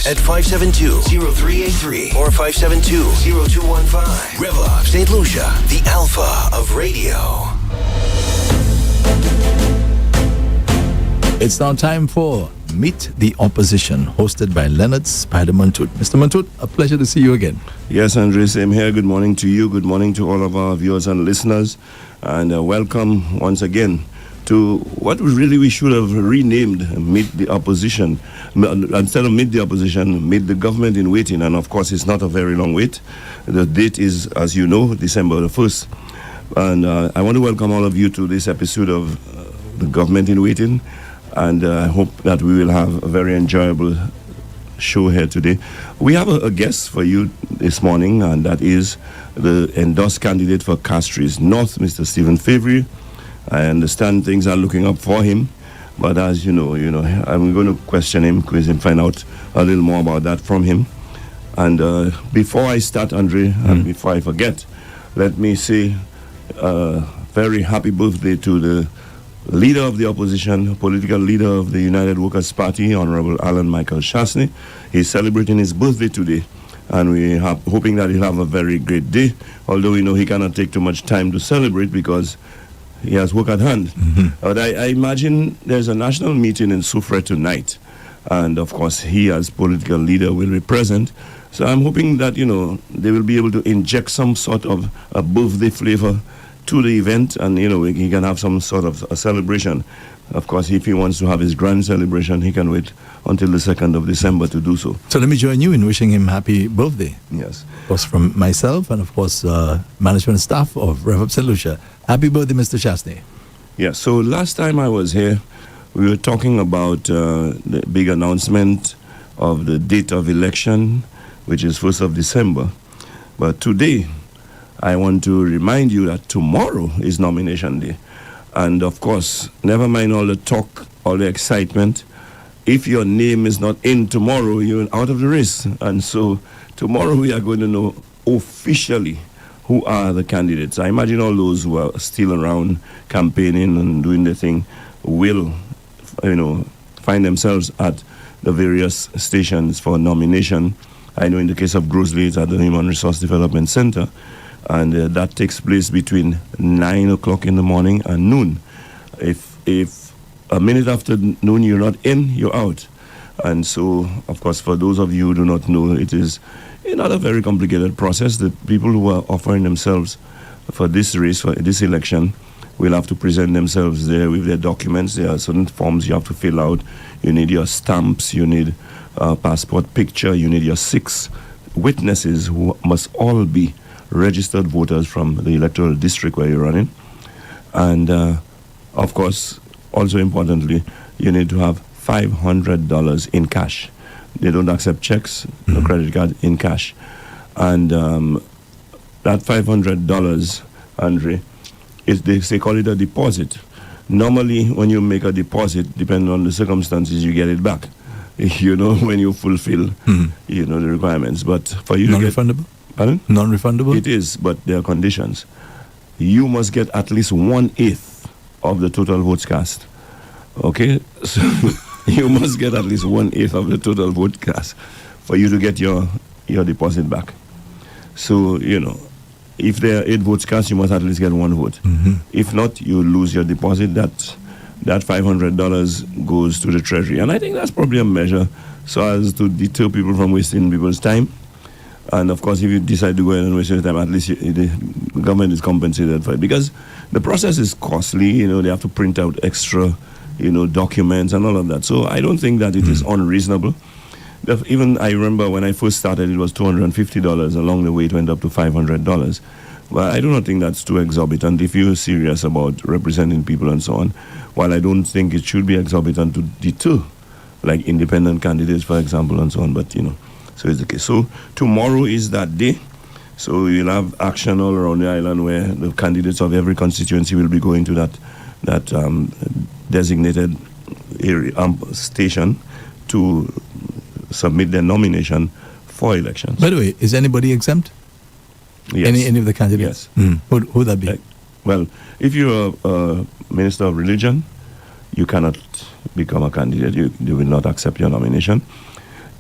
us at 572-0383 or 572-0215. Rev-Up St. Lucia, the alpha of radio. It's now time for Meet the Opposition, hosted by Leonard Spider Mantut. Mr. Mantut, a pleasure to see you again. Yes, Andre, same here. Good morning to you. Good morning to all of our viewers and listeners. And welcome once again to what we should have renamed Meet the Opposition. Instead of Meet the Opposition, Meet the Government in Waiting. And of course, it's not a very long wait. The date is, as you know, December the 1st. And I want to welcome all of you to this episode of The Government in Waiting. And I hope that we will have a very enjoyable show here today. We have a guest for you this morning, and that is the endorsed candidate for Castries North, Mr. Stephen Favre. I understand things are looking up for him, but as you know, I'm going to question him, quiz him, find out a little more about that from him. And before I start, Andre, and before I forget, let me say a very happy birthday to the leader of the opposition, political leader of the United Workers' Party, Honorable Alan Michael Chasney. He's celebrating his birthday today, and we are hoping that he'll have a very great day, although we know he cannot take too much time to celebrate because he has work at hand. But I imagine there's a national meeting in Soufrière tonight, and of course he as political leader will be present. So I'm hoping that, they will be able to inject some sort of a birthday flavor to the event, and he can have some sort of a celebration. Of course, if he wants to have his grand celebration, he can wait until the 2nd of December to do so. So let me join you in wishing him happy birthday. Yes. Of course, from myself and of course management staff of Rev-Up St. Lucia. Happy birthday, Mr. Chasney. Yes, so last time I was here, we were talking about the big announcement of the date of election, which is 1st of December. But today, I want to remind you that tomorrow is nomination day. And of course, never mind all the talk, all the excitement. If your name is not in tomorrow, you're out of the race. And so tomorrow we are going to know officially who are the candidates. I imagine all those who are still around campaigning and doing the thing will, find themselves at the various stations for nomination. I know in the case of Grosley, it's at the Human Resource Development Center. And that takes place between 9 o'clock in the morning and noon. If a minute after noon you're not in, you're out. And so, of course, for those of you who do not know, it is not a very complicated process. The people who are offering themselves for this race, for this election, will have to present themselves there with their documents. There are certain forms you have to fill out. You need your stamps, you need a passport picture, you need your 6 witnesses who must all be registered voters from the electoral district where you're running. And, of course, also importantly, you need to have $500 in cash. They don't accept checks, no credit card, in cash. And that $500, Andre, they call it a deposit. Normally, when you make a deposit, depending on the circumstances, you get it back, when you fulfill, the requirements. But for you to get... Non-refundable? Pardon? Non-refundable? It is, but there are conditions. You must get at least 1/8 of the total votes cast. Okay? So you must get at least 1/8 of the total vote cast for you to get your deposit back. So, if there are 8 votes cast, you must at least get 1 vote. If not, you lose your deposit. That $500 goes to the Treasury. And I think that's probably a measure so as to deter people from wasting people's time. And of course, if you decide to go ahead and waste your time, at least the government is compensated for it. Because the process is costly, they have to print out extra, documents and all of that. So I don't think that it is unreasonable. Even I remember when I first started, it was $250. Along the way, it went up to $500. Well, I do not think that's too exorbitant if you're serious about representing people and so on. While I don't think it should be exorbitant to deter, like independent candidates, for example, and so on. But, so it's the case. So tomorrow is that day. So you'll have action all around the island where the candidates of every constituency will be going to that designated area station to submit their nomination for elections. By the way, is anybody exempt? Yes. Any of the candidates? Yes. Who would that be? Well, if you're a minister of religion, you cannot become a candidate. They will not accept your nomination.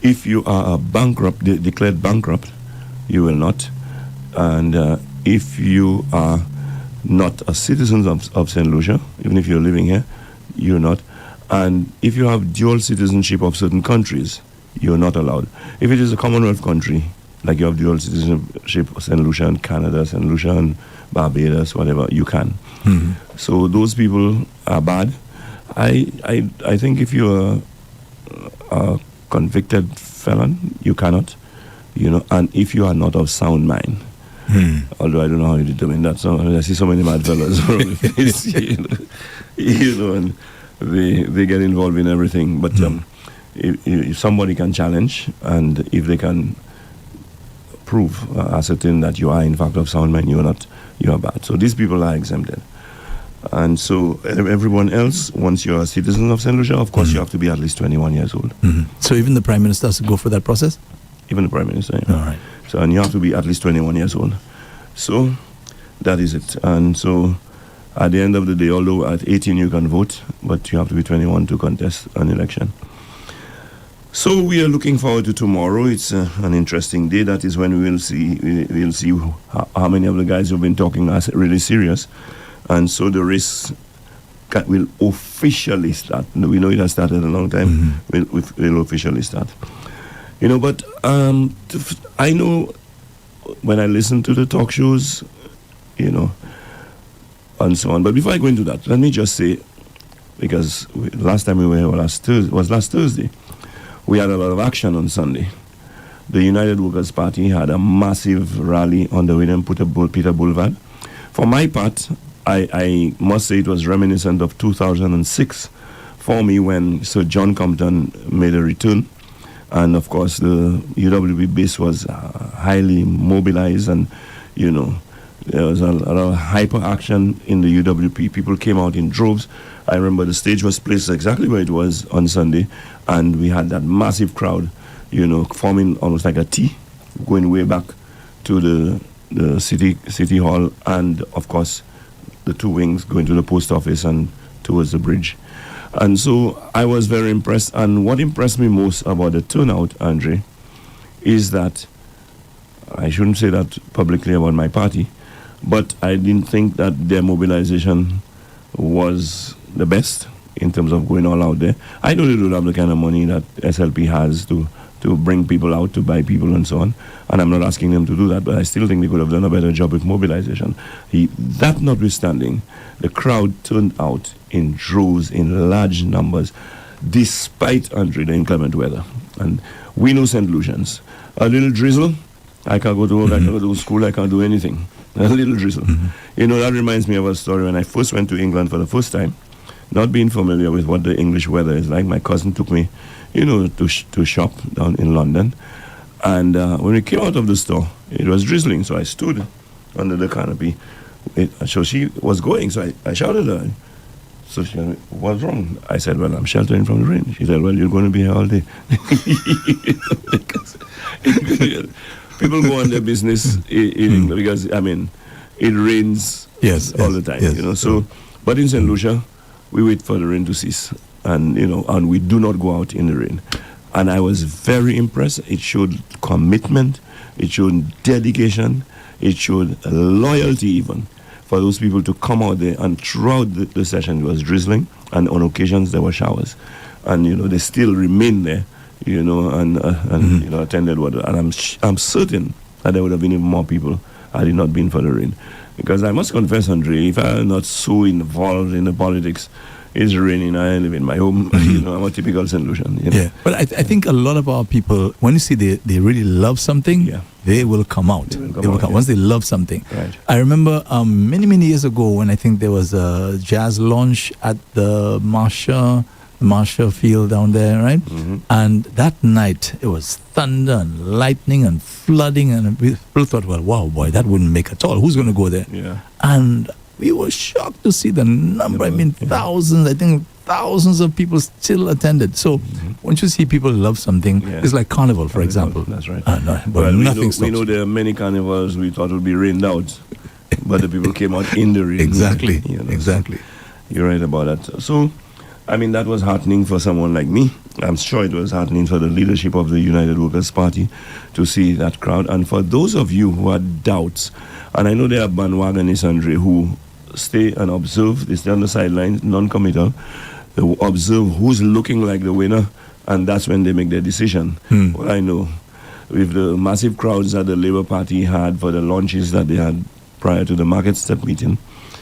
if you are a bankrupt, declared bankrupt, you will not. And if you are not a citizen of St. Lucia, even if you're living here, you're not. And if you have dual citizenship of certain countries, you're not allowed. If it is a Commonwealth country, like you have dual citizenship of St. Lucia and Canada, St. Lucia and Barbados, whatever, you can. So those people are bad. I think if you're a convicted felon, you cannot, and if you are not of sound mind, although I don't know how you determine that. So I see so many mad fellas around the face, and they get involved in everything. But if somebody can challenge, and if they can prove, ascertain that you are in fact of sound mind, you are bad. So these people are exempted. And so everyone else, once you're a citizen of St. Lucia, of course you have to be at least 21 years old. So even the Prime Minister has to go for that process? Even the Prime Minister, All right. So, and you have to be at least 21 years old. So that is it. And so at the end of the day, although at 18 you can vote, but you have to be 21 to contest an election. So we are looking forward to tomorrow. It's an interesting day. That is when we'll see how many of the guys who've been talking are really serious. And so the race will officially start. We know it has started a long time. We'll officially start. But I know when I listen to the talk shows, and so on. But before I go into that, let me just say, because last time we were here last Thursday, we had a lot of action on Sunday. The United Workers' Party had a massive rally on the William Peter Boulevard. For my part, I must say it was reminiscent of 2006 for me when Sir John Compton made a return. And of course, the UWP base was highly mobilized, and there was a lot of hyper action in the UWP. People came out in droves. I remember the stage was placed exactly where it was on Sunday, and we had that massive crowd, forming almost like a T, going way back to the city hall, and of course, the two wings going to the post office and towards the bridge. And so I was very impressed. And what impressed me most about the turnout, Andre, is that, I shouldn't say that publicly about my party, but I didn't think that their mobilization was the best in terms of going all out there. I know they don't have the kind of money that SLP has to bring people out, to buy people and so on. And I'm not asking them to do that, but I still think they could have done a better job with mobilization. That notwithstanding, the crowd turned out in droves, in large numbers, despite, Andre, the inclement weather. And we know St. Lucians. A little drizzle, I can't go to work, I can't go to school, I can't do anything. A little drizzle. That reminds me of a story when I first went to England for the first time, not being familiar with what the English weather is like. My cousin took me, to shop down in London. And when we came out of the store, it was drizzling, so I stood under the canopy. So she was going, so I shouted at her. So she said, "What's wrong?" I said, "Well, I'm sheltering from the rain." She said, "Well, you're going to be here all day." Because people go on their business in England because, it rains all the time, yes. So, but in St. Lucia, we wait for the rain to cease. And, and we do not go out in the rain. And I was very impressed. It showed commitment. It showed dedication. It showed loyalty even for those people to come out there. And throughout the session, it was drizzling. And on occasions, there were showers. And, they still remain there, and attended what. And I'm certain that there would have been even more people had it not been for the rain. Because I must confess, Andre, if I'm not so involved in the politics, it's raining, I live in my home, I'm a typical St. Lucian. Yeah, but I think a lot of our people, when you see they really love something, they will come out. They will come once they love something. Right. I remember many, many years ago when I think there was a jazz launch at the Marsha Field down there, right? And that night, it was thunder and lightning and flooding, and people thought, well, wow, boy, that wouldn't make at all. Who's going to go there? Yeah. And we were shocked to see the number. Thousands. I think thousands of people still attended. So once you see people love something, it's like Carnival, for example. That's right. But nothing stops. We know there are many carnivals we thought would be rained out, but the people came out in the rain. Exactly. So you're right about that. So, that was heartening for someone like me, I'm sure it was heartening for the leadership of the United Workers' Party to see that crowd. And for those of you who had doubts, and I know there are bandwagonists, Andre, who stay and observe, they stay on the sidelines, non-committal, they will observe who's looking like the winner, and that's when they make their decision. Well, I know, with the massive crowds that the Labour Party had for the launches that they had prior to the market step meeting,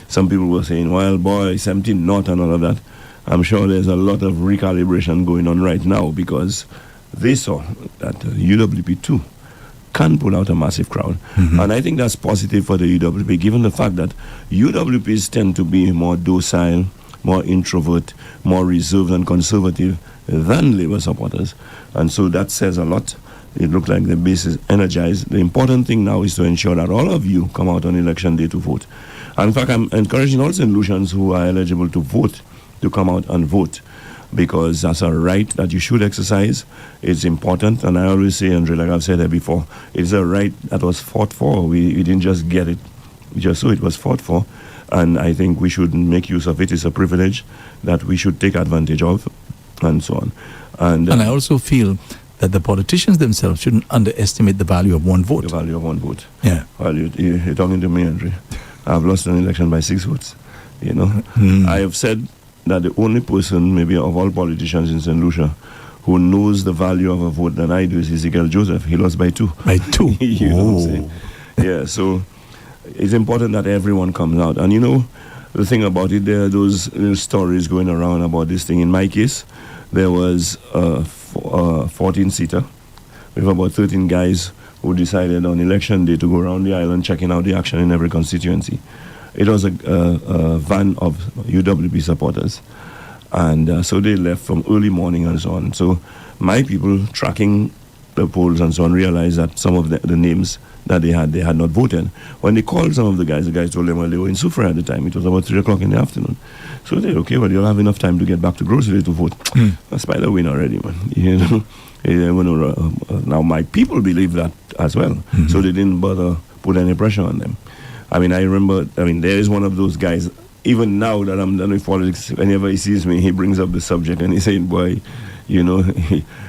some people were saying, well, boy, 17 not and all of that. I'm sure there's a lot of recalibration going on right now because they saw that UWP too can pull out a massive crowd. And I think that's positive for the UWP, given the fact that UWPs tend to be more docile, more introvert, more reserved and conservative than Labour supporters. And so that says a lot. It looked like the base is energized. The important thing now is to ensure that all of you come out on election day to vote. And in fact, I'm encouraging all St. Lucians who are eligible to vote to come out and vote, because that's a right that you should exercise. It's important, and I always say, Andre, like I've said there before, it's a right that was fought for. We didn't just get it just so, it was fought for, and I think we should make use of it. It's a privilege that we should take advantage of, and so on. And I also feel that the politicians themselves shouldn't underestimate the value of one vote. The value of one vote. Yeah. Well, you're talking to me, Andre. I've lost an election by 6 votes. You know, I have said that the only person, maybe of all politicians in St. Lucia, who knows the value of a vote than I do is Ezekiel Joseph. He lost by 2. By 2? You know what I'm saying? Yeah, so it's important that everyone comes out. And you know, the thing about it, there are those little stories going around about this thing. In my case, there was a 14-seater with about 13 guys who decided on election day to go around the island checking out the action in every constituency. It was a van of UWP supporters. And so they left from early morning and so on. So my people tracking the polls and so on realized that some of the names that they had not voted. When they called some of the guys told them, well, they were in Sufra at the time. It was about 3 o'clock in the afternoon. So they said, okay, well, you'll have enough time to get back to grocery to vote. That's by the win already, man. You know? Now my people believe that as well. So they didn't bother put any pressure on them. I mean, there is one of those guys, even now that I'm done with politics, whenever he sees me, he brings up the subject and he's saying, boy, you know,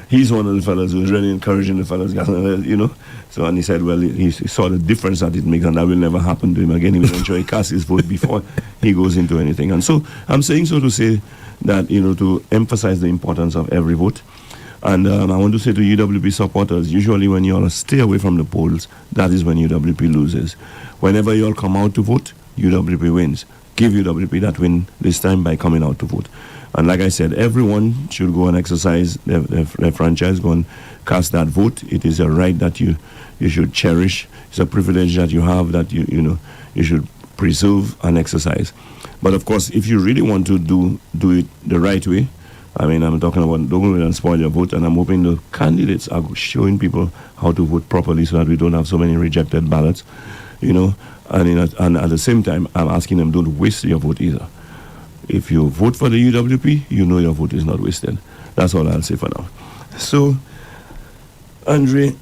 he's one of the fellas who's really encouraging the fellas, you know. So, and he said, well, he saw the difference that it makes, and that will never happen to him again. He will ensure he casts his vote before he goes into anything. And so I'm saying so to say that, you know, to emphasize the importance of every vote. And I want to say to UWP supporters, usually when you all stay away from the polls, that is when UWP loses. Whenever you all come out to vote, UWP wins. Give UWP that win this time by coming out to vote. And like I said, everyone should go and exercise their franchise, go and cast that vote. It is a right that you should cherish. It's a privilege that you have that you should preserve and exercise. But of course, if you really want to do it the right way, I mean, I'm talking about don't go and spoil your vote, and I'm hoping the candidates are showing people how to vote properly so that we don't have so many rejected ballots, you know. And at the same time, I'm asking them, don't waste your vote either. If you vote for the UWP, you know your vote is not wasted. That's all I'll say for now. So, Andre,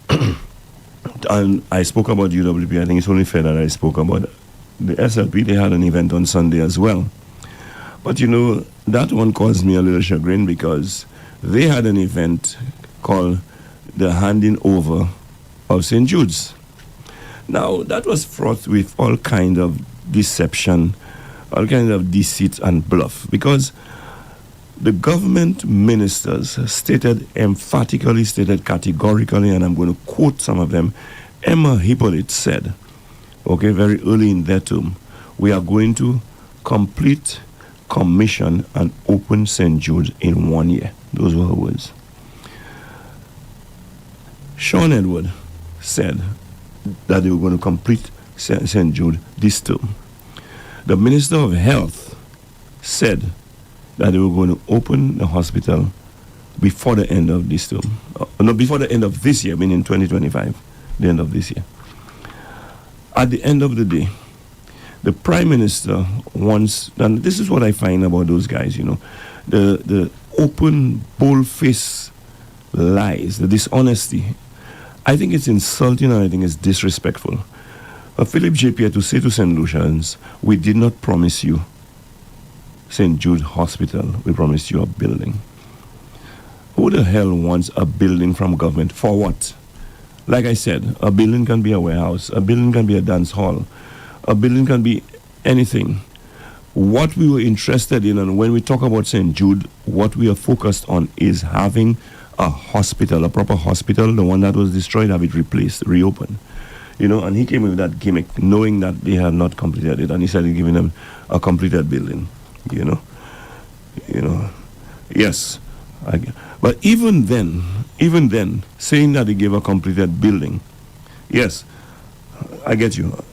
and I spoke about UWP. I think it's only fair that I spoke about the SLP. They had an event on Sunday as well. But, you know, that one caused me a little chagrin because they had an event called the Handing Over of St. Jude's. Now, that was fraught with all kind of deception, all kind of deceit and bluff, because the government ministers emphatically stated categorically, and I'm going to quote some of them. Emma Hippolyte said, okay, very early in their term, we are going to complete, commission, and open St. Jude's in 1 year. Those were her words. Sean Edward said that they were going to complete St. Jude this term. The Minister of Health said that they were going to open the hospital before the end of this term. No, before the end of this year, meaning 2025, the end of this year. At the end of the day, the Prime Minister wants, and this is what I find about those guys, you know, the open, bold-faced lies, the dishonesty. I think it's insulting and I think it's disrespectful. Philip J. Pierre to say to St. Lucians, we did not promise you St. Jude Hospital, we promised you a building. Who the hell wants a building from government? For what? Like I said, a building can be a warehouse, a building can be a dance hall, a building can be anything. What we were interested in, and when we talk about St. Jude, what we are focused on is having a hospital, a proper hospital, the one that was destroyed, have it replaced, reopened. And he came with that gimmick, knowing that they had not completed it, and he started giving them a completed building, Yes. But even then, saying that he gave a completed building, yes, I get you.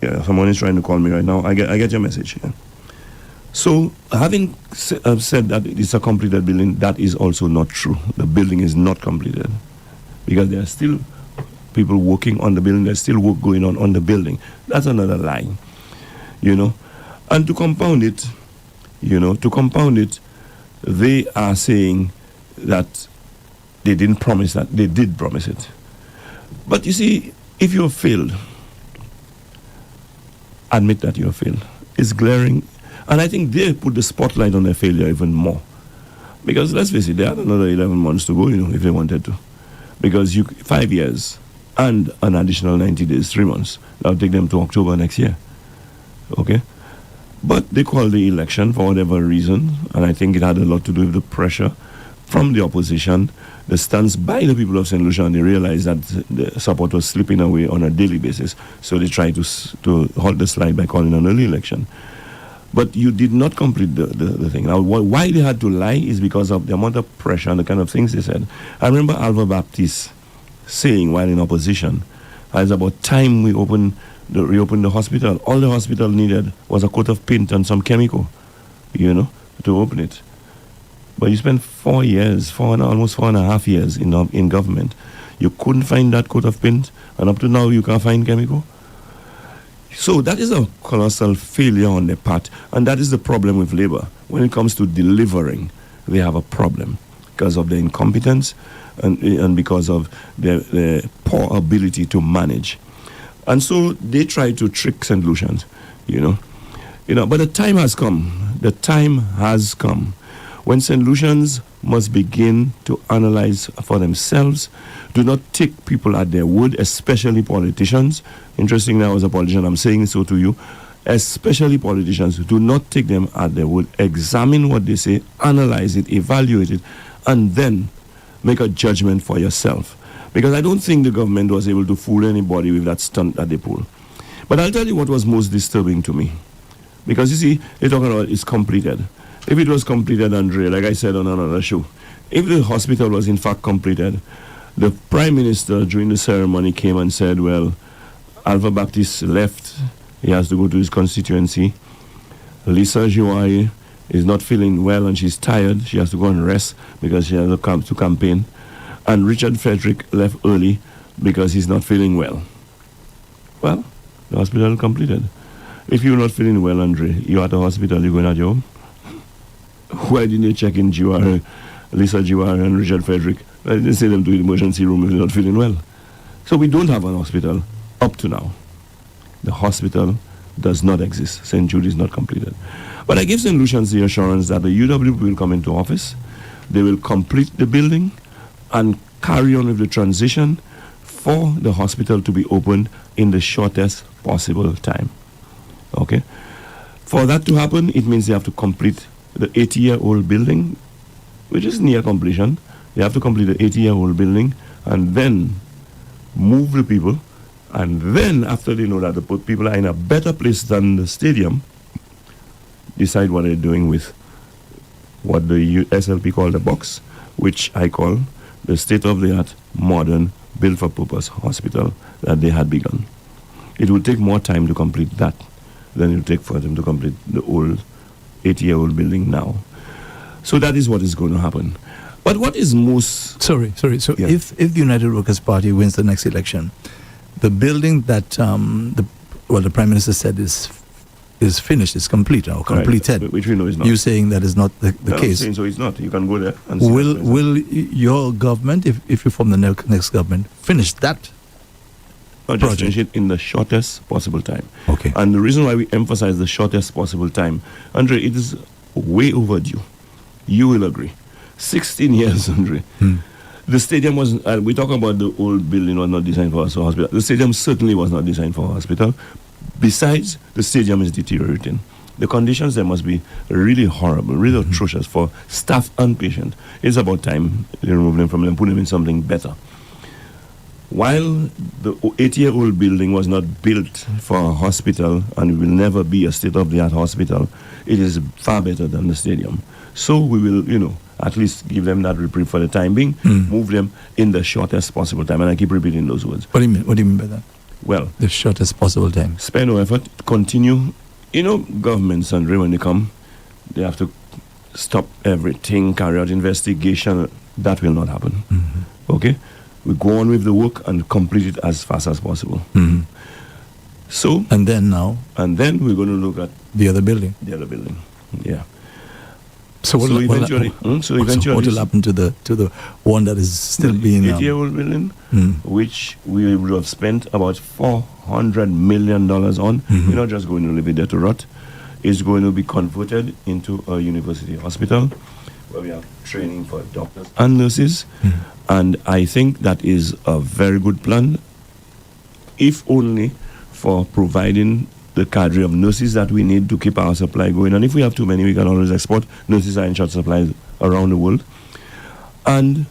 Yeah, someone is trying to call me right now. I get your message. Yeah. So, having said that it's a completed building, that is also not true. The building is not completed because there are still people working on the building. There's still work going on the building. That's another lie, And to compound it, they are saying that they didn't promise that. They did promise it. But you see, if you have failed, admit that you have failed. It's glaring. And I think they put the spotlight on their failure even more. Because let's face it, they had another 11 months to go, if they wanted to. Because 5 years and an additional 90 days, 3 months. That'll take them to October next year. Okay? But they called the election for whatever reason, and I think it had a lot to do with the pressure from the opposition, the stance by the people of St. Lucia, and they realized that the support was slipping away on a daily basis. So they tried to halt the slide by calling an early election. But you did not complete the thing. Now, why they had to lie is because of the amount of pressure and the kind of things they said. I remember Alva Baptiste saying while in opposition, it's about time we reopened the hospital. All the hospital needed was a coat of paint and some chemical, to open it. But you spent 4 years, almost 4.5 years in government. You couldn't find that coat of paint, and up to now you can't find chemical. So that is a colossal failure on their part, and that is the problem with Labour. When it comes to delivering, they have a problem because of their incompetence and because of their poor ability to manage. And so they try to trick St. Lucians, But the time has come. The time has come when St. Lucians must begin to analyze for themselves. Do not take people at their word, especially politicians. Interestingly, I was a politician, I'm saying so to you. Especially politicians, do not take them at their word. Examine what they say, analyze it, evaluate it, and then make a judgment for yourself. Because I don't think the government was able to fool anybody with that stunt that they pulled. But I'll tell you what was most disturbing to me. Because you see, they're talking about it's completed. If it was completed, Andre, like I said on another show, if the hospital was in fact completed, the Prime Minister during the ceremony came and said, well, Alva Baptiste left. He has to go to his constituency. Lisa Jouaille is not feeling well and she's tired. She has to go and rest because she has to come to campaign. And Richard Frederick left early because he's not feeling well. Well, the hospital completed. If you're not feeling well, Andre, you're at the hospital, you're going at your home. Why didn't they check in Lisa Jouaille and Richard Frederick? Why didn't they send them to the emergency room if they're not feeling well? So we don't have an hospital up to now. The hospital does not exist. St. Jude is not completed. But I give St. Lucians the assurance that the UWP will come into office. They will complete the building and carry on with the transition for the hospital to be opened in the shortest possible time. Okay? For that to happen, it means they have to complete the 80-year-old building, which is near completion. They have to complete the 80-year-old building and then move the people. And then, after they know that the people are in a better place than the stadium, decide what they're doing with what the SLP call the box, which I call the state-of-the-art, modern, built-for-purpose hospital that they had begun. It will take more time to complete that than it will take for them to complete the old 80-year-old building now. So that is what is going to happen. But what is most... Sorry. So yeah. if the United Workers' Party wins the next election, the building that the Prime Minister said is finished, is complete or completed. Right, which we know is not. You're saying that is not the case. I'm saying so it's not. You can go there and see. Will your government, if you form the next government, finish that just finish it in the shortest possible time. Okay. And the reason why we emphasize the shortest possible time, Andre, it is way overdue. You will agree. 16 years, Andre. The stadium was, we're talking about the old building was not designed for a hospital. The stadium certainly was not designed for a hospital. Besides, the stadium is deteriorating. The conditions there must be really horrible, really atrocious for staff and patient. It's about time they remove them from them, put them in something better. While the 80-year-old building was not built for a hospital and will never be a state-of-the-art hospital, it is far better than the stadium. So we will, at least give them that reprieve for the time being, move them in the shortest possible time. And I keep repeating those words. What do you mean? What do you mean by that? Well, the shortest possible time. Spare no effort, continue. Governments, Andre, when they come, they have to stop everything, carry out investigation. That will not happen. Okay? We go on with the work and complete it as fast as possible. So, and then we're going to look at the other building. Yeah. So eventually, what will happen to the one that is still being 80-year-old building, which we would have spent about $400 million on? We're not just going to leave it there to rot. It's going to be converted into a university hospital where we have training for doctors and nurses. And I think that is a very good plan, if only for providing the cadre of nurses that we need to keep our supply going. And if we have too many, we can always export. Nurses are in short supply around the world. And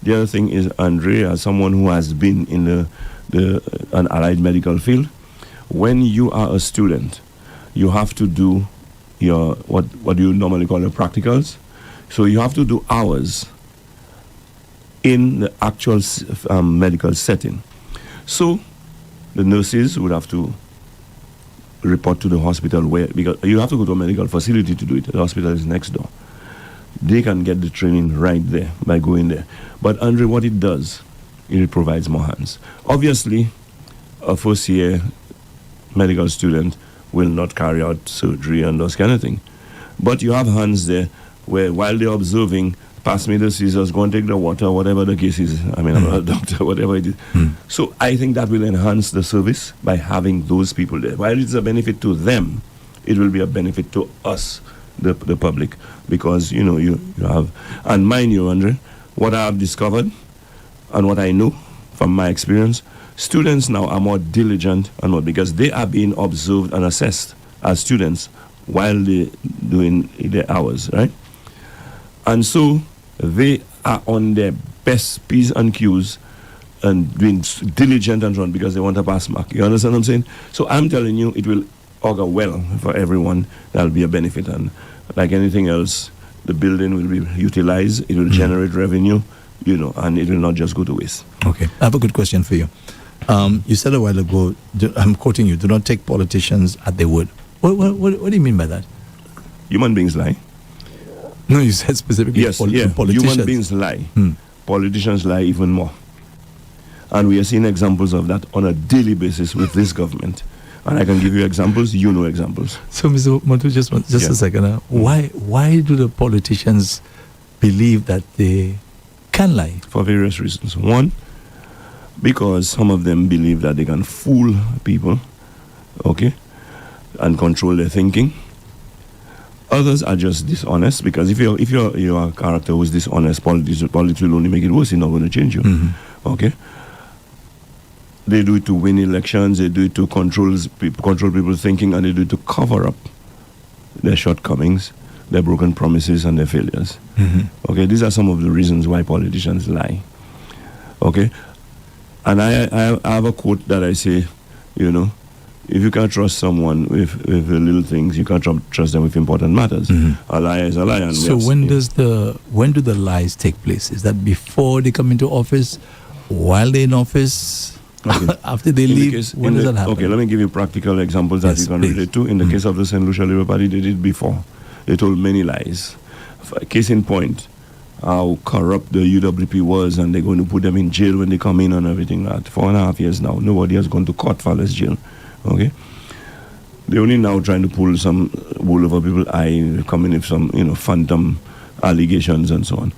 the other thing is, Andre, as someone who has been in an allied medical field, when you are a student, you have to do your what you normally call your practicals. So you have to do hours in the actual medical setting. So the nurses would have to report to the hospital because you have to go to a medical facility to do it. The hospital is next door. They can get the training right there by going there. But Andre, what it does, it provides more hands. Obviously, a first-year medical student will not carry out surgery and those kind of things. But you have hands there where while they're observing, pass me the scissors, go and take the water, whatever the case is. I mean, I'm not a doctor, whatever it is. So I think that will enhance the service by having those people there. While it's a benefit to them, it will be a benefit to us, the public, because, you have... And mind you, Andre, what I have discovered and what I know from my experience, students now are more diligent and more because they are being observed and assessed as students while they're doing their hours, right? And so they are on their best P's and Q's and being diligent and so on because they want to pass mark. You understand what I'm saying? So I'm telling you, it will augur well for everyone. That'll be a benefit. And like anything else, the building will be utilized. It will generate revenue, and it will not just go to waste. Okay. I have a good question for you. You said a while ago, I'm quoting you, do not take politicians at their word. What do you mean by that? Human beings lie. No, you said specifically politicians. Human beings lie. Politicians lie even more. And we are seeing examples of that on a daily basis with this government. And I can give you examples, examples. So, Mr. Montu, just a second. Why do the politicians believe that they can lie? For various reasons. One, because some of them believe that they can fool people, okay, and control their thinking. Others are just dishonest because if you're a character who's dishonest, politics will only make it worse. It's not going to change you. Okay. They do it to win elections. They do it to control people's thinking, and they do it to cover up their shortcomings, their broken promises, and their failures. Okay. These are some of the reasons why politicians lie. Okay. And I have a quote that I say, if you can't trust someone with the little things, you can't trust them with important matters. A liar is a liar. And so when do the lies take place? Is that before they come into office, while they're in office, after they leave? When does that happen? Okay, let me give you practical examples that you can relate to. In the case of the St. Lucia Labour Party, they did it before. They told many lies. Case in point, how corrupt the UWP was, and they're going to put them in jail when they come in and everything. That 4.5 years now, nobody has gone to court for less jail. Okay, they're only now trying to pull some wool over people's eye, coming with some phantom allegations and so on.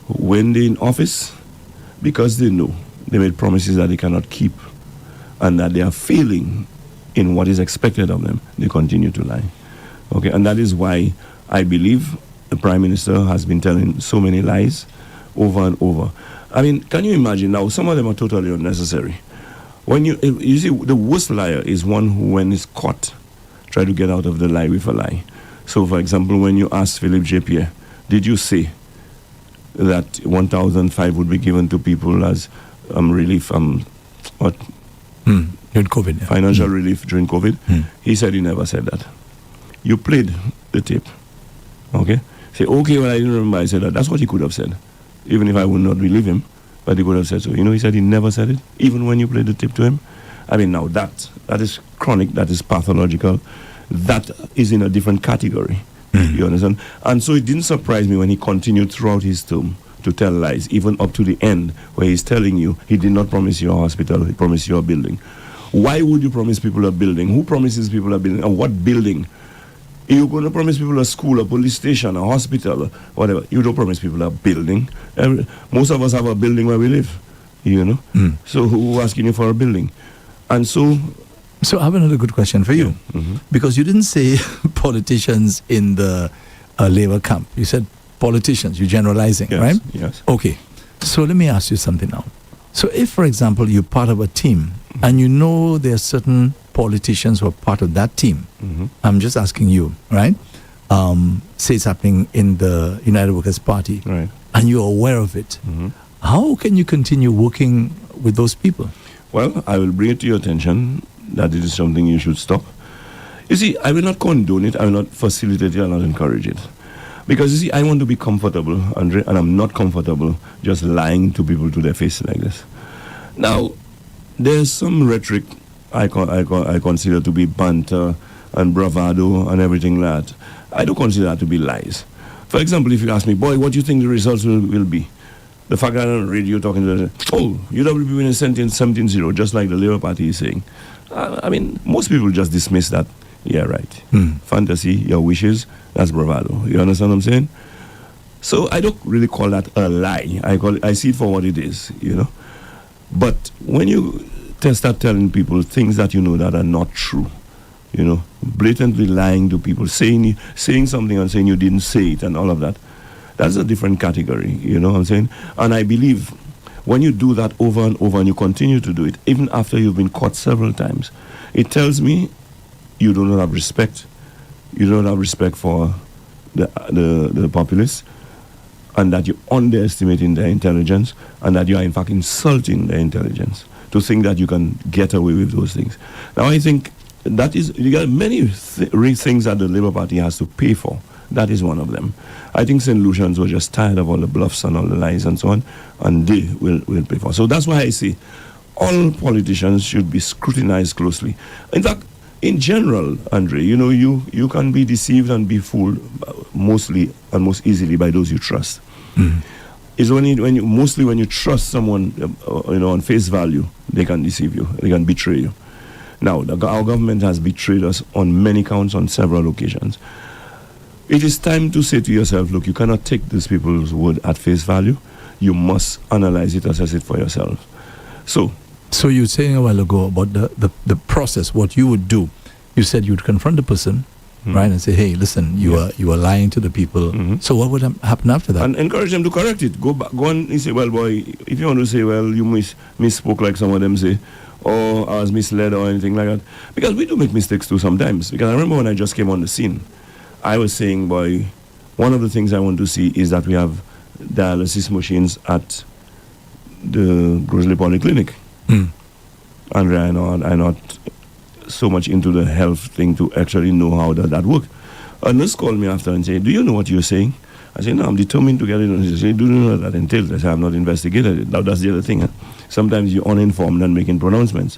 When they're in office, because they know they made promises that they cannot keep, and that they are failing in what is expected of them, they continue to lie. Okay, and that is why I believe the Prime Minister has been telling so many lies over and over. I mean, can you imagine now? Some of them are totally unnecessary. When you see, the worst liar is one who, when is caught, try to get out of the lie with a lie. So, for example, when you asked Philip J. Pierre, did you say that 1,005 would be given to people as relief, what? During COVID, yeah. Financial relief during COVID? He said he never said that. You played the tape, okay? Say, okay, well, I didn't remember I said that. That's what he could have said, even if I would not believe him, but he could have said so. You know, he said he never said it, even when you played the tape to him. I mean, now that is chronic, that is pathological, that is in a different category. You understand? And so it didn't surprise me when he continued throughout his term to tell lies, even up to the end, where he's telling you he did not promise you a hospital, he promised you a building. Why would you promise people a building? Who promises people a building? And what building? You're going to promise people a school, a police station, a hospital, whatever. You don't promise people a building. Most of us have a building where we live, you know. So who's asking you for a building? And so I have another good question for you. Because you didn't say politicians in the Labour camp. You said politicians. You're generalizing, yes, right? Yes. Okay. So let me ask you something now. So if, for example, you're part of a team and you know there are certain politicians who are part of that team, I'm just asking you, right? Say it's happening in the United Workers' Party, right, and you're aware of it. How can you continue working with those people? Well, I will bring it to your attention that it is something you should stop. You see, I will not condone it, I will not facilitate it, I will not encourage it. Because, you see, I want to be comfortable, Andre, and I'm not comfortable just lying to people to their face like this. Now, there's some rhetoric I consider to be banter and bravado and everything like that. I don't consider that to be lies. For example, if you ask me, boy, what do you think the results will be? The fact that on radio talking to them, UWP winning 17-0, just like the Labour Party is saying. I mean, most people just dismiss that. Yeah, right. Fantasy, your wishes, that's bravado. You understand what I'm saying? So I don't really call that a lie. I see it for what it is, you know. But when you start telling people things that you know that are not true, you know, blatantly lying to people, saying something and saying you didn't say it and all of that, that's a different category, you know what I'm saying? And I believe when you do that over and over and you continue to do it, even after you've been caught several times, it tells me you do not have respect. You don't have respect for the populace, and that you're underestimating their intelligence, and that you are in fact insulting their intelligence to think that you can get away with those things. Now I think that is, you got many things that the Labour Party has to pay for. That is one of them. I think St. Lucians were just tired of all the bluffs and all the lies and so on, and they will pay for. So that's why I say all politicians should be scrutinized closely. In fact, in general, Andre, you know, you can be deceived and be fooled mostly and most easily by those you trust. It's when you trust someone, you know, on face value, they can deceive you, they can betray you. Now, our government has betrayed us on many counts, on several occasions. It is time to say to yourself, look, you cannot take these people's word at face value. You must analyze it, assess it for yourself. So you were saying a while ago about the process, what you would do. You said you would confront the person, right, and say, hey, listen, you are lying to the people. So what would happen after that? And encourage them to correct it. Go and say, well, boy, if you want to say, well, you misspoke like some of them say, or I was misled or anything like that. Because we do make mistakes too sometimes. Because I remember when I just came on the scene, I was saying, boy, one of the things I want to see is that we have dialysis machines at the Grosley Polyclinic. Andre, I'm not so much into the health thing to actually know how that works. A nurse called me after and said, do you know what you're saying? I said, no, I'm determined to get it. She said, do you know what that entails? I said, I'm not investigated it. Now, that's the other thing. Huh? Sometimes you're uninformed and making pronouncements.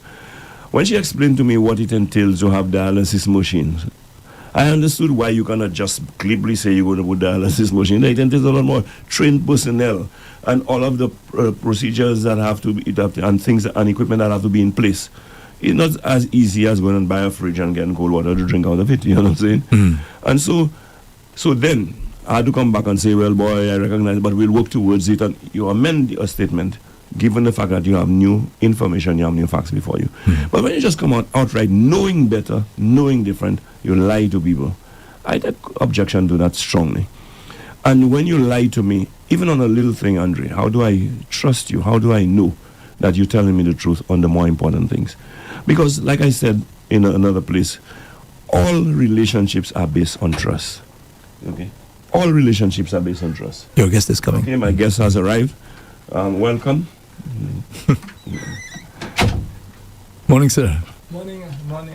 When she explained to me what it entails to have dialysis machines, I understood why you cannot just glibly say you're going to put dialysis machine. It entails a lot more trained personnel and all of the procedures that have to be, and things and equipment that have to be in place. It's not as easy as going and buy a fridge and getting cold water to drink out of it, you know what I'm saying? And so then I had to come back and say, well, boy, I recognize it, but we'll work towards it. And you amend your statement, given the fact that you have new information, you have new facts before you. But when you just come out outright, knowing better, knowing different, you lie to people. I take objection to that strongly. And when you lie to me, even on a little thing, Andre, how do I trust you? How do I know that you're telling me the truth on the more important things? Because, like I said in another place, all relationships are based on trust. Okay? All relationships are based on trust. Your guest is coming. Okay, my guest has arrived. Welcome. Morning, sir. Morning,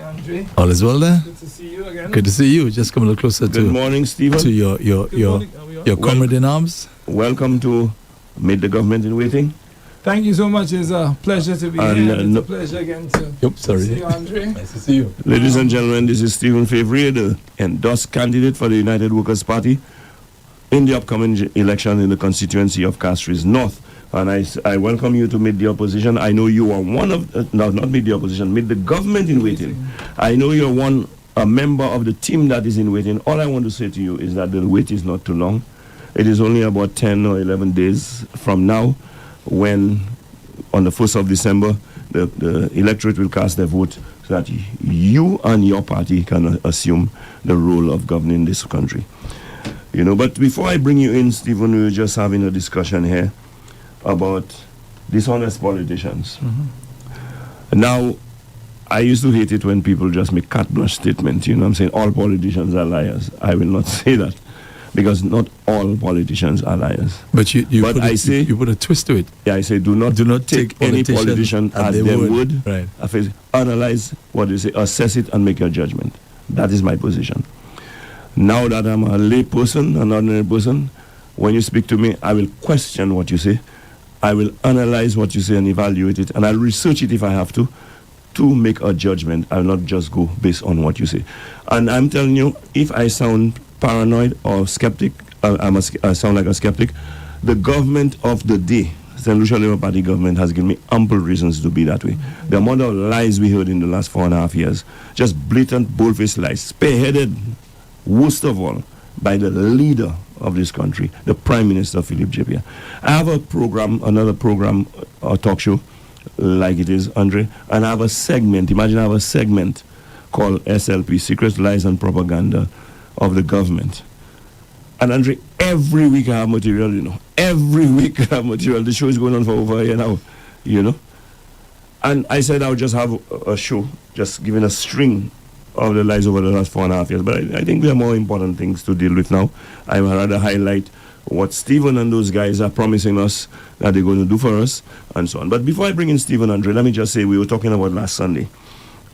Andre. All is well there? Good to see you again. Good to see you. Just come a little closer Good morning, Stephen. to your morning. Are we on? your comrade in arms. Welcome to Meet the Government in Waiting. Thank you so much. It's a pleasure to be And, here. It's no- a pleasure again to Sorry. see you, Andre. Nice to see you. Ladies and gentlemen, this is Stephen Favre, the endorsed candidate for the United Workers' Party in the upcoming election in the constituency of Castries North. And I welcome you to meet the opposition. I know you are one of, no, not meet the opposition, meet the government in waiting. I know you're a member of the team that is in waiting. All I want to say to you is that the wait is not too long. It is only about 10 or 11 days from now when, on the 1st of December, the electorate will cast their vote so that you and your party can assume the role of governing this country. You know, but before I bring you in, Stephen, we were just having a discussion here about dishonest politicians. Now, I used to hate it when people just make carte blanche statements. You know what I'm saying? All politicians are liars. I will not say that because not all politicians are liars. But you you put a twist to it. Yeah, I say do not take any politician as their word. Right. I say analyze what they say, assess it, and make your judgment. That is my position. Now that I'm a lay person, an ordinary person, when you speak to me, I will question what you say. I will analyze what you say and evaluate it, and I'll research it if I have to make a judgment. I will not just go based on what you say. And I'm telling you, if I sound paranoid or skeptic, I sound like a skeptic, the government of the day, St. Lucia Labour Party government, has given me ample reasons to be that way. The amount of lies we heard in the last 4.5 years, just blatant, bold-faced lies, spearheaded, worst of all, by the leader of this country, the Prime Minister, Philip J. I have another program, a talk show, like it is, Andre, and I have a segment, imagine I have a segment called SLP, Secret Lies and Propaganda of the Government. And Andre, every week I have material, you know. Every week I have material. The show is going on for over a year now, you know. And I said I would just have a show, just giving a string of the lies over the last 4.5 years. But I think there are more important things to deal with now. I would rather highlight what Stephen and those guys are promising us that they're going to do for us, and so on. But before I bring in Stephen, Andre, let me just say we were talking about last Sunday,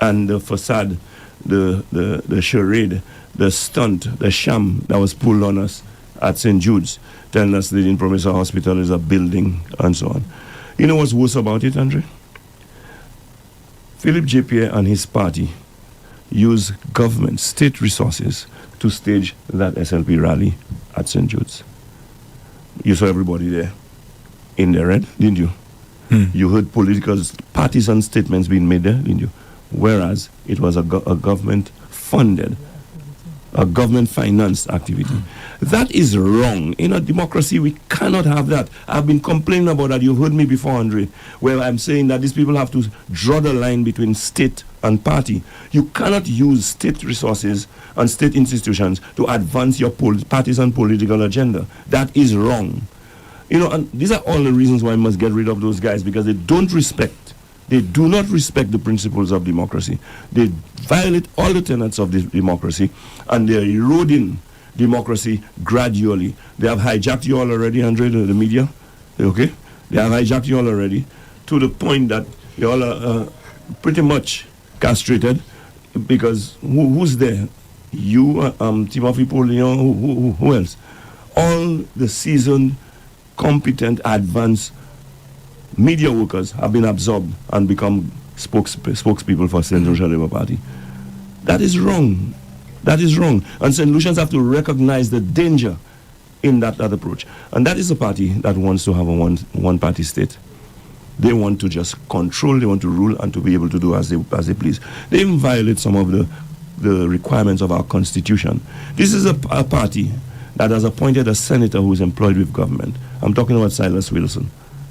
and the facade, the charade, the stunt, the sham that was pulled on us at St. Jude's, telling us they didn't promise a hospital is a building, and so on. You know what's worse about it, Andre? Philip J. Pierre and his party use government, state resources to stage that SLP rally at St. Jude's. You saw everybody there in the red, didn't you? You heard political, partisan statements being made there, didn't you? Whereas it was a government-funded, a government-financed activity. That is wrong. In a democracy, we cannot have that. I've been complaining about that. You've heard me before, Andre, where I'm saying that these people have to draw the line between state and party. You cannot use state resources and state institutions to advance your partisan political agenda. That is wrong. You know, and these are all the reasons why I must get rid of those guys, because they do not respect the principles of democracy. They violate all the tenets of the democracy, and they're eroding democracy gradually. They have hijacked you all already, Andre, the media. Okay? They have hijacked you all already to the point that you all are pretty much castrated, because who's there? You, Timothy Paulion, who else? All the seasoned, competent, advanced media workers have been absorbed and become spokespeople for St. Lucia Labour Party. That is wrong. That is wrong. And St. Lucians have to recognize the danger in that approach. And that is a party that wants to have a one-party state. They want to just control, they want to rule, and to be able to do as they please. They even violate some of the requirements of our constitution. This is a party that has appointed a senator who is employed with government. I'm talking about Silas Wilson.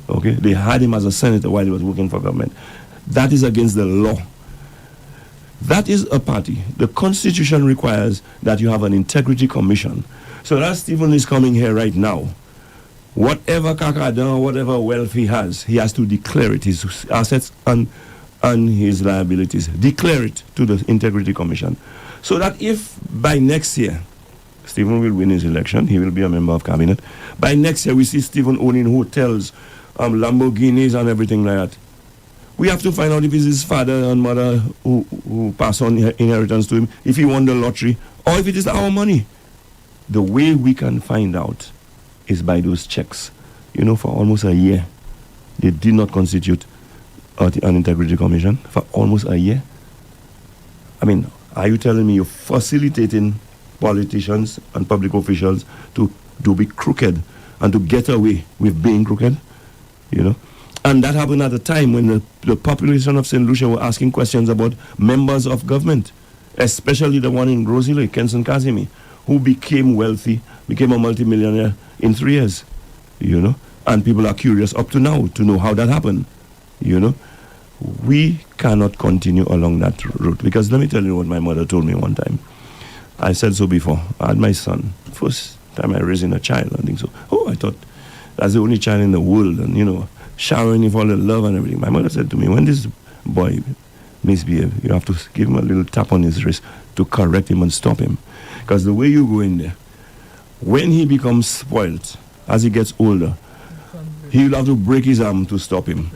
Okay? They had him as a senator while he was working for government. That is against the law. That is a party. The Constitution requires that you have an integrity commission. So that Stephen is coming here right now. Whatever kakada, whatever wealth he has to declare it, his assets and his liabilities. Declare it to the Integrity Commission. So that if by next year, Stephen will win his election, he will be a member of cabinet. By next year, we see Stephen owning hotels, Lamborghinis and everything like that. We have to find out if it's his father and mother who pass on inheritance to him, if he won the lottery, or if it is our money. The way we can find out is by those checks. You know, for almost a year, they did not constitute an integrity commission. For almost a year. I mean, are you telling me you're facilitating politicians and public officials to be crooked and to get away with being crooked? You know? And that happened at a time when the population of St. Lucia were asking questions about members of government, especially the one in Grosse Ile, Kenson Kazimi, who became wealthy, became a multimillionaire in 3 years, you know. And people are curious up to now to know how that happened, you know. We cannot continue along that route, because let me tell you what my mother told me one time. I said so before. I had my son. First time I raised a child, I think so. Oh, I thought that's the only child in the world, and, you know, showering him all the love and everything. My mother said to me, when this boy misbehave, you have to give him a little tap on his wrist to correct him and stop him. Because the way you go in there, when he becomes spoiled, as he gets older, he will have to break his arm to stop him,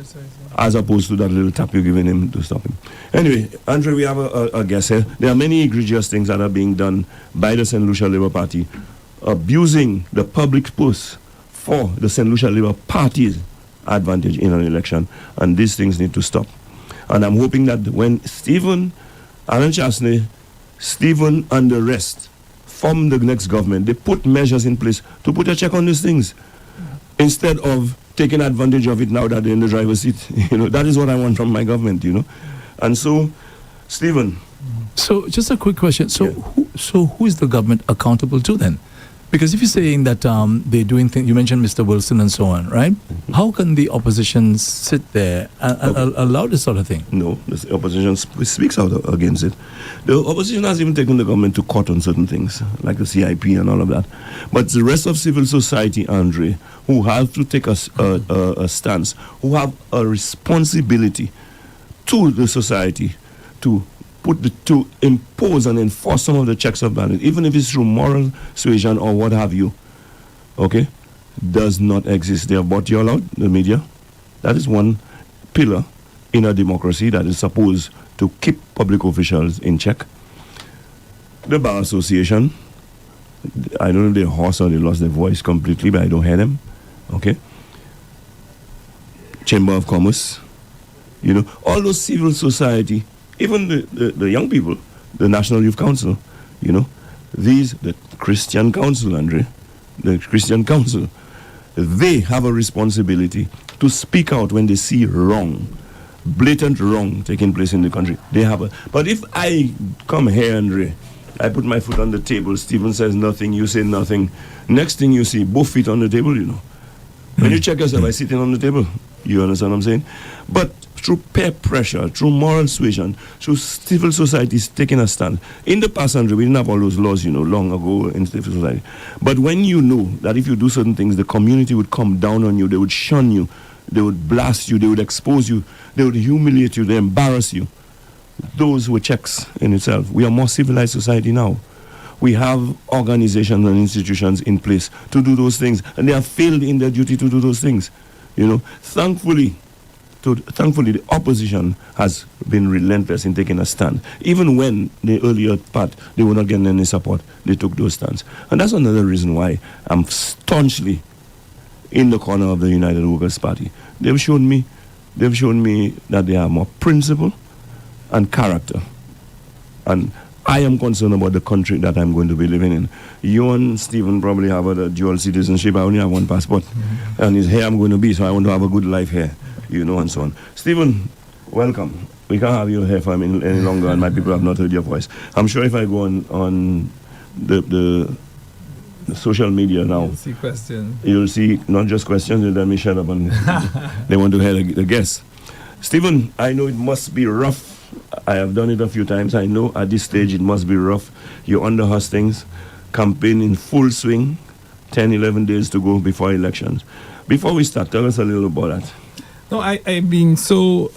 as opposed to that little tap you're giving him to stop him. Anyway, Andre, we have a guest here. There are many egregious things that are being done by the St. Lucia Labour Party, abusing the public purse for the St. Lucia Labour Party's advantage in an election, and these things need to stop. And I'm hoping that when Alan Chasney, Stephen and the rest form the next government, they put measures in place to put a check on these things, instead of taking advantage of it now that they're in the driver's seat. You know, that is what I want from my government, you know. And so, Stephen. So just a quick question. So, Yeah. who is the government accountable to then? Because if you're saying that they're doing things, you mentioned Mr. Wilson and so on, right? Mm-hmm. How can the opposition sit there and allow this sort of thing? No, the opposition speaks out against it. The opposition has even taken the government to court on certain things, like the CIP and all of that. But the rest of civil society, Andre, who have to take a stance, who have a responsibility to the society to impose and enforce some of the checks of balance, even if it's through moral suasion or what have you, okay, does not exist. They have bought you all out, the media. That is one pillar in a democracy that is supposed to keep public officials in check. The Bar Association, I don't know if they're hoarse or they lost their voice completely, but I don't hear them, okay. Chamber of Commerce, you know, all those civil society, even the young people, the National Youth Council, you know, the Christian Council, Andre, the Christian Council, they have a responsibility to speak out when they see wrong, blatant wrong taking place in the country. They have a, but if I come here, Andre, I put my foot on the table, Stephen says nothing, you say nothing, next thing you see, both feet on the table, you know. When you check yourself by sitting on the table, you understand what I'm saying? But through peer pressure, through moral suasion, through civil societies taking a stand. In the past, Andre, we didn't have all those laws, you know, long ago in civil society. But when you know that if you do certain things, the community would come down on you, they would shun you, they would blast you, they would expose you, they would humiliate you, they embarrass you. Those were checks in itself. We are a more civilized society now. We have organizations and institutions in place to do those things, and they have failed in their duty to do those things. You know, thankfully, the opposition has been relentless in taking a stand. Even when the earlier part, they were not getting any support, they took those stands. And that's another reason why I'm staunchly in the corner of the United Workers' Party. They've shown me that they have more principle and character. And I am concerned about the country that I'm going to be living in. You and Stephen probably have a dual citizenship. I only have one passport. Mm-hmm. And it's here I'm going to be, so I want to have a good life here, you know, and so on. Stephen, welcome. We can't have you here for any longer, and my people have not heard your voice. I'm sure if I go on the social media now, You'll see questions. You'll see not just questions, you'll let me shut up and they want to hear the guests. Stephen, I know it must be rough I have done it a few times. I know at this stage it must be rough. You're under hustings, campaign in full swing, 10, 11 days to go before elections. Before we start, tell us a little about that. No, I've been so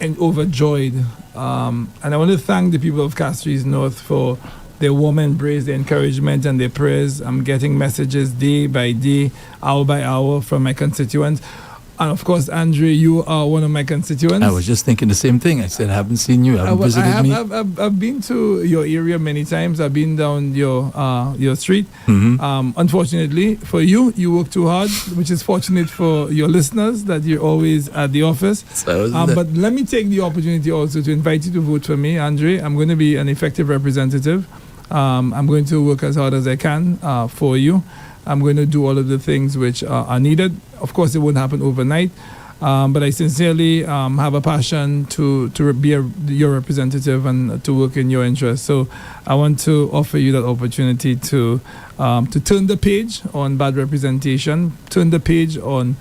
overjoyed. And I want to thank the people of Castries North for their warm embrace, their encouragement, and their prayers. I'm getting messages day by day, hour by hour from my constituents. And of course, Andre, you are one of my constituents. I was just thinking the same thing. I said, I haven't seen you. I haven't visited me. I've been to your area many times. I've been down your street. Unfortunately for you, you work too hard, which is fortunate for your listeners that you're always at the office. But let me take the opportunity also to invite you to vote for me, Andre. I'm going to be an effective representative. I'm going to work as hard as I can for you. I'm going to do all of the things which are needed. Of course, it won't happen overnight, but I sincerely have a passion to be your representative and to work in your interest. So I want to offer you that opportunity to turn the page on bad representation, turn the page on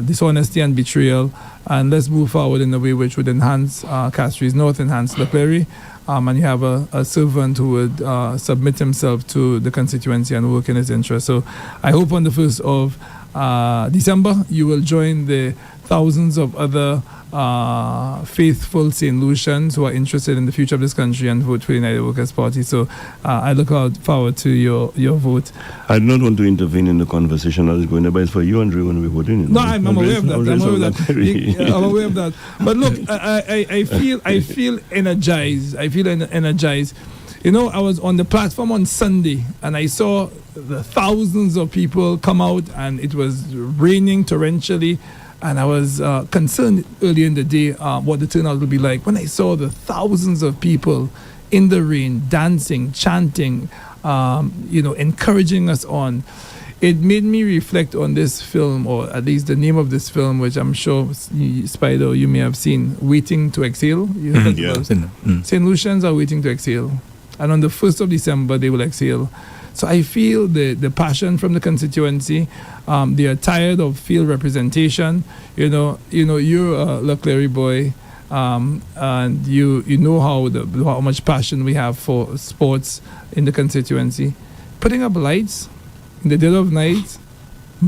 dishonesty and betrayal, and let's move forward in a way which would enhance Castries North, enhance Leclerc. And you have a servant who would submit himself to the constituency and work in his interest. So I hope on the 1st of December, you will join the thousands of other faithful St. Lucians who are interested in the future of this country and vote for the United Workers' Party. So I look forward to your vote. I do not want to intervene in the conversation that is going on, but it's for you, Andre, when we're voting. No, I'm aware of that. I'm aware of that. But look, I feel energized. I feel energized. You know, I was on the platform on Sunday and I saw the thousands of people come out and it was raining torrentially. And I was concerned early in the day what the turnout would be like. When I saw the thousands of people in the rain, dancing, chanting, encouraging us on, it made me reflect on this film, or at least the name of this film, which I'm sure, Spider, you may have seen, Waiting to Exhale. You heard about St. Lucians are waiting to exhale. And on the 1st of December, they will exhale. So I feel the passion from the constituency. They are tired of field representation. You're a Leclerc boy, and you know how much passion we have for sports in the constituency. Putting up lights in the dead of night,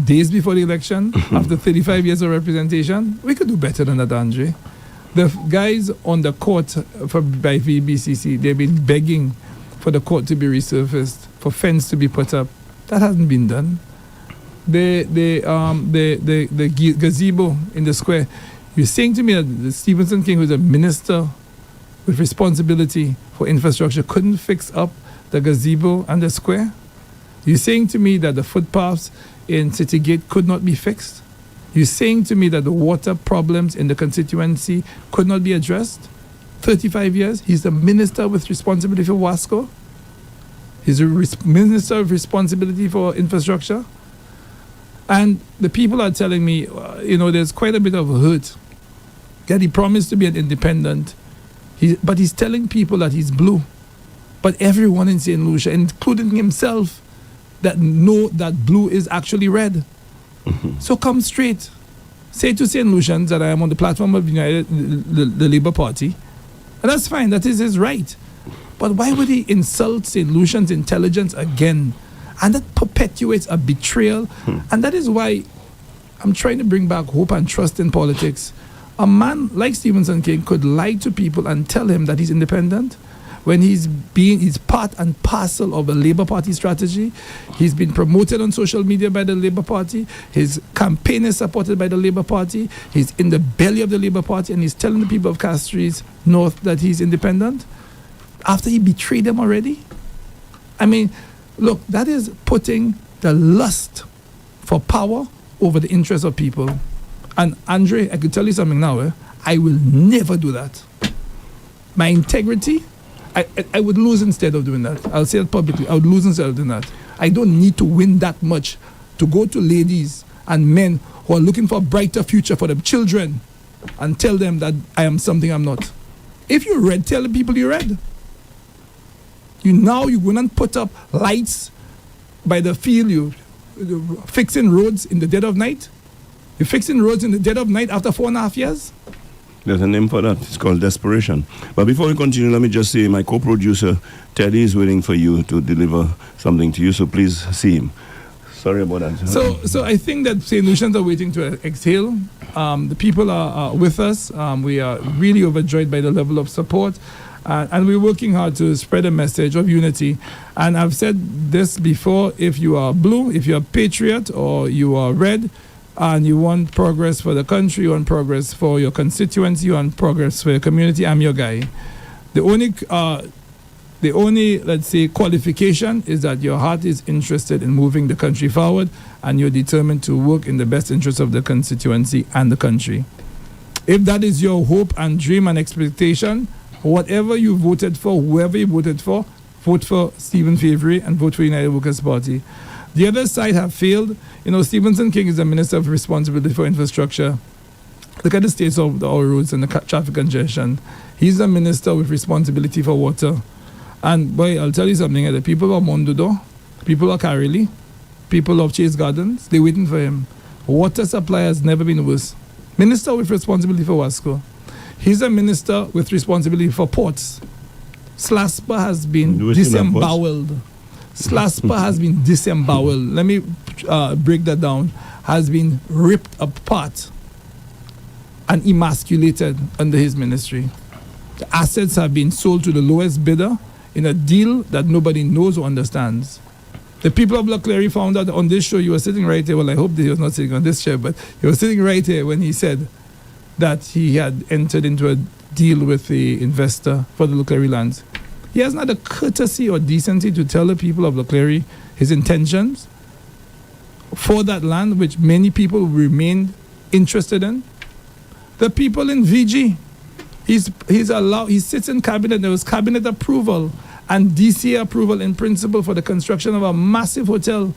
days before the election, after 35 years of representation, we could do better than that, Andre. The guys on the court by VBCC, they've been begging for the court to be resurfaced, for fence to be put up. That hasn't been done. The gazebo in the square. You're saying to me that the Stephenson King, who's a minister with responsibility for infrastructure, couldn't fix up the gazebo and the square? You're saying to me that the footpaths in City Gate could not be fixed? You're saying to me that the water problems in the constituency could not be addressed? 35 years, he's the minister with responsibility for Wasco. He's a minister with responsibility for infrastructure. And the people are telling me, there's quite a bit of hurt that he promised to be an independent. But he's telling people that he's blue. But everyone in St. Lucia, including himself, that know that blue is actually red. So come straight. Say to St. Lucians that I am on the platform of the Labour Party. And that's fine, that is his right. But why would he insult St. Lucian's intelligence again? And that perpetuates a betrayal. And that is why I'm trying to bring back hope and trust in politics. A man like Stephenson King could lie to people and tell him that he's independent when he's part and parcel of a Labour Party strategy. He's been promoted on social media by the Labour Party. His campaign is supported by the Labour Party. He's in the belly of the Labour Party, and he's telling the people of Castries North that he's independent after he betrayed them already. I mean, look, that is putting the lust for power over the interests of people. And Andre, I could tell you something now. I will never do that. My integrity, I would lose instead of doing that. I'll say it publicly. I would lose instead of doing that. I don't need to win that much to go to ladies and men who are looking for a brighter future for their children and tell them that I am something I'm not. If you're red, tell the people you're red. You go and put up lights by the field. You're fixing roads in the dead of night. You're fixing roads in the dead of night after 4.5 years. There's a name for that. It's called desperation. But before we continue, let me just say my co-producer, Teddy, is waiting for you to deliver something to you, so please see him. Sorry about that. So I think that St. Lucians are waiting to exhale. The people are with us. We are really overjoyed by the level of support. And we're working hard to spread a message of unity. And I've said this before, if you are blue, if you're a patriot, or you are red, and you want progress for the country, you want progress for your constituency, you want progress for your community, I'm your guy. The only, let's say, qualification is that your heart is interested in moving the country forward, and you're determined to work in the best interest of the constituency and the country. If that is your hope and dream and expectation, whatever you voted for, whoever you voted for, vote for Stephen Favory and vote for United Workers' Party. The other side have failed. You know, Stephenson King is the Minister of Responsibility for Infrastructure. Look at the state of our roads and the traffic congestion. He's the Minister with responsibility for water. And boy, I'll tell you something, the people of Mondodo, people of Kareli, people of Chase Gardens, they're waiting for him. Water supply has never been worse. Minister with responsibility for Wasco. He's a minister with responsibility for ports. SLASPA has been disemboweled. SLASPA has been disemboweled. Let me break that down. Has been ripped apart and emasculated under his ministry. The assets have been sold to the lowest bidder in a deal that nobody knows or understands. The people of Leclerc found out on this show, you were sitting right here. Well, I hope that he was not sitting on this chair, but he was sitting right here when he said that he had entered into a deal with the investor for the Leclerc lands. He has not the courtesy or decency to tell the people of Leclerc his intentions for that land, which many people remain interested in. The people in VG, he sits in cabinet. There was cabinet approval and DCA approval in principle for the construction of a massive hotel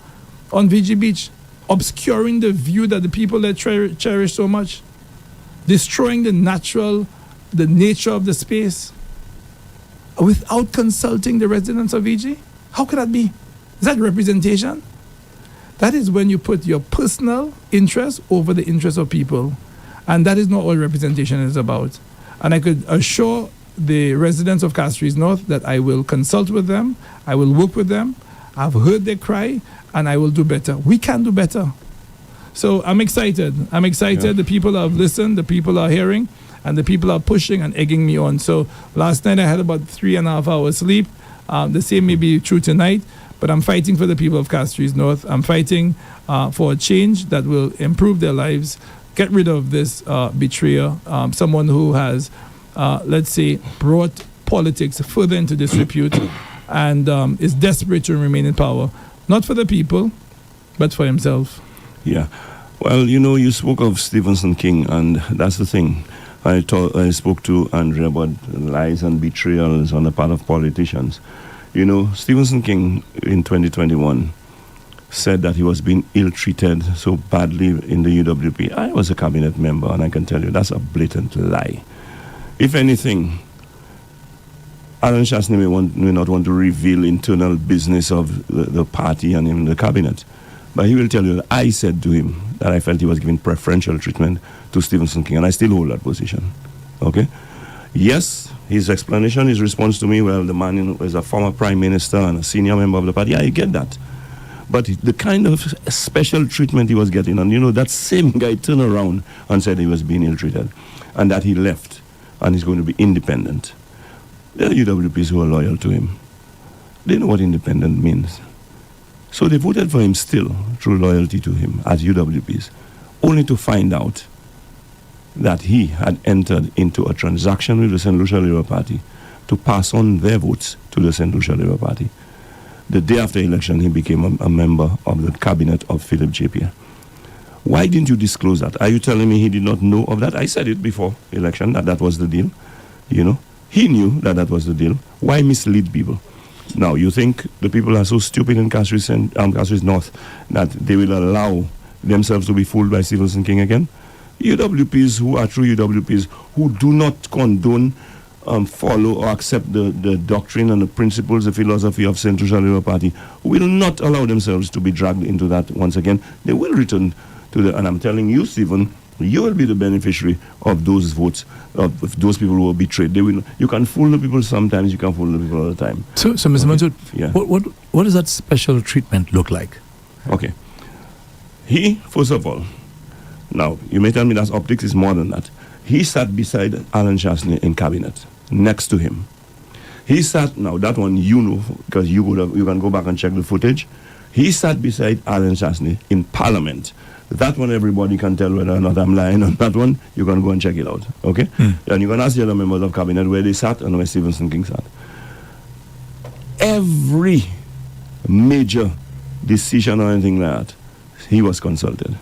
on VG Beach, obscuring the view that the people there cherish so much, destroying the nature of the space without consulting the residents of VG. How could that be? Is that representation? That is when you put your personal interest over the interest of people. And that is not what representation is about. And I could assure the residents of Castries North that I will consult with them, I will work with them, I've heard their cry, and I will do better. We can do better. So I'm excited. Yeah. The people have listened, the people are hearing, and the people are pushing and egging me on. So last night I had about 3.5 hours sleep. The same may be true tonight, but I'm fighting for the people of Castries North. I'm fighting for a change that will improve their lives, get rid of this betrayer, someone who has, let's say, brought politics further into disrepute and is desperate to remain in power, not for the people, but for himself. Yeah. Well, you spoke of Stephenson King, and that's the thing. I spoke to Andrea about lies and betrayals on the part of politicians. Stephenson King in 2021 said that he was being ill-treated so badly in the UWP. I was a cabinet member, and I can tell you that's a blatant lie. If anything, Alan Shastney may not want to reveal internal business of the party and even the cabinet, but he will tell you that I said to him that I felt he was giving preferential treatment to Stephenson King, and I still hold that position. Okay? Yes, his explanation, his response to me, well, the man is a former prime minister and a senior member of the party. I get that. But the kind of special treatment he was getting, and that same guy turned around and said he was being ill-treated and that he left and he's going to be independent. There are UWPs who are loyal to him. They know what independent means. So they voted for him still through loyalty to him as UWPs, only to find out that he had entered into a transaction with the St. Lucia Labour Party to pass on their votes to the St. Lucia Labour Party. The day after election, he became a member of the cabinet of Philip Japier. Why didn't you disclose that? Are you telling me he did not know of that? I said it before election, that was the deal. He knew that was the deal. Why mislead people? Now, you think the people are so stupid in Castries North that they will allow themselves to be fooled by Stephenson King again? UWPs who are true UWPs who do not condone, follow or accept the doctrine and the principles, the philosophy of St. Lucia Labour Party will not allow themselves to be dragged into that once again. They will return to and I'm telling you, Stephen, You will be the beneficiary of those votes, of those people who will betrayed. They will. You can fool the people sometimes, you can fool the people all the time. So Mr. Mansur, Yeah. what does that special treatment look like? Okay. He, first of all, now, you may tell me that optics is more than that. He sat beside Alan Chasney in cabinet, next to him. He sat, now that one you know, because you can go back and check the footage. He sat beside Alan Chasney in Parliament. That one everybody can tell whether or not I'm lying on that one. You can go and check it out, okay? And you can ask the other members of cabinet where they sat and where Stephenson King sat. Every major decision or anything like that, he was consulted.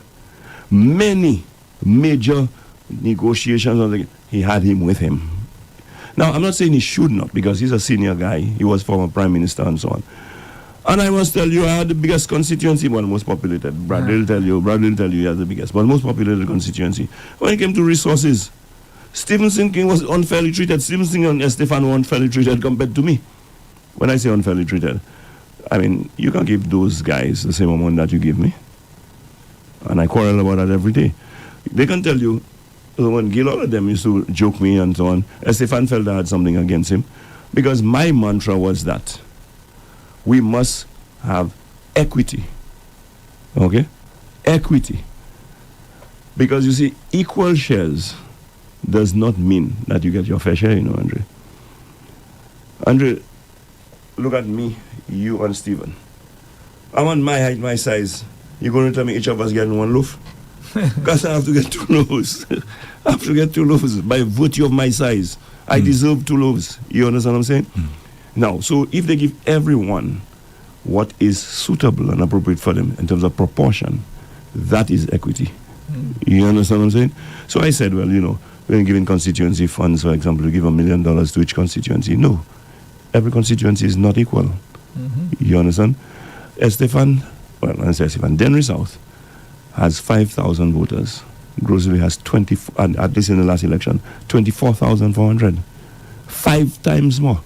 Many major negotiations, he had him with him. Now, I'm not saying he should not, because he's a senior guy. He was former prime minister and so on. And I must tell you, I had the biggest constituency, well, most populated. Bradley will tell you he has the biggest, but most populated constituency. When it came to resources, Stephenson King was unfairly treated. Stephenson and Estefan were unfairly treated compared to me. When I say unfairly treated, I mean, you can give those guys the same amount that you give me. And I quarrel about that every day. They can tell you, when Gil, all of them used to joke me and so on, Estefan felt I had something against him. Because my mantra was that we must have equity. Okay? Equity. Because you see, equal shares does not mean that you get your fair share, you know, Andre. Andre, look at me, you and Stephen. I'm on my height, my size. You're going to tell me each of us getting one loaf? Because I have to get 2 loaves. I have to get 2 loaves by virtue of my size. I deserve 2 loaves. You understand what I'm saying? Now, so if they give everyone what is suitable and appropriate for them in terms of proportion, that is equity. You understand what I'm saying? So I said, well, you know, we're giving constituency funds, for example, to give $1 million to each constituency. No. Every constituency is not equal. You understand? Estefan, well, I say Estefan, Denry South has 5,000 voters. Groseville has 20, and at least in the last election, 24,400. 5 times more.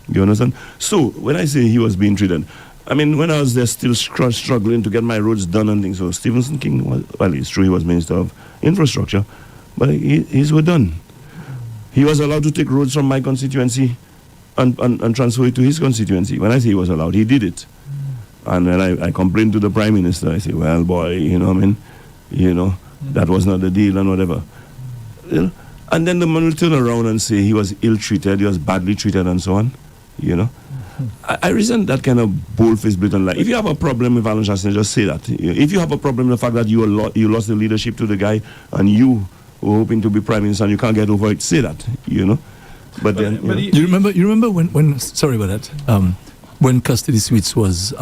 You understand? So when I say he was being treated, I mean, when I was there still struggling to get my roads done and things, so Stephenson King was, well, it's true he was Minister of Infrastructure, but his were done. He was allowed to take roads from my constituency and transfer it to his constituency. When I say he was allowed, he did it. And when I complained to the Prime Minister, I say, well, boy, you know what I mean? You know, that was not the deal and whatever. You know? And then the man will turn around and say he was ill-treated, he was badly treated and so on. You know? I resent that kind of bold-faced blatant lie. If you have a problem with Alan Chasney, just say that. If you have a problem with the fact that you lost the leadership to the guy and you were hoping to be Prime Minister and you can't get over it, say that, you know? But then, you remember when sorry about that, when Custody Suites was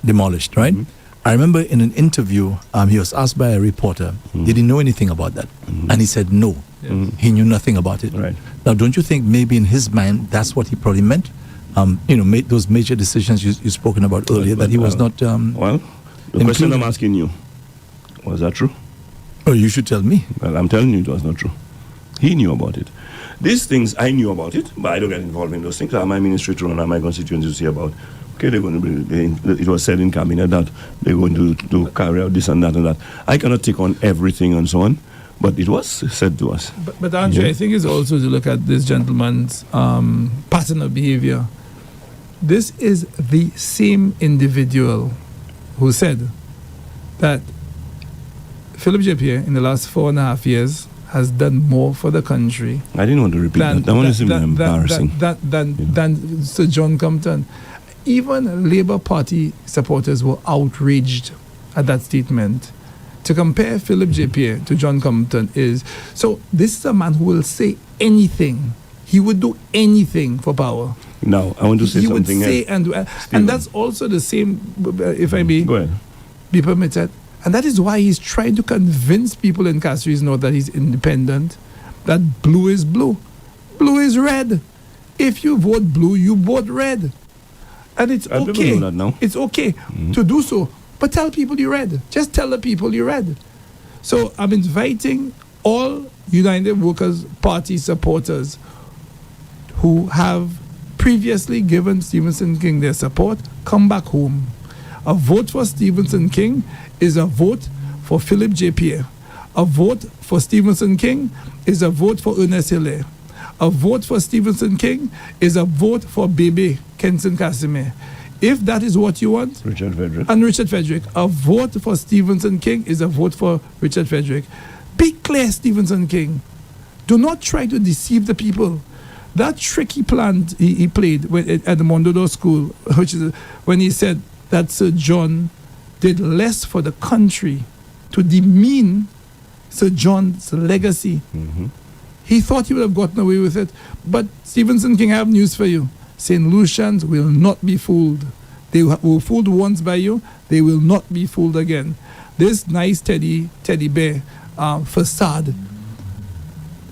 demolished, right? I remember in an interview, he was asked by a reporter, did he know anything about that? And he said no. He knew nothing about it. Right. Now, don't you think maybe in his mind that's what he probably meant? You know, made those major decisions you spoken about earlier, that he was not. Well, the question I'm asking you, was that true? Oh, you should tell me. Well, I'm telling you it was not true. He knew about it. These things, I knew about it, but I don't get involved in those things. I have my ministry to run and my constituency to see about. Okay, they're going to be, it was said in cabinet that they're going to carry out this and that and that. I cannot take on everything and so on, but it was said to us. But Andre, I think it's also to look at this gentleman's pattern of behavior. This is the same individual who said that Philip J. in the last 4.5 years has done more for the country. I didn't want to repeat that. That one is embarrassing. Than Sir John Compton. Even Labour Party supporters were outraged at that statement. To compare Philip J. to John Compton is... So this is a man who will say anything. He would do anything for power. Now, I want to say he something would say else. And that's also the same, if I may Go ahead. be permitted. And that is why he's trying to convince people in Castries North that he's independent, that blue is blue. Blue is red. If you vote blue, you vote red. And it's okay. People know that now. It's okay to do so. But tell people you're red. Just tell the people you're red. So I'm inviting all United Workers' Party supporters who have previously given Stephenson King their support, come back home. A vote for Stephenson King is a vote for Philip J. Pierre. A vote for Stephenson King is a vote for Ernest Hilaire. A vote for Stephenson King is a vote for Bebe Kenson Casimir. If that is what you want, Richard Frederick. And Richard Frederick. A vote for Stephenson King is a vote for Richard Frederick. Be clear, Stephenson King. Do not try to deceive the people. That tricky plan he played at the Mondodo School, which is when he said that Sir John did less for the country to demean Sir John's legacy. Mm-hmm. He thought he would have gotten away with it. But Stephenson King, I have news for you. St. Lucians will not be fooled. They were fooled once by you. They will not be fooled again. This nice teddy bear facade,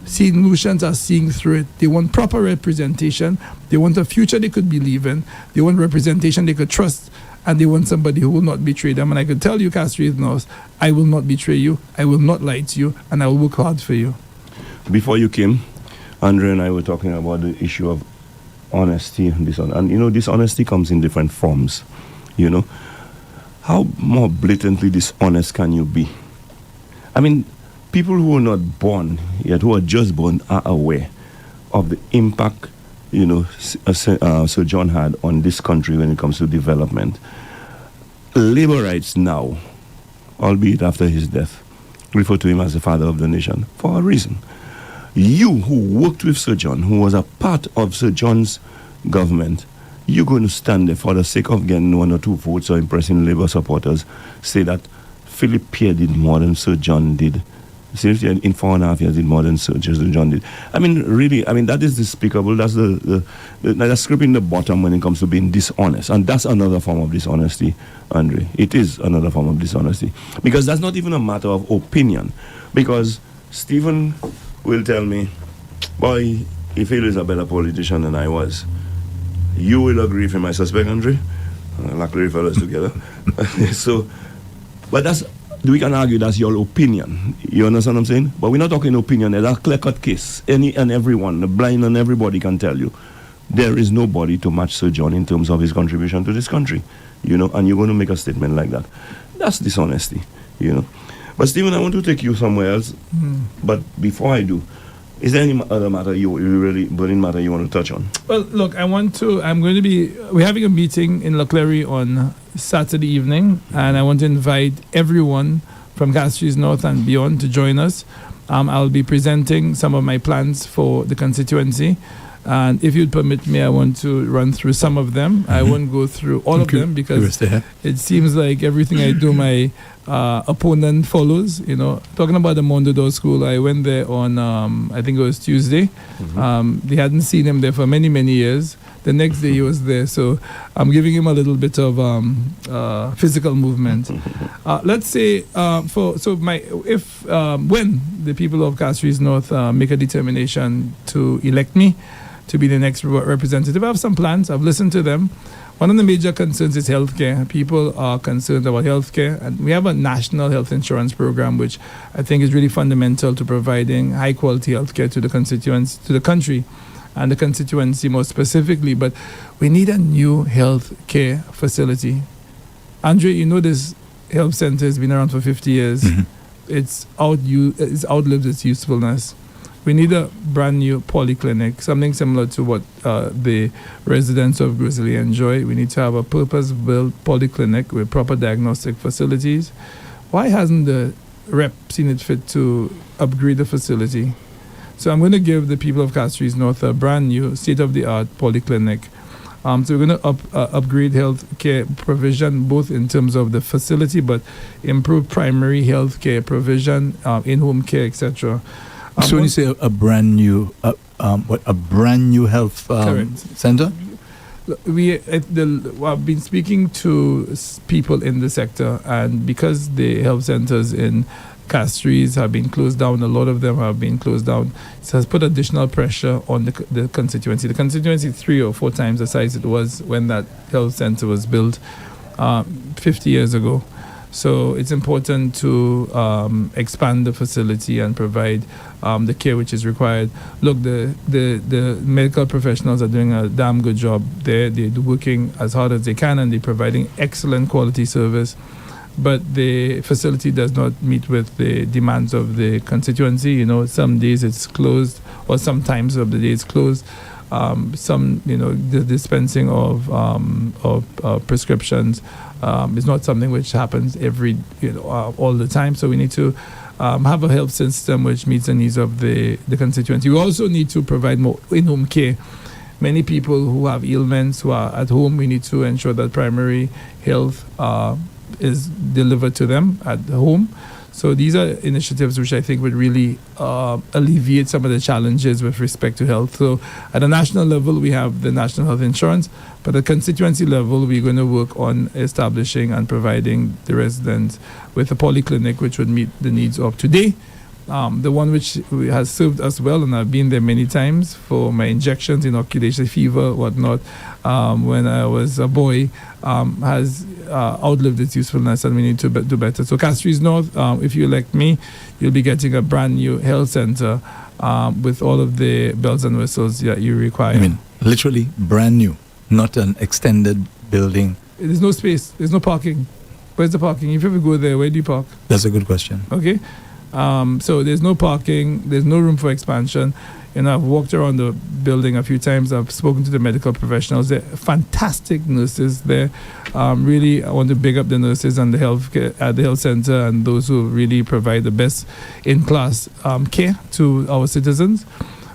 St. Lucians are seeing through it. They want proper representation. They want a future they could believe in. They want representation they could trust. And they want somebody who will not betray them. And I can tell you, Castries North, I will not betray you. I will not lie to you. And I will work hard for you. Before you came, Andre and I were talking about the issue of honesty and dishonesty comes in different forms. How more blatantly dishonest can you be? I mean, people who are not born yet, who are just born, are aware of the impact Sir John had on this country when it comes to development. Labor rights now, albeit after his death, refer to him as the father of the nation for a reason. You who worked with Sir John, who was a part of Sir John's government, you're going to stand there for the sake of getting 1 or 2 votes or impressing Labour supporters, say that Philip Pierre did more than Sir John did. Seriously, in 4.5 years did more than Sir John did. I mean, really, that is despicable. That's that's scraping the bottom when it comes to being dishonest. And that's another form of dishonesty, Andre. It is another form of dishonesty. Because that's not even a matter of opinion. Because Stephen will tell me, boy, if he is a better politician than I was, you will agree with him, I suspect, Andre. Luckily, fellas together. But we can argue that's your opinion. You understand what I'm saying? But we're not talking opinion. There's a clear-cut case. Any and everyone, the blind and everybody can tell you, there is nobody to match Sir John in terms of his contribution to this country. And you're going to make a statement like that. That's dishonesty, But Stephen, I want to take you somewhere else. But before I do, is there any other matter burning matter you want to touch on? Well, look, we're having a meeting in Leclerc on Saturday evening, and I want to invite everyone from Castries North and beyond to join us. I'll be presenting some of my plans for the constituency. And if you'd permit me, I want to run through some of them. Mm-hmm. I won't go through all of them because it seems like everything I do, my opponent follows. Talking about the Mondodo School, I went there on, I think it was Tuesday. Mm-hmm. They hadn't seen him there for many, many years. The next day he was there. So I'm giving him a little bit of physical movement. Let's say, when the people of Castries North make a determination to elect me to be the next representative, I have some plans. I've listened to them. One of the major concerns is healthcare. People are concerned about healthcare, and we have a national health insurance program, which I think is really fundamental to providing high quality healthcare to the constituents, to the country, and the constituency more specifically. But we need a new healthcare facility. Andre, this health center has been around for 50 years. Mm-hmm. It's outlived its usefulness. We need a brand new polyclinic, something similar to what the residents of Grizzly enjoy. We need to have a purpose-built polyclinic with proper diagnostic facilities. Why hasn't the rep seen it fit to upgrade the facility? So I'm going to give the people of Castries North a brand new state-of-the-art polyclinic. So we're going to upgrade health care provision, both in terms of the facility, but improve primary health care provision, in-home care, etc. So when you say a brand new, a brand new health center? I've been speaking to people in the sector, and because the health centers in Castries have been closed down, a lot of them have been closed down. It has put additional pressure on the constituency. The constituency is 3 or 4 times the size it was when that health center was built 50 years ago. So it's important to expand the facility and provide the care which is required. Look, the medical professionals are doing a damn good job there. They're working as hard as they can, and they're providing excellent quality service. but the facility does not meet with the demands of the constituency. You know, some days it's closed, or some times of the day it's closed. The dispensing of prescriptions is not something which happens all the time. So we need to have a health system which meets the needs of the constituency. We also need to provide more in-home care. Many people who have ailments who are at home, we need to ensure that primary health is delivered to them at home. So these are initiatives which I think would really alleviate some of the challenges with respect to health. So at a national level, we have the National Health Insurance, but at the constituency level, we're going to work on establishing and providing the residents with a polyclinic which would meet the needs of today. The one which has served us well, and I've been there many times for my injections, inoculation, fever, whatnot, when I was a boy, has outlived its usefulness, and we need to do better. So Castries North, if you elect me, you'll be getting a brand new health center with all of the bells and whistles that you require. I mean, literally brand new, not an extended building. There's no space. There's no parking. Where's the parking? If you ever go there, where do you park? That's a good question. Okay. So there's no parking. There's no room for expansion. I've walked around the building a few times. I've spoken to the medical professionals. They're fantastic nurses there. Really, I want to big up the nurses and the health center and those who really provide the best in-class care to our citizens.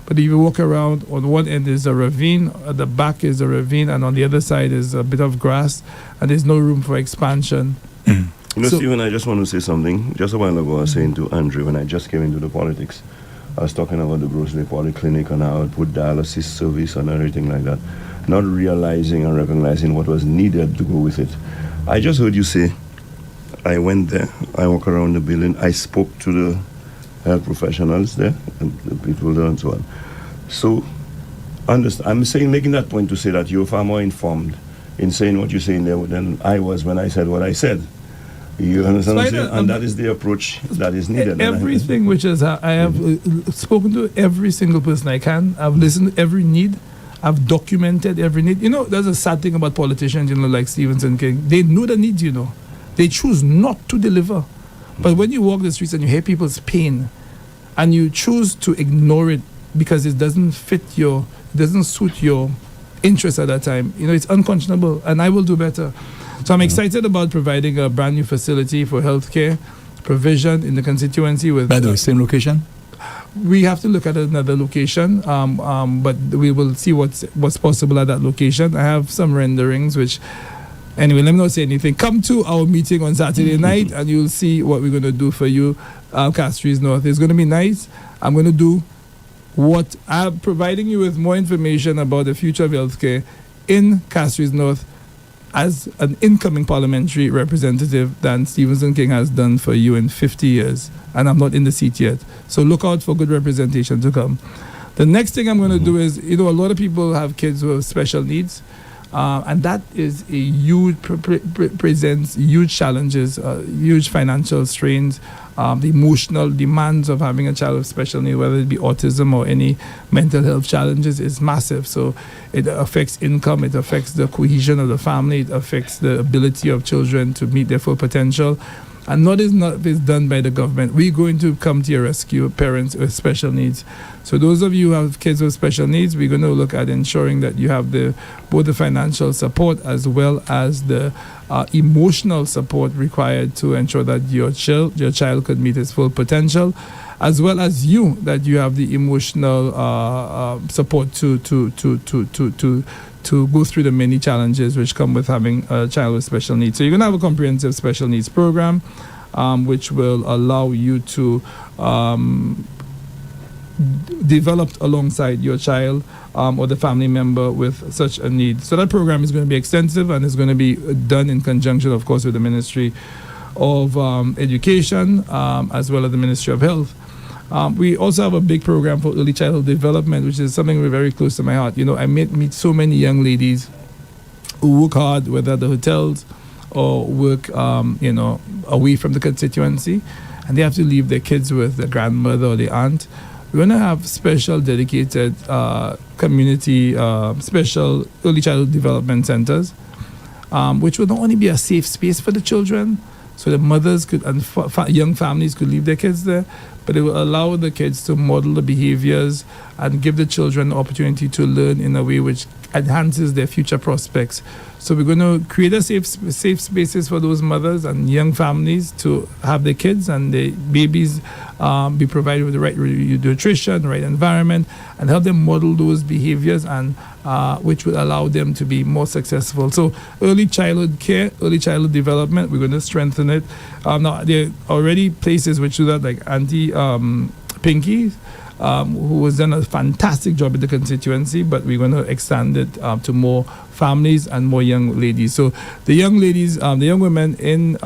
But if you walk around, on one end is a ravine, at the back is a ravine, and on the other side is a bit of grass, and there's no room for expansion. Stephen, I just want to say something. Just a while ago, I was saying to Andrew, when I just came into the politics, I was talking about the Grocery Polyclinic and how I would put dialysis service and everything like that, not realizing and recognizing what was needed to go with it. I just heard you say, I went there, I walked around the building, I spoke to the health professionals there, the people there and so on. So, I'm saying, making that point to say that you're far more informed in saying what you're saying there than I was when I said what I said. You understand what I'm saying? And that is the approach that is needed. Everything which is, I have spoken to every single person I can. I've listened to every need. I've documented every need. There's a sad thing about politicians, like Stevenson King. They know the needs, They choose not to deliver. But when you walk the streets and you hear people's pain, and you choose to ignore it because it doesn't suit your interest at that time, it's unconscionable, and I will do better. So I'm excited about providing a brand new facility for healthcare provision in the constituency. By the way, same location? We have to look at another location, but we will see what's possible at that location. I have some renderings, which, anyway, let me not say anything. Come to our meeting on Saturday night, and you'll see what we're going to do for you, Castries North. It's going to be nice. I'm going to do what I'm providing you with more information about the future of healthcare in Castries North as an incoming parliamentary representative than Stevenson King has done for you in 50 years. And I'm not in the seat yet. So look out for good representation to come. The next thing I'm going to do is, a lot of people have kids who have special needs. And that is a huge, presents huge challenges, huge financial strains, the emotional demands of having a child with special needs, whether it be autism or any mental health challenges, is massive. So it affects income, it affects the cohesion of the family, it affects the ability of children to meet their full potential. And not is done by the government. We're going to come to your rescue, parents with special needs. So those of you who have kids with special needs, we're going to look at ensuring that you have both the financial support as well as the emotional support required to ensure that your child could meet its full potential, as well as that you have the emotional support to go through the many challenges which come with having a child with special needs. So you're going to have a comprehensive special needs program, which will allow you to develop alongside your child or the family member with such a need. So that program is going to be extensive, and it's going to be done in conjunction, of course, with the Ministry of Education, as well as the Ministry of Health. We also have a big program for early childhood development, which is something very close to my heart. I meet so many young ladies who work hard, whether at the hotels or work, away from the constituency, and they have to leave their kids with their grandmother or their aunt. We're going to have special dedicated community, special early childhood development centers, which will not only be a safe space for the children, so the mothers could and young families could leave their kids there, but it will allow the kids to model the behaviors and give the children the opportunity to learn in a way which enhances their future prospects. So we're going to create a safe spaces for those mothers and young families to have their kids and their babies be provided with the right nutrition, the right environment, and help them model those behaviors and which will allow them to be more successful. So early childhood care, early childhood development, we're going to strengthen it. Now there are already places which do that, like Auntie Pinky, who has done a fantastic job in the constituency, but we're going to extend it to more families and more young ladies. So the young ladies, the young women in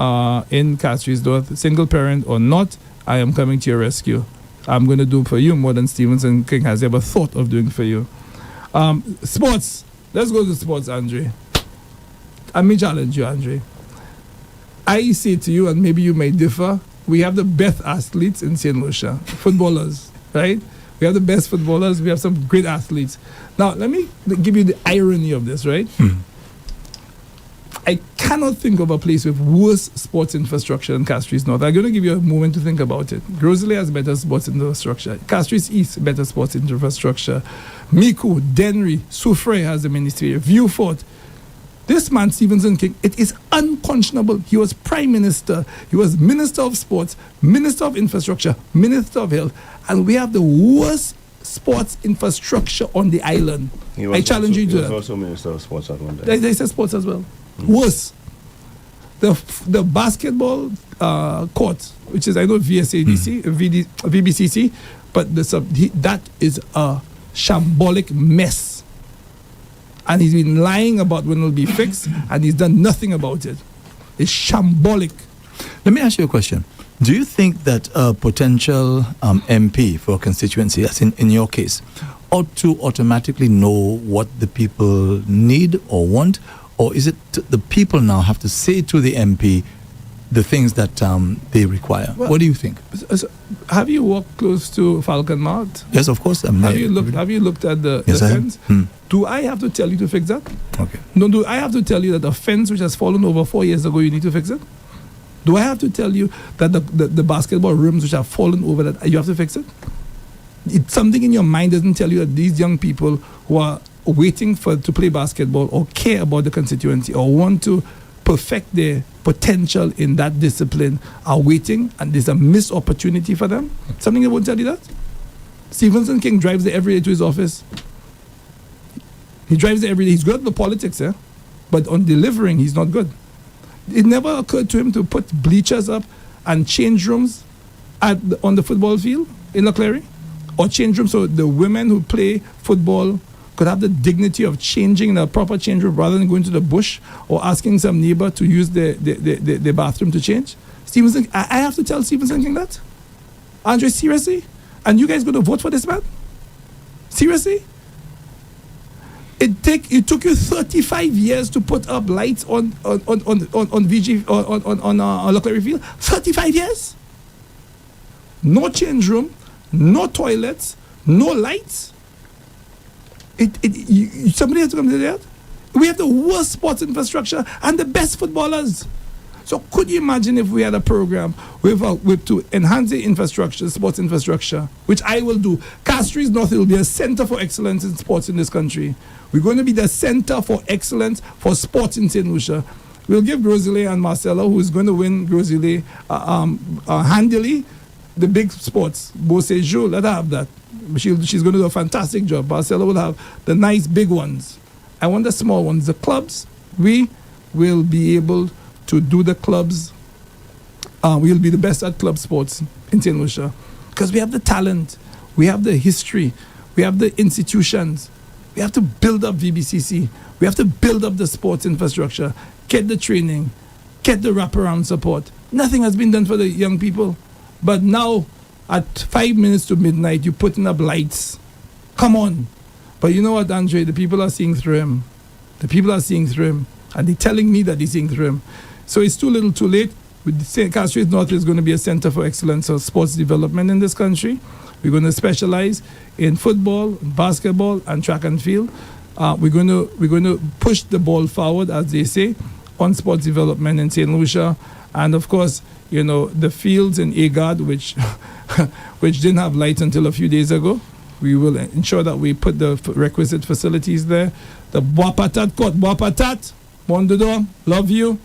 Castries North, single parent or not, I am coming to your rescue. I'm going to do for you more than Stevenson King has ever thought of doing for you. Sports. Let's go to sports, Andre. I may challenge you, Andre. I say to you, and maybe you may differ, we have the best athletes in St. Lucia, footballers. Right? We have the best footballers. We have some great athletes. Now, let me give you the irony of this, right? I cannot think of a place with worse sports infrastructure than Castries North. I'm going to give you a moment to think about it. Grosley has better sports infrastructure. Castries East, better sports infrastructure. Miku, Denry, Soufre has the ministry. Viewfort. This man, Stevenson King, it is unconscionable. He was Prime Minister. He was Minister of Sports, Minister of Infrastructure, Minister of Health. And we have the worst sports infrastructure on the island. I challenge you to that. He was also Minister of Sports at one time. They said sports as well. Worse. The basketball court, which is, I know, VSADC, VBCC, but that is a shambolic mess. And he's been lying about when it'll be fixed, and he's done nothing about it. It's shambolic. Let me ask you a question. Do you think that a potential MP for a constituency, as in your case, ought to automatically know what the people need or want? Or is it the people now have to say to the MP the things that they require? Well, what do you think? Have you walked close to Falcon Mart? Yes, of course. Have you looked at the fence? Do I have to tell you to fix that? Okay. No, do I have to tell you that the fence which has fallen over 4 years ago, you need to fix it? Do I have to tell you that the basketball rims which have fallen over, that you have to fix it? It's something in your mind doesn't tell you that these young people who are waiting to play basketball or care about the constituency or want to perfect their potential in that discipline are waiting, and there's a missed opportunity for them? Something that won't tell you that? Stevenson King drives there every day to his office. He drives there every day. He's good at the politics, but on delivering, he's not good. It never occurred to him to put bleachers up and change rooms on the football field in Leclerc, or change rooms so the women who play football could have the dignity of changing in a proper change room rather than going to the bush or asking some neighbor to use the bathroom to change. Stevenson, I have to tell Stevenson King that? Andre, seriously? And you guys going to vote for this man? Seriously? It took you 35 years to put up lights on VG on Leclerc Field. 35 years? No change room, no toilets, no lights. Somebody has to come to that. We have the worst sports infrastructure and the best footballers. So could you imagine if we had a program with to enhance the infrastructure, sports infrastructure, which I will do. Castries North will be a center for excellence in sports in this country. We're going to be the center for excellence for sports in St. Lucia. We'll give Grosley and Marcella, who is going to win Grosley handily, the big sports. Beausejour, let her have that. She's going to do a fantastic job. Marcella will have the nice big ones. I want the small ones. The clubs, we will be able to do the clubs. We'll be the best at club sports in St. Lucia because we have the talent, we have the history, we have the institutions. We have to build up VBCC. We have to build up the sports infrastructure, get the training, get the wraparound support. Nothing has been done for the young people. But now, at 5 minutes to midnight, you're putting up lights. Come on. But you know what, Andre? The people are seeing through him. The people are seeing through him. And they're telling me that they're seeing through him. So it's too little too late. Castries North is going to be a center for excellence of sports development in this country. We're going to specialize in football, basketball, and track and field. We're going to push the ball forward, as they say, on sports development in St. Lucia. And of course, the fields in Agard, which which didn't have lights until a few days ago, we will ensure that we put the requisite facilities there. The Boapatat Court, Boapatat, Mondador, love you.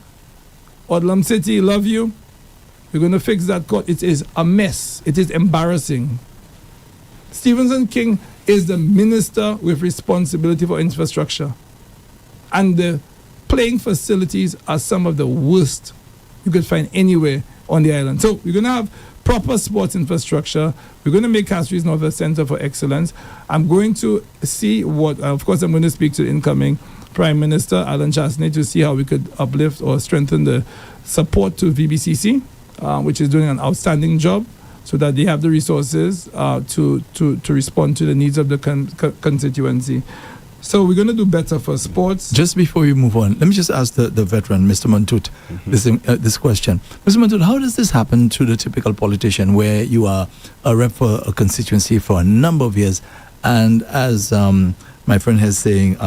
Odlum City, love you. We're going to fix that court. It is a mess. It is embarrassing. Stephenson King is the minister with responsibility for infrastructure. And the playing facilities are some of the worst you could find anywhere on the island. So we're going to have proper sports infrastructure. We're going to make Castries North a center for excellence. I'm going to see of course, I'm going to speak to the incoming Prime Minister, Alan Chasney, to see how we could uplift or strengthen the support to VBCC, which is doing an outstanding job, so that they have the resources to respond to the needs of the constituency. So we're going to do better for sports. Just before you move on, let me just ask the veteran, Mr. Montut, this question. Mr. Montut, how does this happen to the typical politician, where you are a rep for a constituency for a number of years, and as my friend is saying,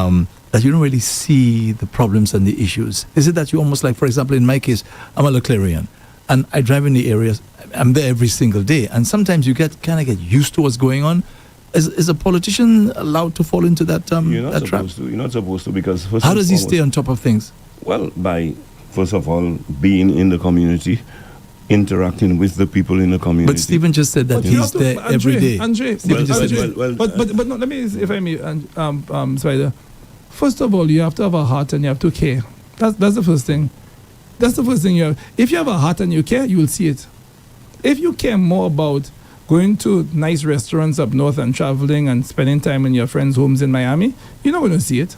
that you don't really see the problems and the issues? Is it that you almost, like, for example, in my case, I'm a Leclercian, and I drive in the areas, I'm there every single day, and sometimes you get used to what's going on. Is a politician allowed to fall into that trap? You're not supposed to, because how does he stay on top of things? Well, by first of all being in the community, interacting with the people in the community. But Stephen just said that he's there every day. But no, let me, if I may, Spider. First of all, you have to have a heart and you have to care. That's the first thing. That's the first thing you have. If you have a heart and you care, you will see it. If you care more about going to nice restaurants up north and traveling and spending time in your friends' homes in Miami, you're not going to see it.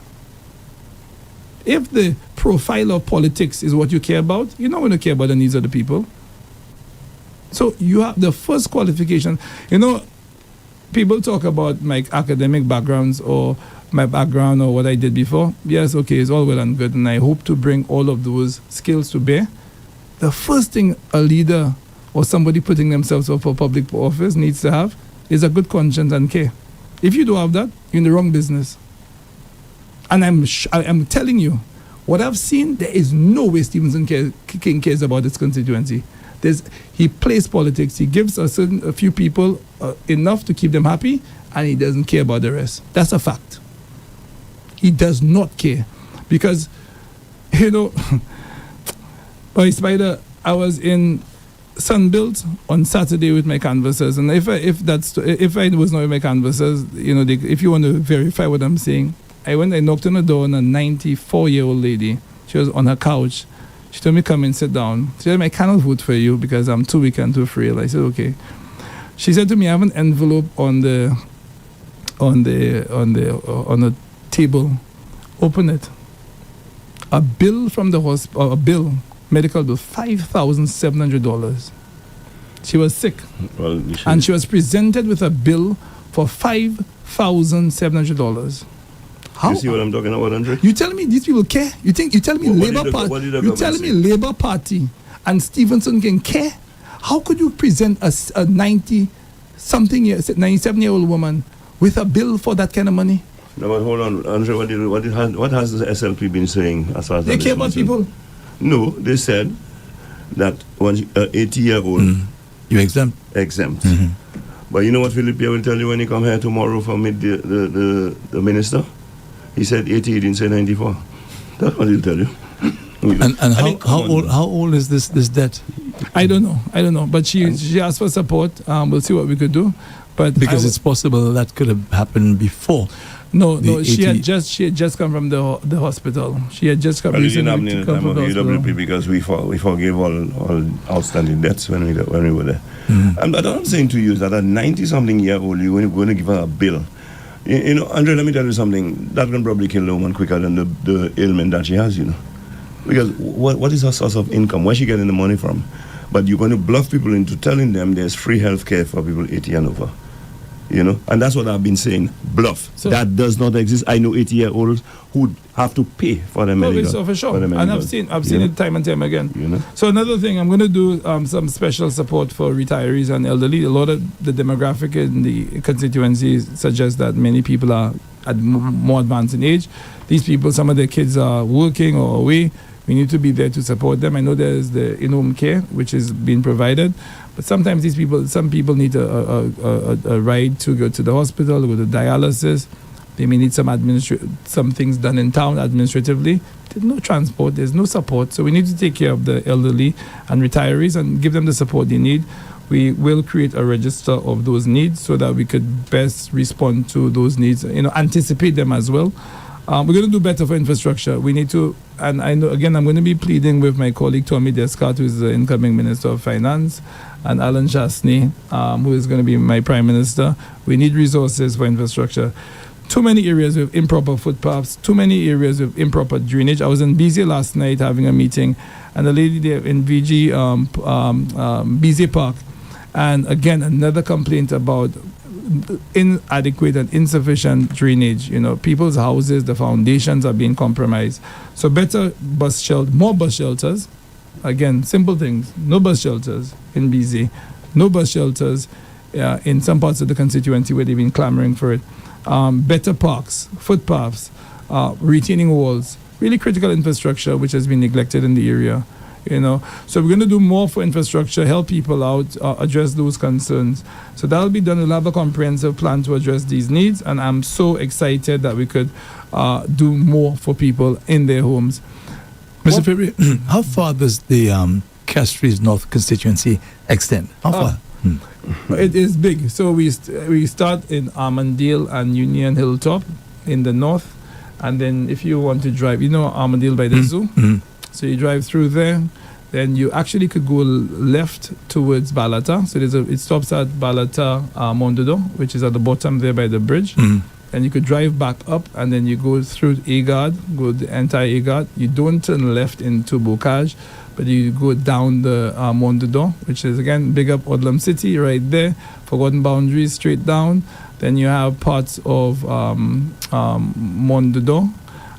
If the profile of politics is what you care about, you're not going to care about the needs of the people. So you have the first qualification. People talk about my academic backgrounds or my background or what I did before. Yes, okay, it's all well and good, and I hope to bring all of those skills to bear. The first thing a leader or somebody putting themselves up for public office needs to have is a good conscience and care. If you don't have that, you're in the wrong business. And I'm telling you, what I've seen, there is no way Stephenson King cares about his constituency. He plays politics. He gives a few people enough to keep them happy, and he doesn't care about the rest. That's a fact. He does not care. Because, by Spider, I was in Sunbuilt on Saturday with my canvassers, and if I was not with my canvassers, if you want to verify what I'm saying, I knocked on the door, and a 94-year-old lady, she was on her couch. She told me, come and sit down. She said, I cannot vote for you because I'm too weak and too frail. I said, okay. She said to me, I have an envelope on the table. Open it. A bill from the hospital, medical bill, $5,700. She was sick. Well, and she was presented with a bill for $5,700. How? You see what I'm talking about, Andre? You telling me these people care? You telling me Labour Party? You telling me Labour Party and Stephenson can care? How could you present a 97-year-old woman with a bill for that kind of money? No, but hold on, Andre. What has the SLP been saying as far as they care about people? No, they said that when 80-year-old you exempt. Mm-hmm. But you know what Philippe will tell you when he come here tomorrow for meet the minister? He said 80, he didn't say 94. That's what he'll tell you. And how old is this debt? I don't know. But she asked for support. We'll see what we could do. But because it's possible that could have happened before. No. She had just come from the hospital. She had just come. Well, you didn't have the time of UWP because we forgave all outstanding debts when we were there. Mm-hmm. And what I'm saying to you is that a 90-something-year-old, you're going to give her a bill. Andre, let me tell you something. That can probably kill the woman quicker than the ailment that she has, Because what is her source of income? Where's she getting the money from? But you're going to bluff people into telling them there's free health care for people 80 and over. And that's what I've been saying. Bluff. So that does not exist. I know 80-year-olds who have to pay for their medical. So for sure. And I've seen it time and time again. So another thing, I'm going to do some special support for retirees and elderly. A lot of the demographic in the constituency suggests that many people are at more advanced in age. These people, some of their kids are working or away. We need to be there to support them. I know there's the in-home care, which is being provided, but sometimes some people need a ride to go to the hospital, go to dialysis. They may need some things done in town administratively. There's no transport, there's no support. So we need to take care of the elderly and retirees and give them the support they need. We will create a register of those needs so that we could best respond to those needs, anticipate them as well. We're going to do better for infrastructure. We need to, and I know, again, I'm going to be pleading with my colleague Tommy Descartes, who is the incoming Minister of Finance, and Alan Chasney, who is going to be my Prime Minister. We need resources for infrastructure. Too many areas with improper footpaths, too many areas with improper drainage. I was in BZ last night having a meeting, and the lady there in BZ Park, and again, another complaint about inadequate and insufficient drainage. People's houses, the foundations are being compromised. So more bus shelters. Again, simple things. No bus shelters in BZ. No bus shelters in some parts of the constituency where they've been clamoring for it. Better parks, footpaths, retaining walls. Really critical infrastructure which has been neglected in the area. So we're going to do more for infrastructure, help people out, address those concerns. So that'll be done. We'll have a comprehensive plan to address these needs, and I'm so excited that we could do more for people in their homes. Mr. February, how far does the Castries North constituency extend? How far? It is big. So we start in Armandale and Union Hilltop in the north, and then if you want to drive, Armandale by the zoo. So you drive through there, then you actually could go left towards Balata. So it stops at Balata Mondodo, which is at the bottom there by the bridge. And you could drive back up, and then you go through Agard, go the entire Agard. You don't turn left into Bocage, but you go down the Mondodo, which is, again, big up Odlum City right there, Forgotten Boundaries straight down. Then you have parts of Mondodo,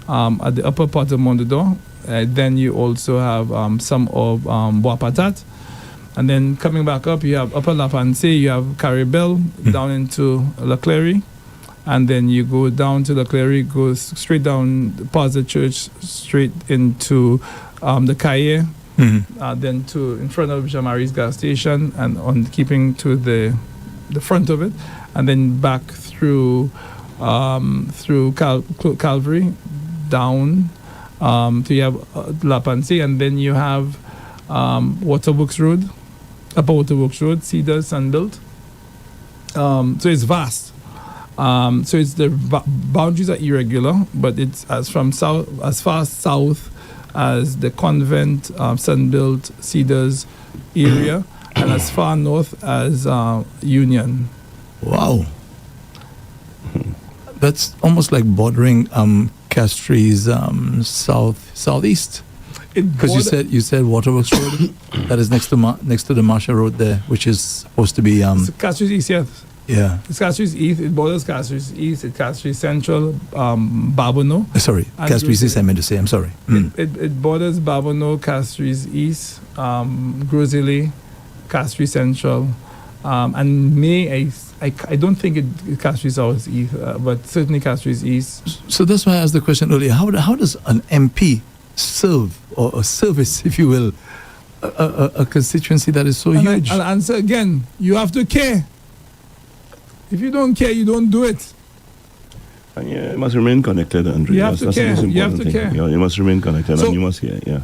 at the upper part of Mondodo. Then you also have some of Boapatat. And then coming back up, you have Upper La Panse, you have Caribel, down into La Clery. And then you go down to La Clery, go straight down past the church, straight into the Calle, then in front of Jean-Marie's gas station, and on keeping to the front of it. And then back through Calvary, down. So you have La Panse, and then you have Waterworks Road, Upper Waterworks Road, Cedars, Sunbelt. So it's vast. So it's the boundaries are irregular, but it's as far south as the Convent, Sunbelt, Cedars area, and as far north as Union. Wow. That's almost like bordering Castries southeast. Because you said Waterworks Road, that is next to the Marsha Road there, which is supposed to be Castries East, yes. Yeah. It's Castries East. It borders Castries East. It's Castries Central, Babono. Sorry, Castries East. I meant to say. I'm sorry. It borders Babono, Castries East, Grosile, Castries Central, and I don't think it Castries South East, but certainly Castries East. So that's why I asked the question earlier. How does an MP serve, or service, if you will, a constituency that is so huge? I'll answer again. You have to care. If you don't care, you don't do it. And you must remain connected, Andre. You have to care. You have to care. Yeah, you must remain connected, and you must care. Yeah.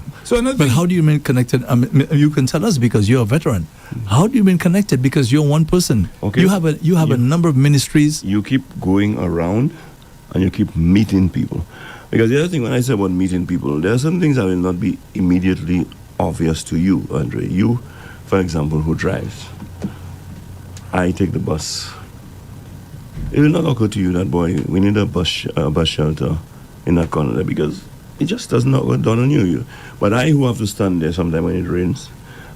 But how do you remain connected? You can tell us because you're a veteran. How do you remain connected? Because you're one person. Okay. You have a number of ministries. You keep going around, and you keep meeting people. Because the other thing, when I say about meeting people, there are some things that will not be immediately obvious to you, Andre. You, for example, who drives. I take the bus. It will not occur to you that, boy, we need a bus shelter in that corner there, because it just does not go down on you. But I, who have to stand there sometime when it rains,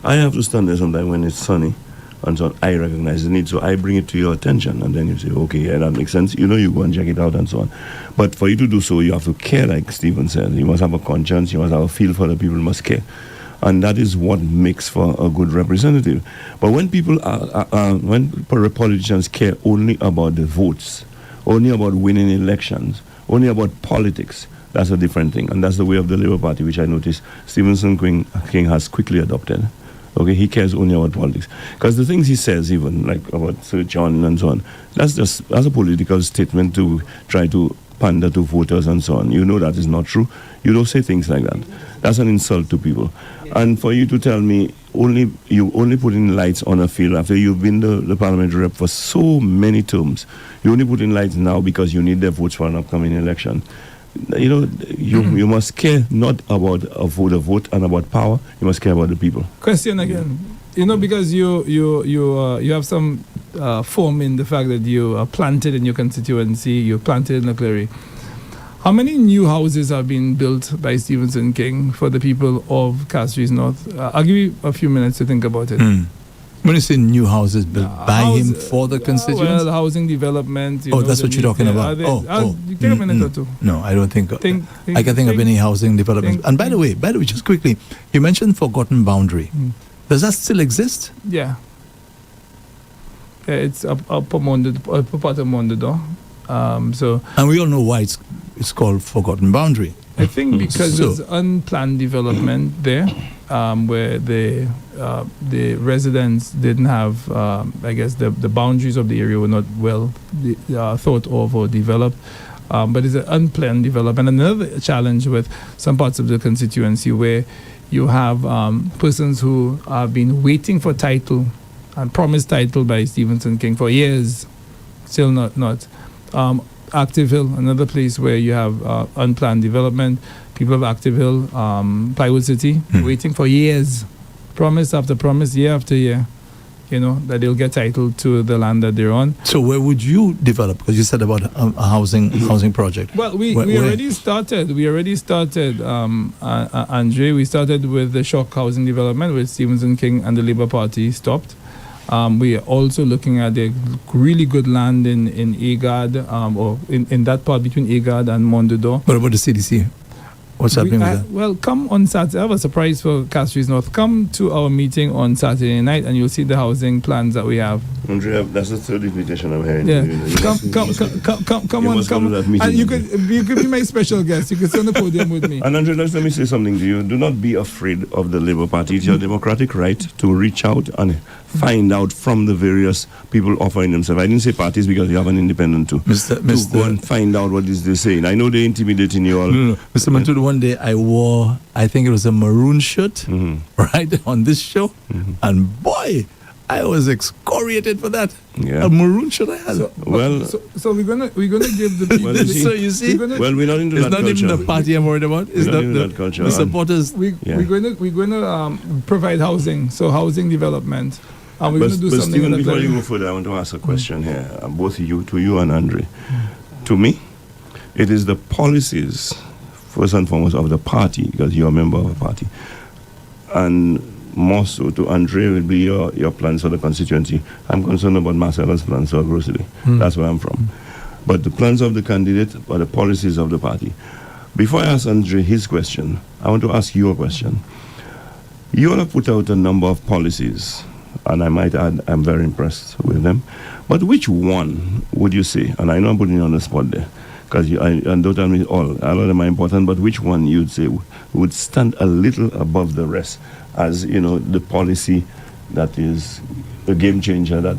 I have to stand there sometime when it's sunny, and so on, I recognize the need. So I bring it to your attention, and then you say, okay, yeah, that makes sense. You go and check it out and so on. But for you to do so, you have to care, like Stephen said. You must have a conscience. You must have a feel for the people. You must care. And that is what makes for a good representative. But when when politicians care only about the votes, only about winning elections, only about politics, that's a different thing. And that's the way of the Labour Party, which I noticed Stevenson King has quickly adopted. Okay, he cares only about politics. Because the things he says, even like about Sir John and so on, that's a political statement to try to pander to voters and so on. You know that is not true. You don't say things like that. That's an insult to people. And for you to tell me you only put in lights on a field after you've been the parliamentary rep for so many terms, you only put in lights now because you need their votes for an upcoming election. You know, you must care not about the vote and about power. You must care about the people. Question again. You know, because you have some form in the fact that you are planted in your constituency, you're planted in the Clary. How many new houses have been built by Stevenson King for the people of Castries North? I'll give you a few minutes to think about it. When you say new houses built by him for the constituents? Well, housing development. That's what you're talking about. You take a minute or two. No, I don't think. I can think of any housing development. And by the way, just quickly, you mentioned Forgotten Boundary. Does that still exist? Yeah. It's up part of Mondador. And we all know why it's called Forgotten Boundary. I think because there's unplanned development there, where the residents didn't have, I guess the boundaries of the area were not well thought of or developed. But it's an unplanned development. And another challenge with some parts of the constituency where you have persons who have been waiting for title and promised title by Stevenson King for years, still not. Active Hill, another place where you have unplanned development. People of Active Hill, Plywood City, waiting for years, promise after promise, year after year, that they'll get title to the land that they're on. So where would you develop? Because you said about a housing project. Well, we already started. Andre. We started with the shock housing development, which Stevenson King and the Labour Party stopped. We are also looking at the really good land in Agard, or in that part between Agard and Mondador. What about the CDC? What's happening with that? Well, come on Saturday. I have a surprise for Castries North. Come to our meeting on Saturday night and you'll see the housing plans that we have. Andrea, that's the third invitation I'm hearing. Yeah. Come on. And you could be my special guest. You could sit on the podium with me. And Andrea, let me say something to you. Do not be afraid of the Labour Party. It's your democratic right to reach out and find out from the various people offering themselves. I didn't say parties because you have an independent too. To go and find out what is they saying. I know they're intimidating you all. No. Mr. Mantudu, one day I wore, I think it was a maroon shirt, right, on this show. And boy, I was excoriated for that. Yeah. A maroon shirt I had. So we're gonna give the people. So you see, we're not into it's that not culture. even the party I'm worried about. It's the supporters. We're gonna provide housing. So housing development. And we're going to do something. Stephen, before you go further, I want to ask a question here, both to you and Andre. To me, it is the policies, first and foremost, of the party, because you're a member of a party, and more so to Andre will be your plans for the constituency. I'm concerned about Marcella's plans for Grocery. That's where I'm from. But the plans of the candidate are the policies of the party. Before I ask Andre his question, I want to ask you a question. You all have put out a number of policies, and I might add, I'm very impressed with them. But which one would you say, and I know I'm putting you on the spot there, because and don't tell me all of them are important, but which one you'd say would stand a little above the rest as, the policy that is a game changer that,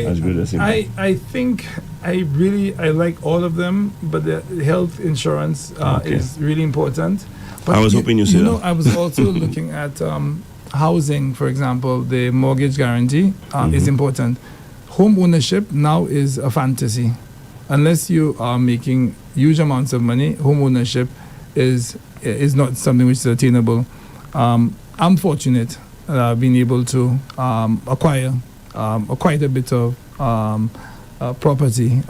as good as I think I like all of them, but the health insurance is really important. But I was hoping you said that. I was also looking at housing, for example. The mortgage guarantee is important. Home ownership now is a fantasy. Unless you are making huge amounts of money, home ownership is not something which is attainable. I'm fortunate that I've been able to acquire quite a bit of property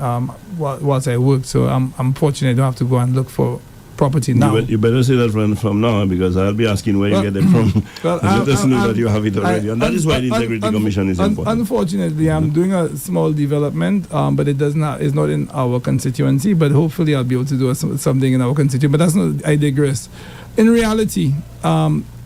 whilst I work. So I'm fortunate I don't have to go and look for property now. You better say that from now, because I'll be asking where you get it from. Let us know that you have it already. And that is why the Integrity Commission is important. Unfortunately, I'm doing a small development, but it's not in our constituency. But hopefully I'll be able to do something in our constituency. But that's not, I digress. In reality,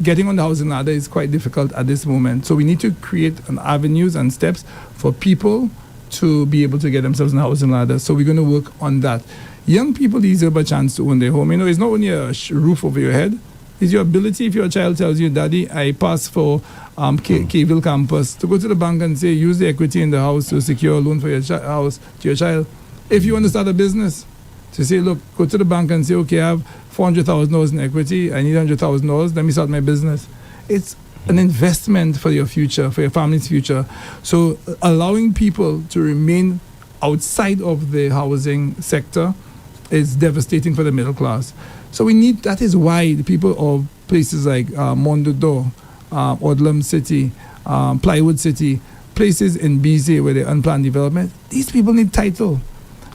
getting on the housing ladder is quite difficult at this moment. So we need to create avenues and steps for people to be able to get themselves in the housing ladder. So we're going to work on that. Young people deserve a chance to own their home. It's not only a roof over your head. It's your ability. If your child tells you, Daddy, I passed for Kville campus, to go to the bank and say, use the equity in the house to secure a loan for your house to your child. If you want to start a business, to say, look, go to the bank and say, okay, I have $400,000 in equity. I need $100,000. Let me start my business. It's an investment for your future, for your family's future. So allowing people to remain outside of the housing sector is devastating for the middle class. So that is why the people of places like Mondodo, Odlum City, Plywood City, places in BZ where they're unplanned development, these people need title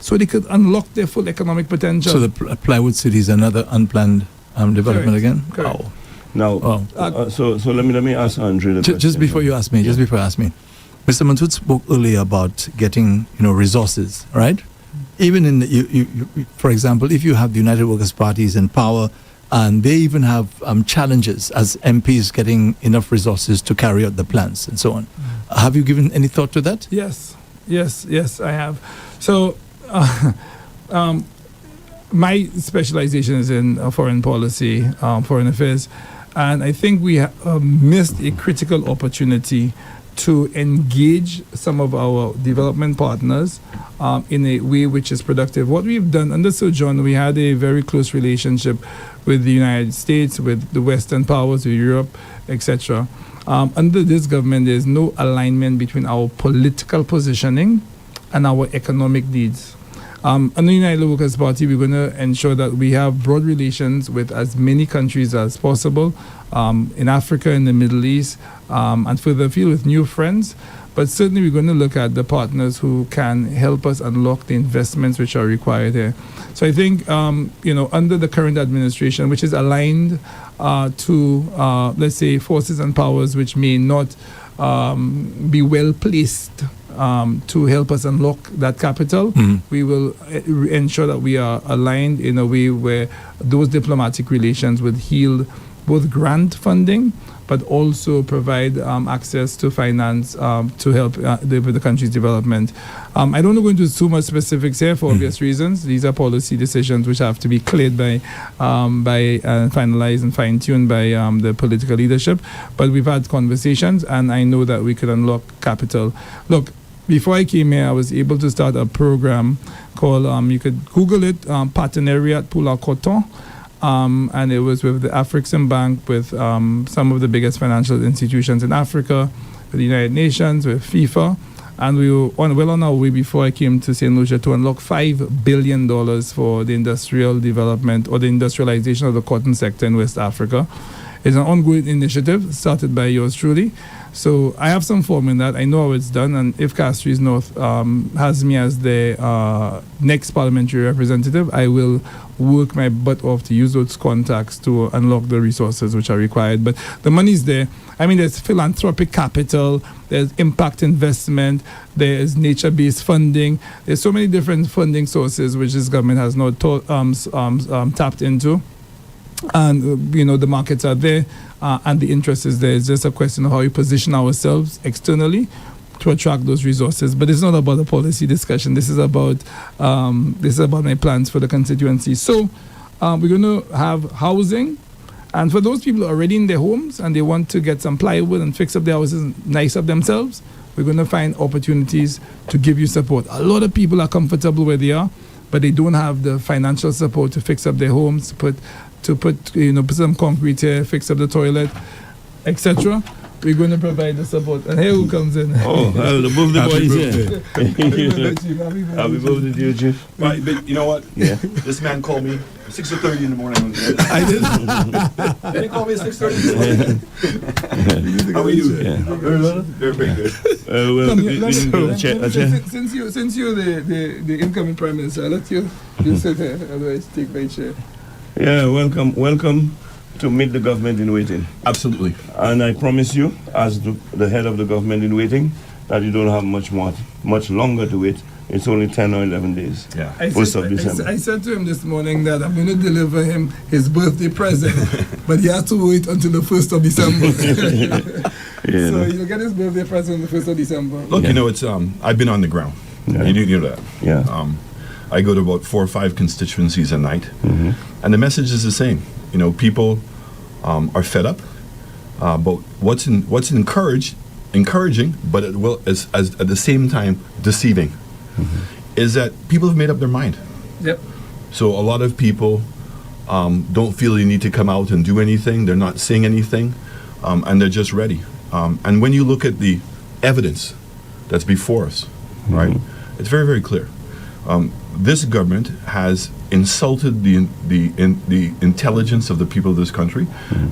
so they could unlock their full economic potential. So the Plywood City is another unplanned development Correct. again? Correct. Wow. Now, so let me ask Andre the Just question. before you ask me, Mr. Mansud spoke earlier about getting resources, right? Even in you, for example, if you have the United Workers' Parties in power, and they even have challenges as MPs getting enough resources to carry out the plans and so on. Have you given any thought to that? Yes, I have. So my specialization is in foreign policy, foreign affairs, and I think we missed a critical opportunity to engage some of our development partners in a way which is productive. What we've done under Sojourn, we had a very close relationship with the United States, with the Western powers, with Europe, etc. Under this government, there's no alignment between our political positioning and our economic needs. Under the United Workers' Party, we're going to ensure that we have broad relations with as many countries as possible in Africa, in the Middle East, and further afield with new friends. But certainly we're going to look at the partners who can help us unlock the investments which are required here. So I think, under the current administration, which is aligned to, let's say, forces and powers which may not be well placed to help us unlock that capital, we will ensure that we are aligned in a way where those diplomatic relations would yield both grant funding, but also provide access to finance to help with the country's development. I don't go into too much specifics here for obvious reasons. These are policy decisions which have to be cleared by finalized and fine-tuned by the political leadership. But we've had conversations, and I know that we could unlock capital. Look, before I came here, I was able to start a program called, you could Google it, Partenariat pour la Coton. And it was with the African Bank, with some of the biggest financial institutions in Africa, with the United Nations, with FIFA. And we were well on our way before I came to St. Lucia to unlock $5 billion for the industrial development or the industrialization of the cotton sector in West Africa. It's an ongoing initiative started by yours truly. So I have some form in that. I know how it's done. And if Castries North has me as the next parliamentary representative, I will work my butt off to use those contacts to unlock the resources which are required. But the money's there. I mean, there's philanthropic capital, there's impact investment, there's nature-based funding. There's so many different funding sources which this government has not tapped into. And, the markets are there and the interest is there. It's just a question of how we position ourselves externally to attract those resources. But it's not about a policy discussion. This is about my plans for the constituency. So we're going to have housing. And for those people who are already in their homes and they want to get some plywood and fix up their houses and nice up themselves, we're going to find opportunities to give you support. A lot of people are comfortable where they are, but they don't have the financial support to fix up their homes, to put some concrete here, fix up the toilet, etc. We're going to provide the support. And here who comes in? Oh, the birthday boy is here. Happy birthday to you, Chief. But you know what? Yeah. This man called me 6:30 in the morning. I did. Did he call me at 6:30 this morning? How are you? Yeah. Very good. Since you're the incoming Prime Minister, I'll let you sit here, otherwise take my chair. Yeah, welcome to meet the government in waiting. Absolutely. And I promise you, as the head of the government in waiting, that you don't have much longer to wait. It's only 10 or 11 days. Yeah. First of December. I said to him this morning that I'm going to deliver him his birthday present, but he has to wait until the 1st of December. Yeah, So you'll get his birthday present on the 1st of December. Look, it's I've been on the ground. Yeah. You know that. Yeah. I go to about 4 or 5 constituencies a night, Mm-hmm. and the message is the same. You know, people are fed up, but what's encouraging, but it will as at the same time deceiving, is that people have made up their mind. Yep. So a lot of people don't feel they need to come out and do anything. They're not saying anything, and they're just ready. And when you look at the evidence that's before us, right, it's very, very clear. This government has insulted the intelligence of the people of this country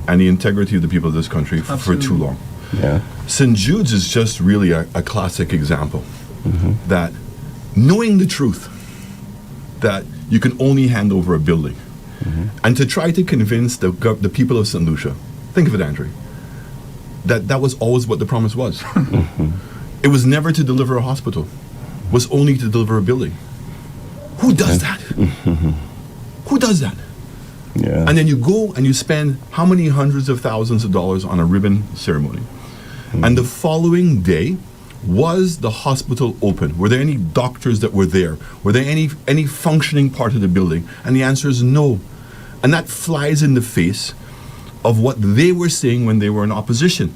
and the integrity of the people of this country for too long. Yeah. St. Jude's is just really a classic example that knowing the truth that you can only hand over a building and to try to convince the people of St. Lucia, think of it, Andre, that was always what the promise was. It was never to deliver a hospital, was only to deliver a building. Who does that? Who does that? Yeah. And then you go and you spend how many hundreds of thousands of dollars on a ribbon ceremony. And the following day, was the hospital open? Were there any doctors that were there? Were there any functioning part of the building? And the answer is no. And that flies in the face of what they were saying when they were in opposition.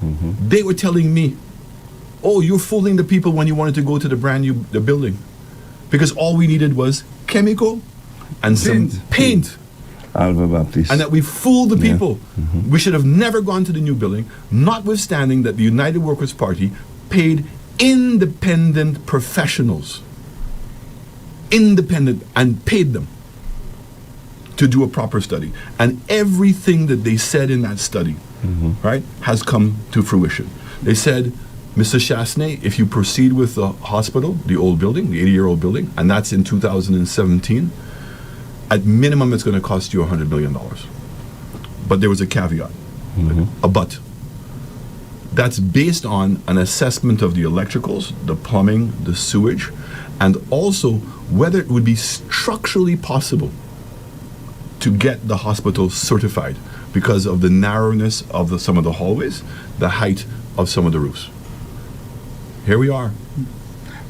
They were telling me, oh, you're fooling the people when you wanted to go to the brand new building. Because all we needed was chemical and some paint. Alva Baptist. And that we fooled the people. We should have never gone to the new building, notwithstanding that the United Workers' Party paid independent professionals, and paid them to do a proper study. And everything that they said in that study, right, has come to fruition. They said, Mr. Chasney, if you proceed with the hospital, the old building, the 80-year-old building, and that's in 2017, at minimum it's going to cost you $100 million. But there was a caveat, a but. That's based on an assessment of the electricals, the plumbing, the sewage, and also whether it would be structurally possible to get the hospital certified because of the narrowness of some of the hallways, the height of some of the roofs. Here we are.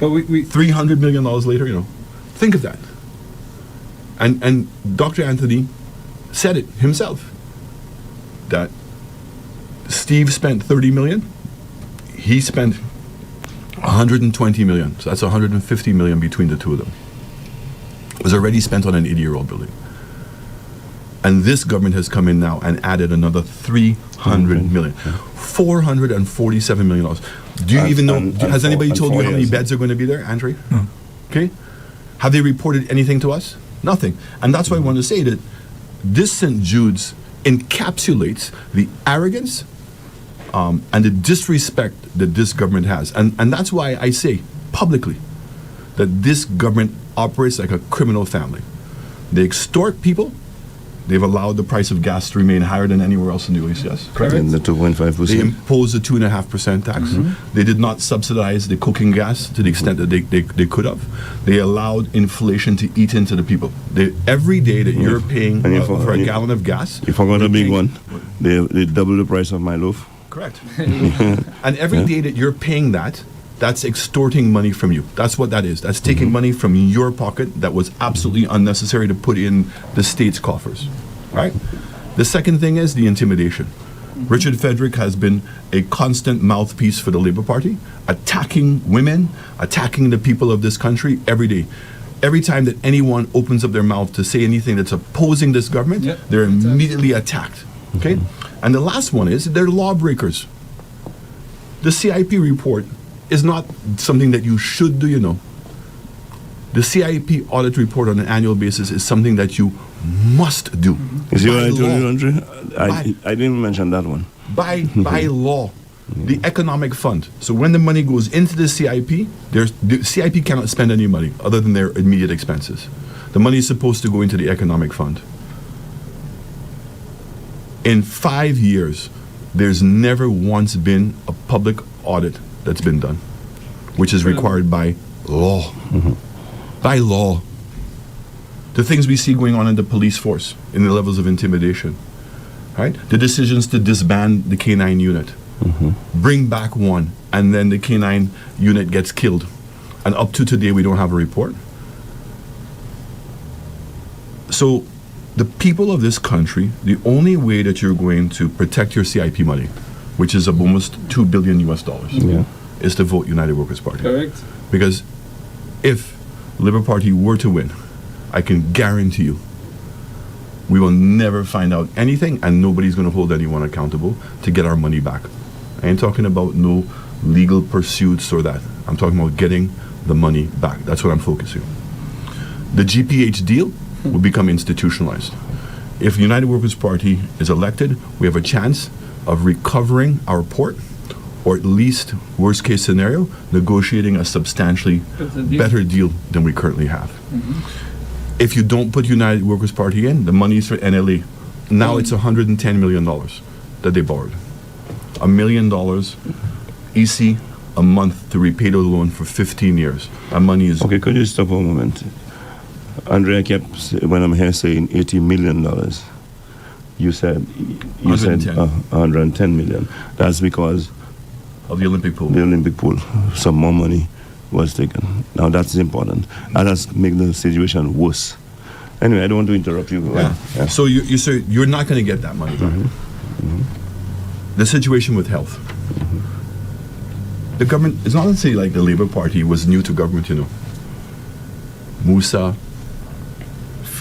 But we $300 million later, think of that. And Dr. Anthony said it himself, that Steve spent $30 million, he spent $120 million, so that's $150 million between the two of them. It was already spent on an 80-year-old building. And this government has come in now and added another $300 million. $447 million. Do you even know, has anybody told you how many beds are going to be there, Andre? Okay? Have they reported anything to us? Nothing. And that's why I want to say that this St. Jude's encapsulates the arrogance and the disrespect that this government has. And that's why I say publicly that this government operates like a criminal family. They extort people. They've allowed the price of gas to remain higher than anywhere else in the OECS. Correct? And the 2.5%. They imposed a 2.5% tax. They did not subsidize the cooking gas to the extent that they could have. They allowed inflation to eat into the people. Every day that you're paying for a gallon of gas. You forgot a big one. They double the price of my loaf. Correct. And every day that you're paying that, that's extorting money from you. That's what that is. That's taking money from your pocket that was absolutely unnecessary to put in the state's coffers. Right? The second thing is the intimidation. Richard Frederick has been a constant mouthpiece for the Labour Party, attacking women, attacking the people of this country every day. Every time that anyone opens up their mouth to say anything that's opposing this government, they're immediately attacked. Okay? And the last one is they're lawbreakers. The CIP report is not something that you should do, The CIP audit report on an annual basis is something that you must do. You see what I told law. you, Andre? I didn't mention that one. By law. The economic fund. So when the money goes into the CIP, the CIP cannot spend any money other than their immediate expenses. The money is supposed to go into the economic fund. In 5 years, there's never once been a public audit that's been done, which is required by law. By law. The things we see going on in the police force, in the levels of intimidation, right? The decisions to disband the K9 unit, bring back one, and then the K9 unit gets killed. And up to today, we don't have a report. So the people of this country, the only way that you're going to protect your CIP money, which is of almost $2 billion US, is to vote United Workers' Party. Correct. Because if Labour Party were to win, I can guarantee you, we will never find out anything, and nobody's going to hold anyone accountable to get our money back. I ain't talking about no legal pursuits or that. I'm talking about getting the money back. That's what I'm focusing on. The GPH deal will become institutionalized. If United Workers' Party is elected, we have a chance of recovering our port, or at least, worst case scenario, negotiating a substantially better deal than we currently have. If you don't put United Workers' Party in, the money is for NLA. Now it's $110 million that they borrowed. $1 million EC a month to repay the loan for 15 years. That money is... Okay, could you stop for a moment? Andrea kept, when I'm here, saying $80 million. You said 110 million. That's because of the Olympic pool. The Olympic pool. Some more money was taken. Now that's important. And that's make the situation worse. Anyway, I don't want to interrupt you. Yeah. So you say you're not going to get that money back. The situation with health. The government, it's not to say like the Labour Party was new to government, you know. Musa,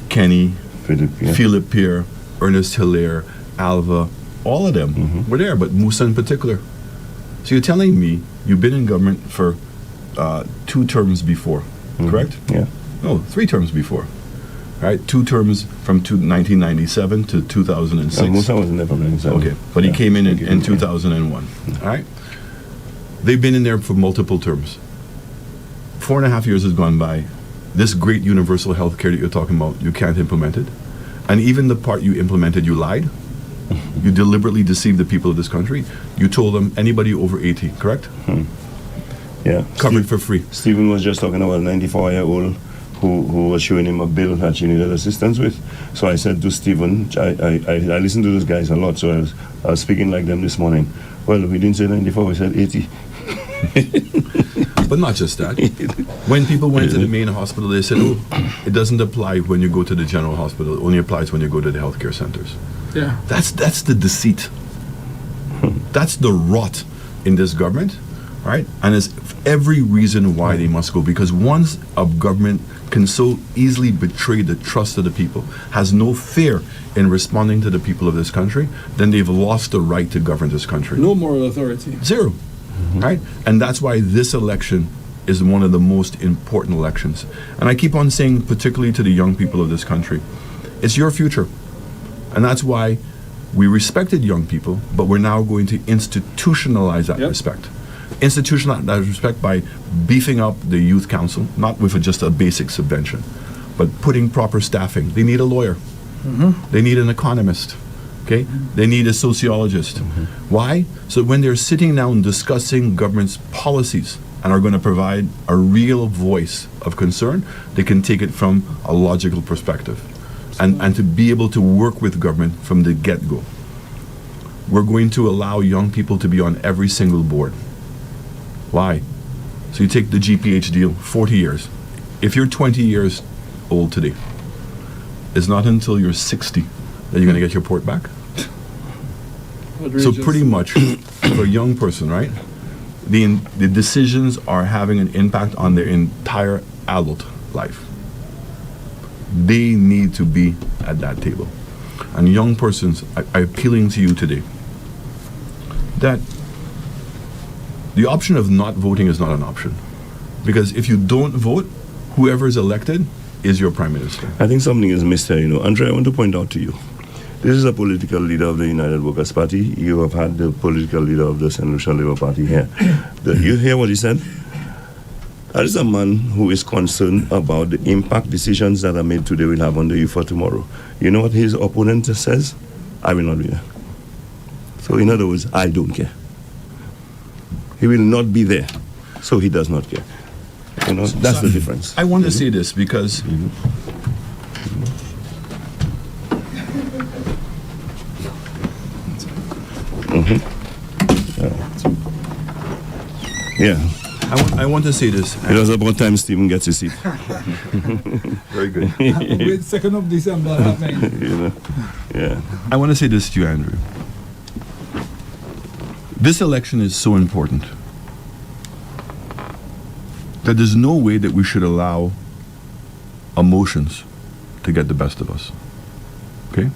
Kenny, Philip Pierre, Ernest Hilaire, Alva, all of them were there, but Musa in particular. So you're telling me you've been in government for 2 terms before, correct? Yeah. No, 3 terms before. Right? 2 terms from 1997 to 2006. Musa was never from 97. Okay, but he came in 2001. All right? They've been in there for multiple terms. 4.5 years has gone by. This great universal health care that you're talking about, you can't implement it. And even the part you implemented, you lied. You deliberately deceived the people of this country. You told them anybody over 80, correct? Yeah. Covered for free. Stephen was just talking about a 94-year-old who was showing him a bill that she needed assistance with. So I said to Stephen, I listen to those guys a lot, so I was speaking like them this morning. Well, we didn't say 94, we said 80. But not just that. When people went to the main hospital, they said, oh, it doesn't apply when you go to the general hospital. It only applies when you go to the healthcare centers. Yeah. That's the deceit. That's the rot in this government, right? And there's every reason why they must go. Because once a government can so easily betray the trust of the people, has no fear in responding to the people of this country, then they've lost the right to govern this country. No moral authority. Zero. Right? And that's why this election is one of the most important elections. And I keep on saying, particularly to the young people of this country, it's your future. And that's why we respected young people, but we're now going to institutionalize that respect. Institutionalize that respect by beefing up the youth council, not with just a basic subvention, but putting proper staffing. They need a lawyer. They need an economist. Okay? They need a sociologist. Why? So when they're sitting down discussing government's policies and are going to provide a real voice of concern, they can take it from a logical perspective and to be able to work with government from the get-go. We're going to allow young people to be on every single board. Why? So you take the GPH deal, 40 years. If you're 20 years old today, it's not until you're 60 that you're going to get your port back. So pretty much, for a young person, right, the decisions are having an impact on their entire adult life. They need to be at that table. And young persons, I'm appealing to you today that the option of not voting is not an option. Because if you don't vote, whoever is elected is your prime minister. I think something is missed here, you know. Andre, I want to point out to you. This is a political leader of the United Workers' Party. You have had the political leader of the St. Lucia Labour Party here. You hear what he said? That is a man who is concerned about the impact decisions that are made today will have on the youth for tomorrow. You know what his opponent says? I will not be there. So in other words, I don't care. He will not be there, so he does not care. You know, that's the difference. I want to say this because Yeah. I want to say this. It was about time Stephen gets his seat. Very good. Wait, 2nd of December happening. You know? Yeah. I want to say this to you, Andrew. This election is so important that there's no way that we should allow emotions to get the best of us. Okay?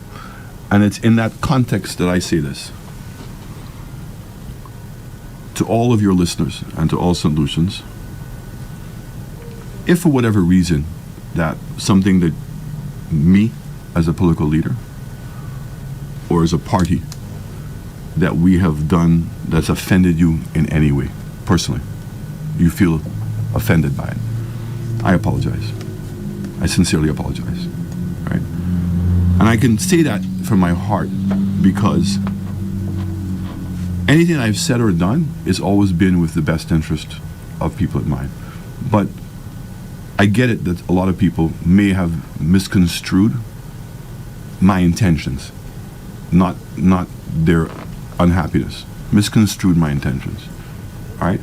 And it's in that context that I say this. To all of your listeners and to all St. Lucians, if for whatever reason that something that me as a political leader or as a party that we have done that's offended you in any way, personally, you feel offended by it, I apologize. I sincerely apologize. Right? And I can say that from my heart because anything I've said or done has always been with the best interest of people in mind. But I get it that a lot of people may have misconstrued my intentions, not their unhappiness. Misconstrued my intentions. All right?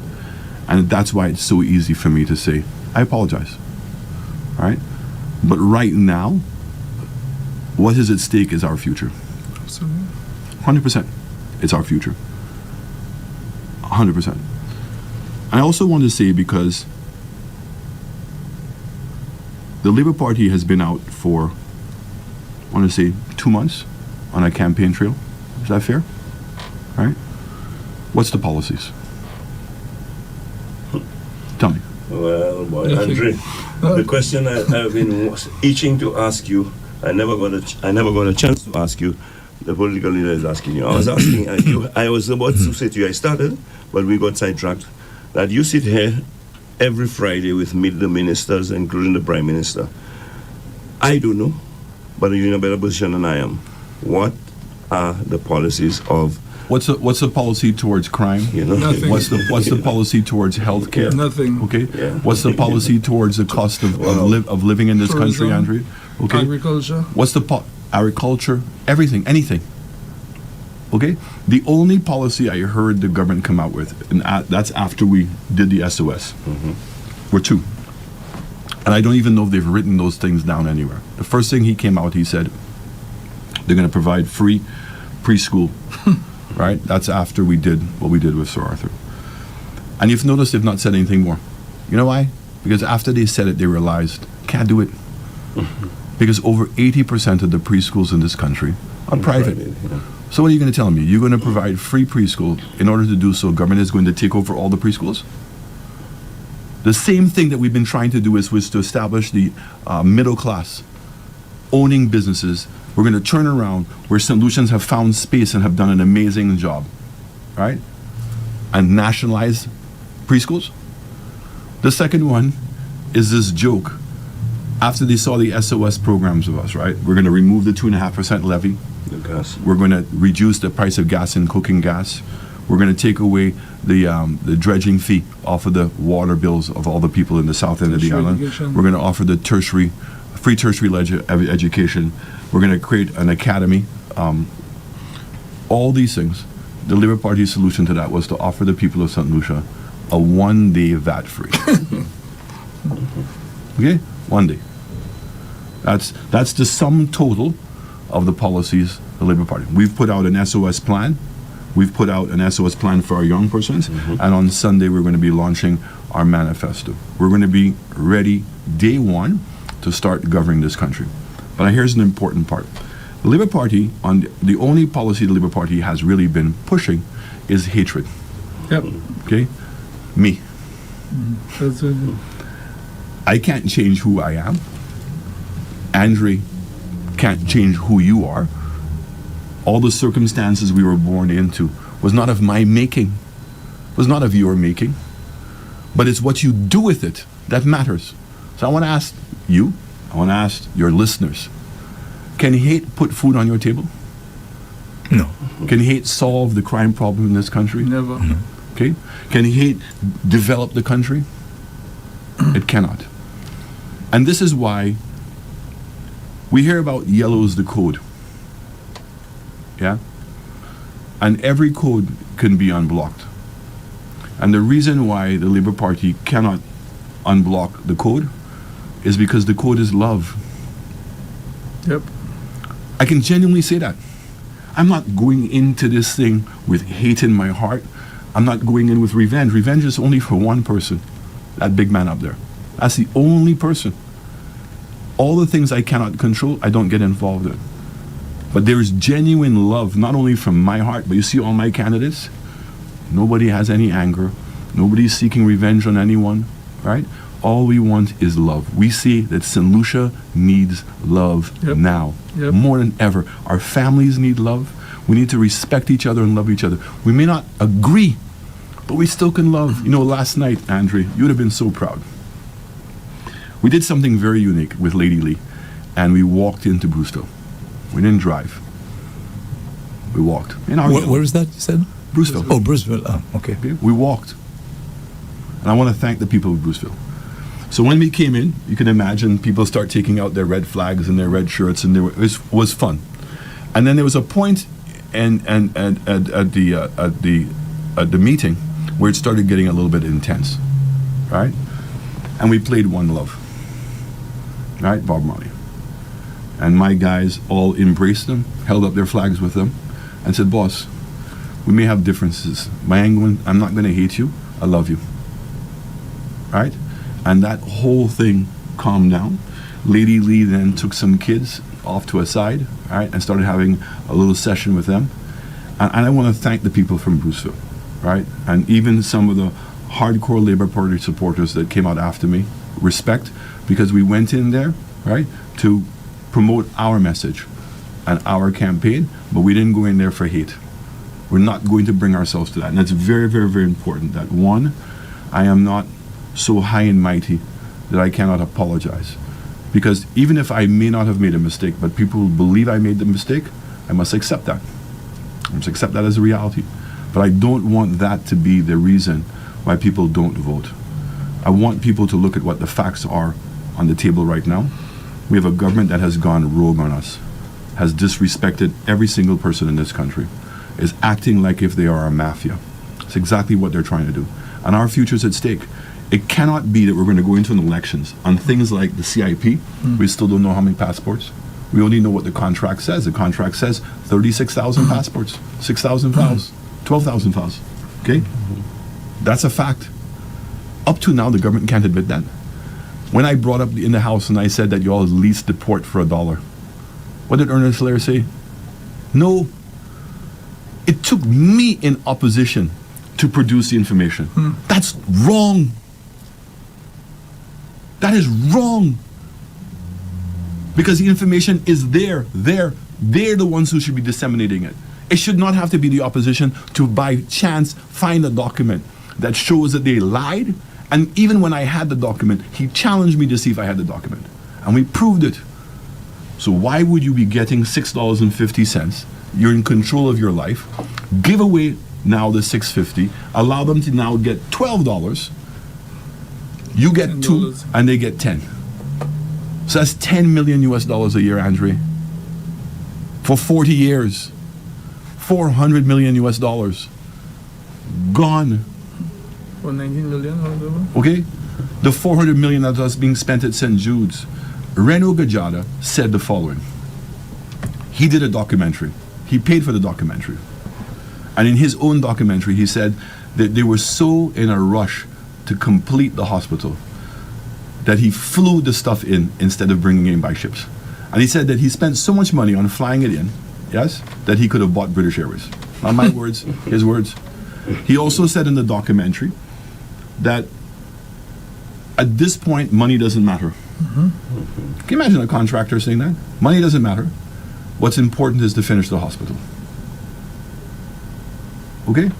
And that's why it's so easy for me to say, I apologize. All right? But right now, what is at stake is our future. Absolutely. 100%. It's our future. 100%. I also want to say, because the Labour Party has been out for, I want to say, 2 months on a campaign trail. Is that fair? Right? What's the policies? Tell me. Well, boy, Andre, the question I've been itching to ask you, I never got a chance to ask you. The political leader is asking you. I was asking you. I was about to say to you. I started, but we got sidetracked. That you sit here every Friday with meet the ministers, including the Prime Minister. I don't know, but you're in a better position than I am. What are the policies of? What's the policy towards crime? You know, Nothing. What's the policy towards health care? Nothing. Okay. Yeah. What's the policy towards the cost of living in this country, Tourism. Andrew? Okay. Agriculture. What's the agriculture? Everything, anything. Okay. The only policy I heard the government come out with, and that's after we did the SOS, were two. And I don't even know if they've written those things down anywhere. The first thing he came out, he said, they're going to provide free preschool. Right? That's after we did what we did with Sir Arthur. And you've noticed they've not said anything more. You know why? Because after they said it, they realized, can't do it. Because over 80% of the preschools in this country are private. Yeah. So what are you going to tell me? You're going to provide free preschool. In order to do so, government is going to take over all the preschools? The same thing that we've been trying to do was to establish the middle class, owning businesses. We're going to turn around where St. Lucians have found space and have done an amazing job, right? And nationalize preschools. The second one is this joke. After they saw the SOS programs of us, right? We're going to remove the 2.5% levy. The gas. We're going to reduce the price of gas and cooking gas. We're going to take away the dredging fee off of the water bills of all the people in the south end of the Tertiary island. education. We're going to offer the free tertiary education. We're going to create an academy. All these things. The Labour Party's solution to that was to offer the people of St. Lucia a 1 day VAT free. Okay? 1 day. That's the sum total of the policies of the Labour Party. We've put out an SOS plan. We've put out an SOS plan for our young persons. And on Sunday, we're going to be launching our manifesto. We're going to be ready day one to start governing this country. But here's an important part. The Labour Party, the only policy the Labour Party has really been pushing is hatred. Yep. Okay? Me. That's it. I can't change who I am. Andre can't change who you are. All the circumstances we were born into was not of my making, was not of your making, but it's what you do with it that matters. So I want to ask you, I want to ask your listeners, can hate put food on your table? No. Can hate solve the crime problem in this country? Never. Okay? Can hate develop the country? It cannot. And this is why we hear about yellow's the code. Yeah? And every code can be unblocked. And the reason why the Labour Party cannot unblock the code is because the code is love. Yep. I can genuinely say that. I'm not going into this thing with hate in my heart. I'm not going in with revenge. Revenge is only for one person, that big man up there. That's the only person. All the things I cannot control, I don't get involved in. But there is genuine love, not only from my heart, but you see all my candidates, nobody has any anger. Nobody's seeking revenge on anyone, right? All we want is love. We see that St. Lucia needs love now, more than ever. Our families need love. We need to respect each other and love each other. We may not agree, but we still can love. You know, last night, Andre, you would have been so proud. We did something very unique with Lady Lee, and we walked into Bruceville. We didn't drive. We walked. Where is that, you said? Bruceville. Oh, Bruceville. Okay. We walked. And I want to thank the people of Bruceville. So when we came in, you can imagine people start taking out their red flags and their red shirts, and it was fun. And then there was a point at the meeting where it started getting a little bit intense, right? And we played One Love, right? Bob Marley. And my guys all embraced them, held up their flags with them, and said, "Boss, we may have differences. I'm not going to hate you. I love you." Right? And that whole thing calmed down. Lady Lee then took some kids off to a side, right, and started having a little session with them. And I want to thank the people from Bruceville, right, and even some of the hardcore Labour Party supporters that came out after me. Respect, because we went in there, right, to promote our message and our campaign, but we didn't go in there for hate. We're not going to bring ourselves to that. And that's very, very, very important. That one, I am not so high and mighty that I cannot apologize. Because even if I may not have made a mistake, but people believe I made the mistake, I must accept that. I must accept that as a reality. But I don't want that to be the reason why people don't vote. I want people to look at what the facts are on the table right now. We have a government that has gone rogue on us, has disrespected every single person in this country, is acting like if they are a mafia. It's exactly what they're trying to do. And our future's at stake. It cannot be that we're going to go into an elections on things like the CIP. We still don't know how many passports. We only know what the contract says. The contract says 36,000 passports, 6,000 files, 12,000 files. Okay? That's a fact. Up to now, the government can't admit that. When I brought up in the House and I said that you all lease the port for $1, what did Ernest Lair say? No. It took me in opposition to produce the information. That's wrong. That is wrong. Because the information is there. They're the ones who should be disseminating it. It should not have to be the opposition to, by chance, find a document that shows that they lied. And even when I had the document, he challenged me to see if I had the document. And we proved it. So why would you be getting $6.50? You're in control of your life. Give away now the $6.50. Allow them to now get $12. You get $2 and they get 10. So that's $10 million US a year, Andre. For 40 years. $400 million US. Gone. For 19 million or whatever. Okay? The $400 million that was being spent at St. Jude's. Reno Gajada said the following. He did a documentary. He paid for the documentary. And in his own documentary, he said that they were so in a rush to complete the hospital that he flew the stuff in instead of bringing it in by ships. And he said that he spent so much money on flying it in, yes, that he could have bought British Airways. Not my words, his words. He also said in the documentary that at this point, money doesn't matter. Can you imagine a contractor saying that? Money doesn't matter. What's important is to finish the hospital. Okay?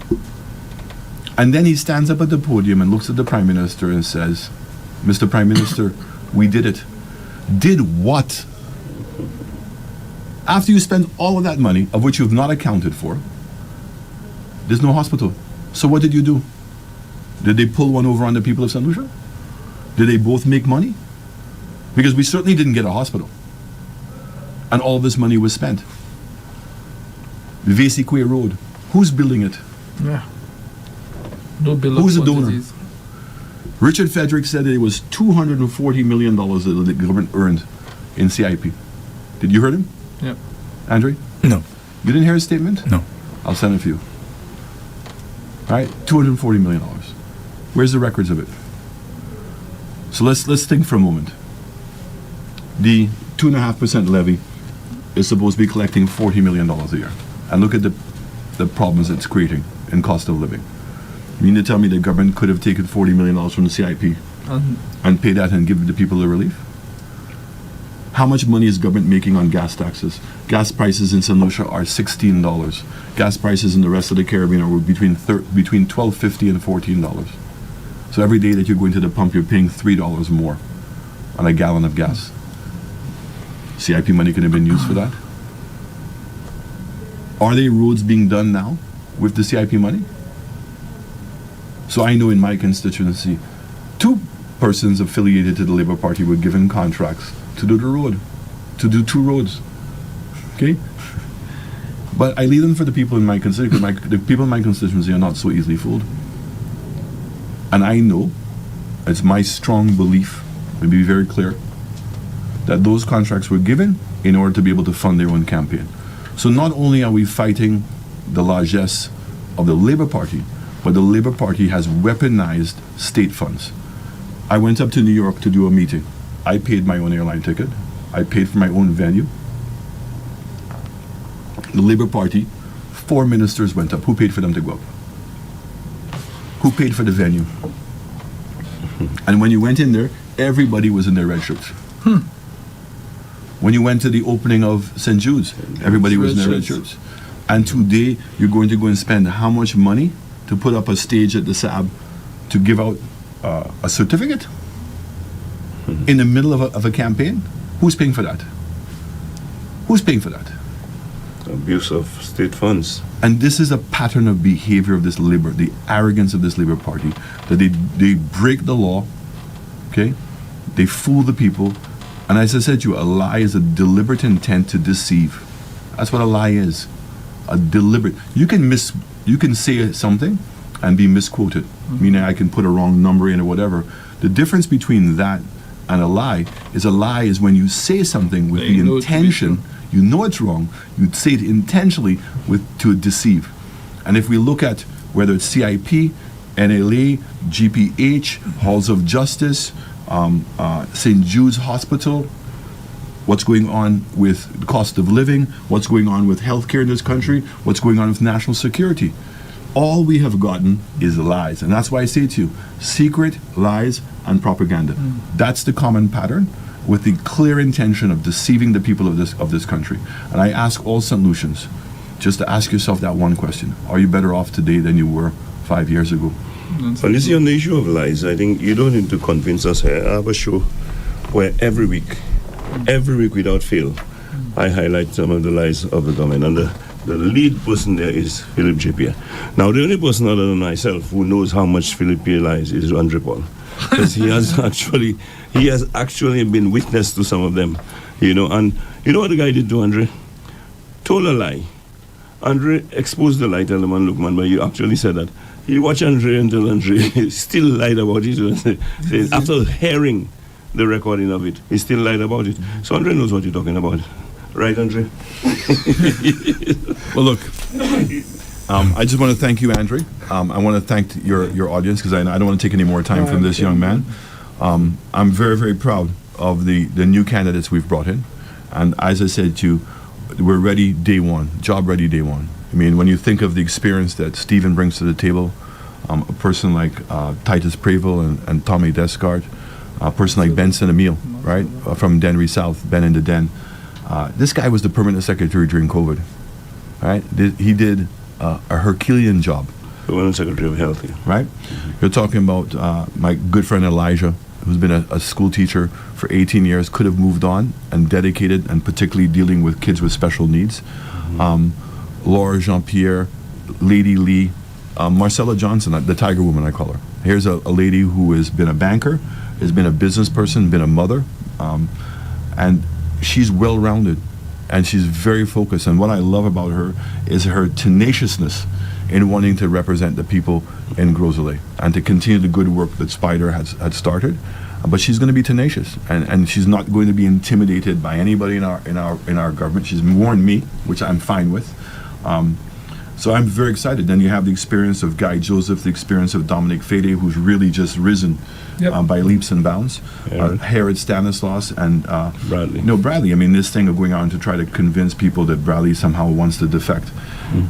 And then he stands up at the podium and looks at the Prime Minister and says, "Mr. Prime Minister, we did it." Did what? After you spend all of that money, of which you have not accounted for, there's no hospital. So what did you do? Did they pull one over on the people of St. Lucia? Did they both make money? Because we certainly didn't get a hospital. And all this money was spent. Vesique Road, who's building it? Yeah. No bill Who's of the donor? quantities. Richard Frederick said that it was $240 million that the government earned in CIP. Did you hear him, Yep. Andre? No. You didn't hear his statement? No. I'll send it to you. All right, $240 million. Where's the records of it? So let's think for a moment. The 2.5% levy is supposed to be collecting $40 million a year. And look at the problems it's creating in cost of living. You mean to tell me the government could have taken $40 million from the CIP and paid that and given the people the relief? How much money is government making on gas taxes? Gas prices in St. Lucia are $16. Gas prices in the rest of the Caribbean are between $12.50 and $14. So every day that you're going to the pump, you're paying $3 more on a gallon of gas. CIP money could have been used for that. Are there roads being done now with the CIP money? So I know in my constituency, 2 persons affiliated to the Labour Party were given contracts to do the road, to do 2 roads. Okay? But I leave them for the people in my constituency, because the people in my constituency are not so easily fooled. And I know, it's my strong belief, to be very clear, that those contracts were given in order to be able to fund their own campaign. So not only are we fighting the largesse of the Labour Party, but the Labour Party has weaponized state funds. I went up to New York to do a meeting. I paid my own airline ticket. I paid for my own venue. The Labour Party, 4 ministers went up. Who paid for them to go up? Who paid for the venue? And when you went in there, everybody was in their red shirts. When you went to the opening of St. Jude's, everybody was in their red shirts. And today, you're going to go and spend how much money to put up a stage at the SAB to give out a certificate in the middle of a campaign? Who's paying for that? Who's paying for that? Abuse of state funds. And this is a pattern of behavior of this Labour, the arrogance of this Labour Party, that they break the law, okay? They fool the people. And as I said to you, a lie is a deliberate intent to deceive. That's what a lie is. A deliberate. You can say something and be misquoted. Meaning I can put a wrong number in or whatever. The difference between that and a lie is when you say something with the intention, you know it's wrong, you say it intentionally to deceive. And if we look at whether it's CIP, NLA, GPH, Halls of Justice, St. Jude's Hospital, what's going on with the cost of living, what's going on with healthcare in this country, what's going on with national security. All we have gotten is lies. And that's why I say to you, secret lies and propaganda. That's the common pattern, with the clear intention of deceiving the people of this country. And I ask all St. Lucians just to ask yourself that one question. Are you better off today than you were 5 years ago? Well, you see, on the issue of lies, I think you don't need to convince us here. I have a show where every week without fail, I highlight some of the lies of the government. And the lead person there is Philip J. Pierre. Now, the only person other than myself who knows how much Philip Pierre lies is Andre Paul. Because he has actually been witness to some of them, And you know what the guy did to Andre? Told a lie. Andre exposed the lie, tell the man, look, man, but you actually said that. He watched Andre until Andre still lied about it. After hearing the recording of it, he still lied about it. So Andre knows what you're talking about. Right, Andre? Well, look, I just want to thank you, Andre. I want to thank your audience, because I don't want to take any more time from this young man. I'm very, very proud of the new candidates we've brought in. And as I said to you, we're ready day one, job ready day one. I mean, when you think of the experience that Stephen brings to the table, a person like Titus Prevost and Tommy Descartes, a person like Benson Emile, right, from Denry South, Ben in the Den. This guy was the permanent secretary during COVID, right? He did a Herculean job. Permanent Secretary of Health, yeah. Right? You're talking about my good friend Elijah, who's been a school teacher for 18 years, could have moved on and dedicated, and particularly dealing with kids with special needs. Laura Jean-Pierre, Lady Lee, Marcella Johnson, the Tiger Woman, I call her. Here's a lady who has been a banker, has been a business person, been a mother, and she's well-rounded. and she's very focused. And what I love about her is her tenaciousness in wanting to represent the people in Gros-Islet and to continue the good work that Spider had started. But she's going to be tenacious, and she's not going to be intimidated by anybody in our government. She's warned me, which I'm fine with. So I'm very excited. Then you have the experience of Guy Joseph, the experience of Dominic Fede, who's really just risen by leaps and bounds. Herod Stanislaus and Bradley. No, Bradley. I mean, this thing of going on to try to convince people that Bradley somehow wants to defect.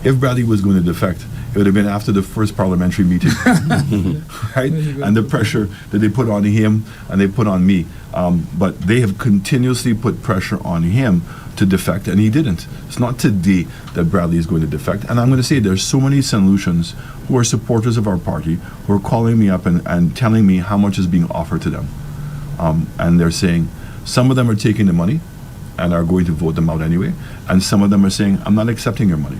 If Bradley was going to defect, it would have been after the first parliamentary meeting, right? And the pressure that they put on him and they put on me. But they have continuously put pressure on him to defect, and he didn't. It's not today that Bradley is going to defect. And I'm going to say there's so many solutions who are supporters of our party who are calling me up and telling me how much is being offered to them. And they're saying some of them are taking the money and are going to vote them out anyway, and some of them are saying, I'm not accepting your money.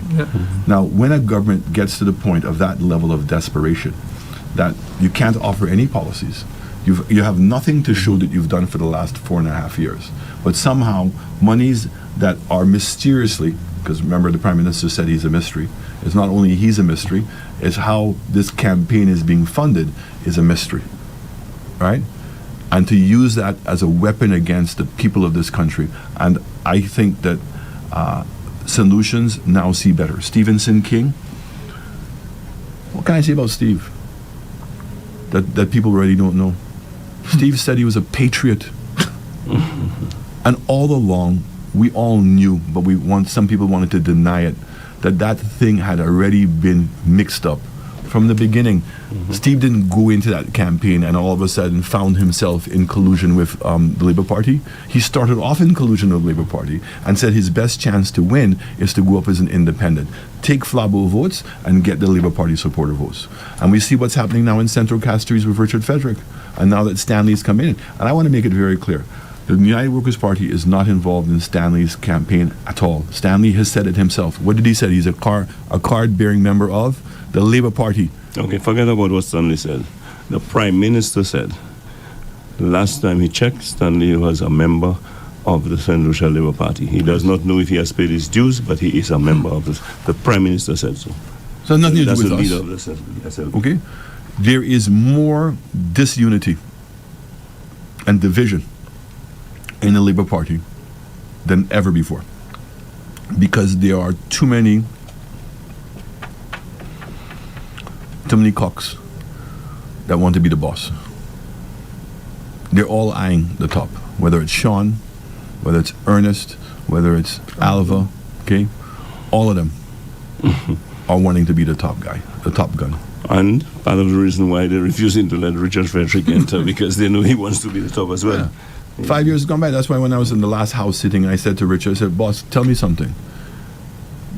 Now, when a government gets to the point of that level of desperation, that you can't offer any policies, you have nothing to show that you've done for the last 4.5 years, but somehow monies that are mysteriously, because remember the Prime Minister said he's a mystery, it's not only he's a mystery, it's how this campaign is being funded is a mystery, right? And to use that as a weapon against the people of this country. And I think that solutions now see better. Stevenson King, what can I say about Steve that people really don't know? Steve said he was a patriot. And all along, we all knew, but some people wanted to deny it, that thing had already been mixed up. From the beginning, Steve didn't go into that campaign and all of a sudden found himself in collusion with the Labour Party. He started off in collusion with the Labour Party and said his best chance to win is to go up as an independent, take Flabo votes and get the Labour Party supporter votes. And we see what's happening now in Central Castries with Richard Frederick, and now that Stanley's come in. And I want to make it very clear. The United Workers' Party is not involved in Stanley's campaign at all. Stanley has said it himself. What did he say? He's a card-bearing member of the Labour Party. Okay, forget about what Stanley said. The Prime Minister said the last time he checked, Stanley was a member of the St. Lucia Labour Party. He does not know if he has paid his dues, but he is a member of this. The Prime Minister said so. So nothing to do That's with the us. leader of the SLP. Okay? There is more disunity and division in the Labour Party than ever before, because there are too many cocks that want to be the boss. They're all eyeing the top, whether it's Sean, whether it's Ernest, whether it's Alva, okay? All of them are wanting to be the top guy, the top gun. And part of the reason why they're refusing to let Richard Frederick enter, because they know he wants to be the top as well. Yeah. 5 years gone by. That's why when I was in the last house sitting, I said to Richard, I said, boss, tell me something.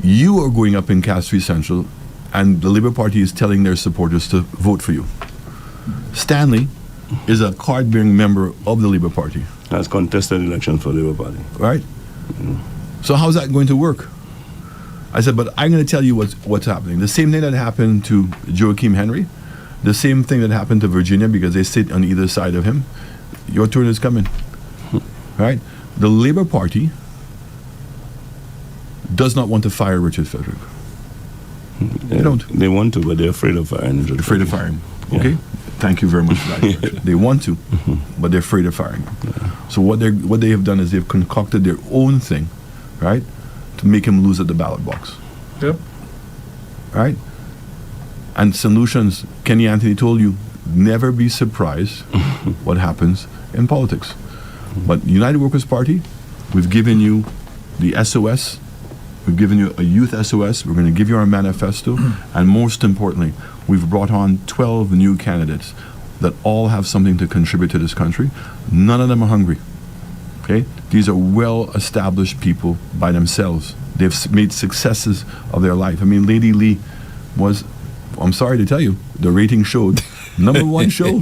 You are going up in Castries Central, and the Labour Party is telling their supporters to vote for you. Stanley is a card-bearing member of the Labour Party. Has contested election for the Labour Party. Right? So how's that going to work? I said, but I'm going to tell you what's happening. The same thing that happened to Joachim Henry, the same thing that happened to Virginia, because they sit on either side of him. Your turn is coming. Right? The Labour Party does not want to fire Richard Frederick. They don't. They want to, but they're afraid of firing him. Afraid of firing him. Okay? Yeah. Thank you very much for that. They want to, but they're afraid of firing him. Yeah. So what they have done is they've concocted their own thing, right, to make him lose at the ballot box. Yep. Right? And solutions, Kenny Anthony told you, never be surprised what happens in politics. But United Workers' Party, we've given you the SOS. We've given you a youth SOS. We're going to give you our manifesto. And most importantly, we've brought on 12 new candidates that all have something to contribute to this country. None of them are hungry. Okay? These are well-established people by themselves. They've made successes of their life. I mean, Lady Lee was, I'm sorry to tell you, the rating showed #1 show.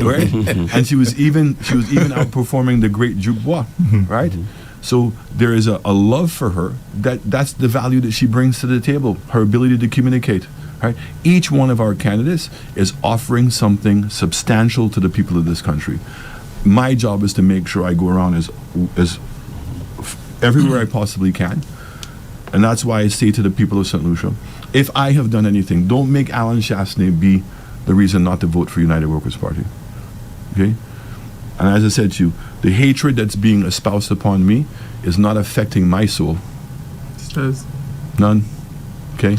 Right? And she was even outperforming the great Duke Bois, right? So there is a love for her. That's the value that she brings to the table, her ability to communicate. Right? Each one of our candidates is offering something substantial to the people of this country. My job is to make sure I go around as everywhere I possibly can. And that's why I say to the people of St. Lucia, if I have done anything, don't make Alan Chasney be the reason not to vote for United Workers' Party. Okay? And as I said to you, the hatred that's being espoused upon me is not affecting my soul. Says. None. Okay?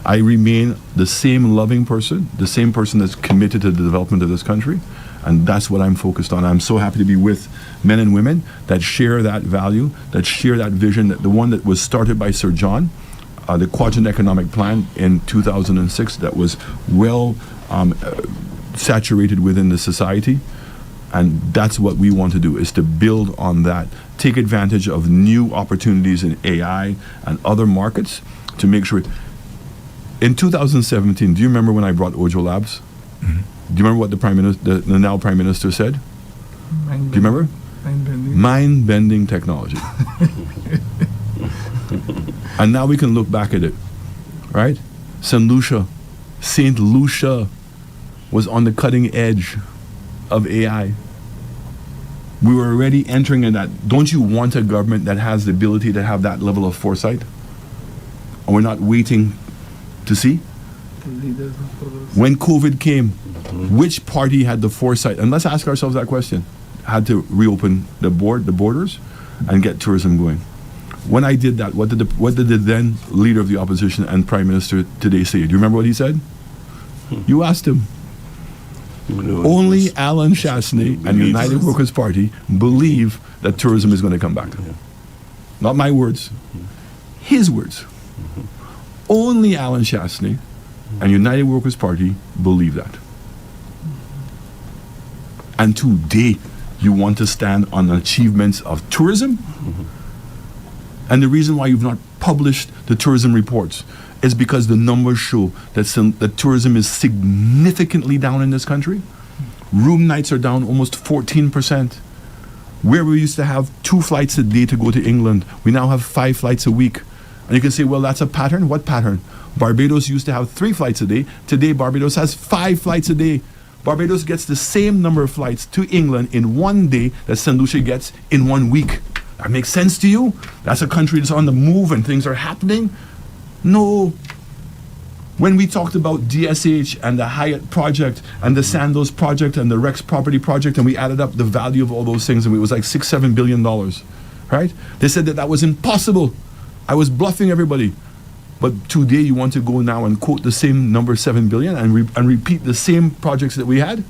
I remain the same loving person, the same person that's committed to the development of this country. And that's what I'm focused on. I'm so happy to be with men and women that share that value, that share that vision, that the one that was started by Sir John, the Quadrant Economic Plan in 2006, that was well saturated within the society. And that's what we want to do, is to build on that, take advantage of new opportunities in AI and other markets to make sure. In 2017, do you remember when I brought Ojo Labs? Mm-hmm. Do you remember what the now Prime Minister said? Do you remember? Mind-bending technology. And now we can look back at it, right? St. Lucia was on the cutting edge of AI. We were already entering in that. Don't you want a government that has the ability to have that level of foresight? And we're not waiting to see? When COVID came, which party had the foresight? And let's ask ourselves that question. Had to reopen the borders and get tourism going. When I did that, what did the then leader of the opposition and Prime Minister today say? Do you remember what he said? You asked him. Only Alan Chasney and United Workers' Party believe that tourism is going to come back. Not my words, his words. Only Alan Chasney and United Workers' Party believe that. And today, you want to stand on the achievements of tourism? And the reason why you've not published the tourism reports is because the numbers show that tourism is significantly down in this country. Room nights are down almost 14%. Where we used to have 2 flights a day to go to England, we now have 5 flights a week. And you can say, well, that's a pattern. What pattern? Barbados used to have 3 flights a day. Today, Barbados has 5 flights a day. Barbados gets the same number of flights to England in one day that St. Lucia gets in 1 week. That makes sense to you? That's a country that's on the move and things are happening? No. When we talked about DSH and the Hyatt project and the Sandoz project and the Rex property project, and we added up the value of all those things, and it was like $6-7 billion, right? They said that was impossible. I was bluffing everybody. But today you want to go now and quote the same number, 7 billion, and repeat the same projects that we had?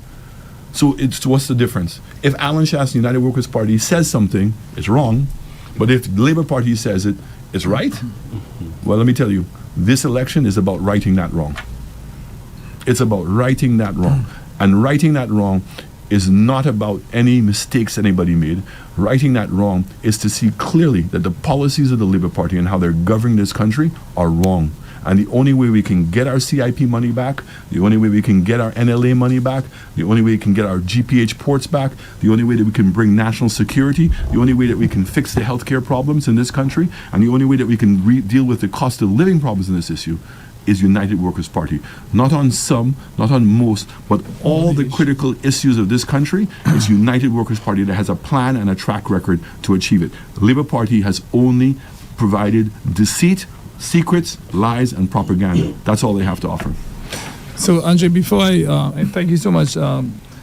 So what's the difference? If Alan Chasney, United Workers' Party, says something, it's wrong. But if the Labour Party says it, it's right. Well, let me tell you, this election is about righting that wrong. It's about righting that wrong. And righting that wrong is not about any mistakes anybody made. Righting that wrong is to see clearly that the policies of the Labour Party and how they're governing this country are wrong. And the only way we can get our CIP money back, the only way we can get our NLA money back, the only way we can get our GPH ports back, the only way that we can bring national security, the only way that we can fix the healthcare problems in this country, and the only way that we can deal with the cost of living problems in this issue is United Workers' Party. Not on some, not on most, but all the critical issues of this country, it's United Workers' Party that has a plan and a track record to achieve it. The Labour Party has only provided deceit, secrets, lies, and propaganda. That's all they have to offer. So, Andre, before I thank you so much.